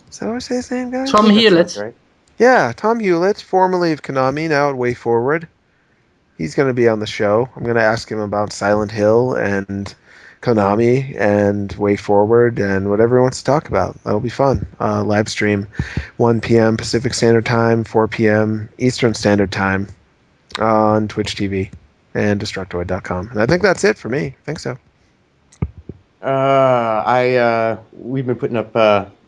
Is that how I say his name, guys? Tom Hewlett. Right? Yeah, Tom Hewlett, formerly of Konami, now at Way Forward. He's going to be on the show. I'm going to ask him about Silent Hill and Konami and Way Forward and whatever he wants to talk about. That'll be fun. Live stream 1 p.m. Pacific Standard Time, 4 p.m. Eastern Standard Time on Twitch TV and Destructoid.com. And I think that's it for me. I think so. We've been putting up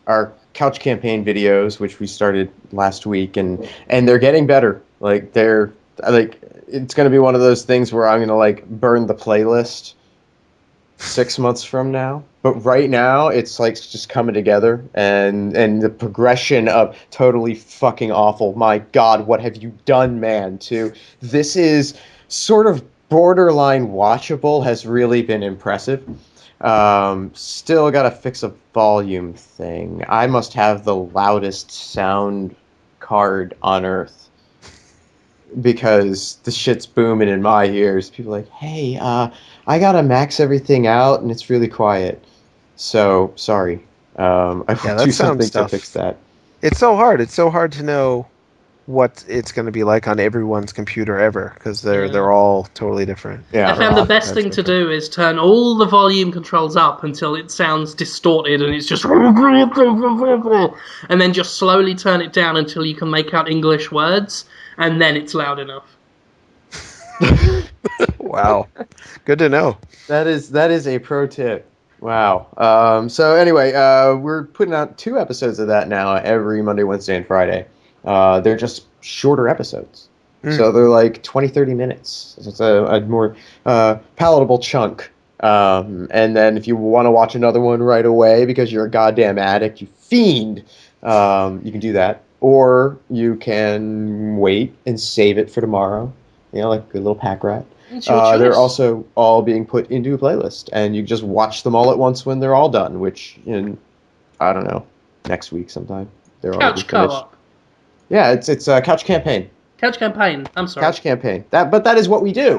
our couch campaign videos, which we started last week, and they're getting better. Like they're like it's gonna be one of those things where I'm gonna like burn the playlist 6 months from now. But right now, it's like just coming together, and the progression of totally fucking awful. My God, what have you done, man? To this is sort of borderline watchable has really been impressive. Still got to fix a volume thing. I must have the loudest sound card on earth because the shit's booming in my ears. People are like, hey, I gotta max everything out and it's really quiet. So sorry. I will Yeah, do that sound something to fix stuff. that. It's so hard. It's so hard to know what it's going to be like on everyone's computer ever because Yeah. they're all totally different. I Yeah. Or found the best oftentimes thing to different. do is turn all the volume controls up until it sounds distorted and it's just and then just slowly turn it down until you can make out English words and then it's loud enough. Wow, good to know. That is a pro tip. Wow. So anyway, we're putting out 2 episodes of that now every Monday, Wednesday, and Friday. They're just shorter episodes. Mm. So they're like 20, 30 minutes. So it's a more palatable chunk. And then if you want to watch another one right away because you're a goddamn addict, you fiend, you can do that. Or you can wait and save it for tomorrow. You know, like a little pack rat. It's your They're choice. also all being put into a playlist, and you just watch them all at once when they're all done, which in, I don't know, next week sometime. They're already Couch finished. co-op. Yeah, it's a couch campaign. Couch campaign. I'm sorry. Couch campaign. But that is what we do.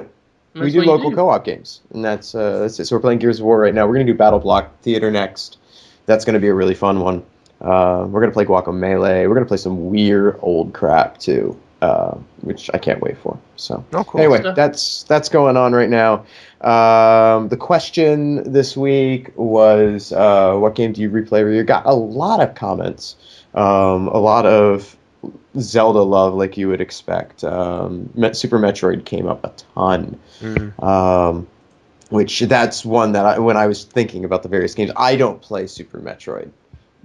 And We that's do what you local do. co-op games, and that's it. So we're playing Gears of War right now. We're gonna do Battle Block Theater next. That's gonna be a really fun one. We're gonna play Guacamelee. We're gonna play some weird old crap too, which I can't wait for. So Oh, cool. anyway, Stuff. that's going on right now. The question this week was, what game do you replay? You got a lot of comments, a lot of Zelda love, like you would expect. Super Metroid came up a ton. Mm. Which that's one that when I was thinking about the various games, I don't play Super Metroid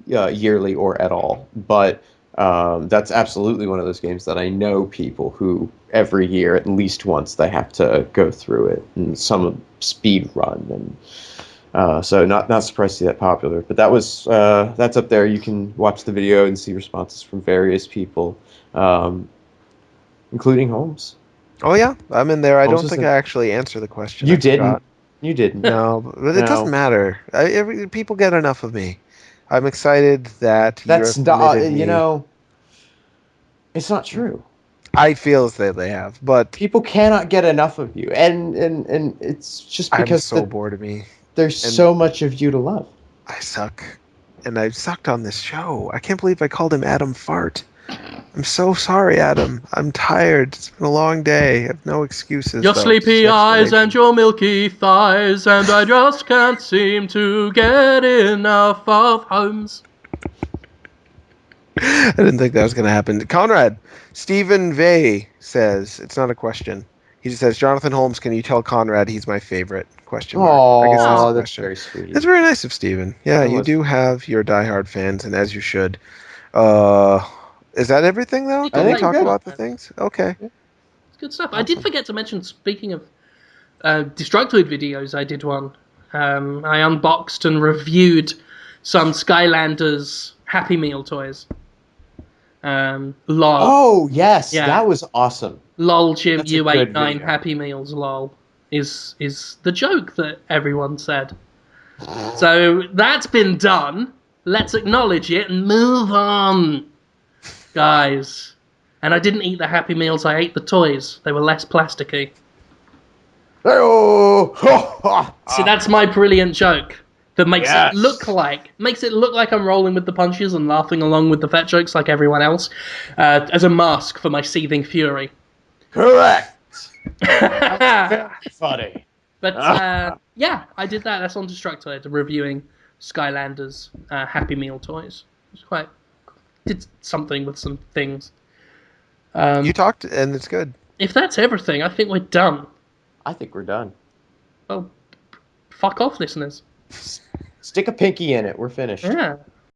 yearly or at all, but that's absolutely one of those games that I know people who every year at least once they have to go through it, and some speed run, and so not surprised to see that popular. But that's up there. You can watch the video and see responses from various people, including Holmes. Oh yeah, I'm in there. I Holmes don't was think in. I actually answered the question. You I didn't. forgot. You didn't. No, but it doesn't No. matter. People get enough of me. I'm excited that you That's have not, permitted me. it's not true. I feel as though they have, but People cannot get enough of you, and it's just I'm because so bored of me, there's and so much of you to love. I suck, and I've sucked on this show. I can't believe I called him Adam Fart. I'm so sorry, Adam. I'm tired. It's been a long day. I have no excuses, Your though. It's sleepy just eyes and explanations. your milky thighs, and I just can't seem to get enough of Holmes. I didn't think that was going to happen. Conrad, Stephen Vey says, it's not a question. He just says, Jonathan Holmes, can you tell Conrad he's my favorite? Question mark. I guess that's a Oh, that's question. very sweet. That's very nice of Stephen. Yeah, That you was. do have your diehard fans, and as you should. Uh, is that everything, though? I Did we think we're talk good. about the things? Okay. It's good stuff. I did Awesome. forget to mention, speaking of Destructoid videos, I did one. I unboxed and reviewed some Skylanders Happy Meal toys. Lol. Oh yes, Yeah. that was awesome. Lol Jim That's a U89 good video. Happy Meals lol is the joke that everyone said. So that's been done. Let's acknowledge it and move on, guys. And I didn't eat the Happy Meals, I ate the toys. They were less plasticky. Oh, See, that's my brilliant joke that makes yes. it look like I'm rolling with the punches and laughing along with the fat jokes like everyone else, as a mask for my seething fury. Correct. Very funny. But yeah, I did that. That's on Destructoid, reviewing Skylanders Happy Meal toys. It's quite did something with some things. You talked, and it's good. If that's everything, I think we're done. I think we're done. Well, fuck off, listeners. Stick a pinky in it. We're finished. Yeah.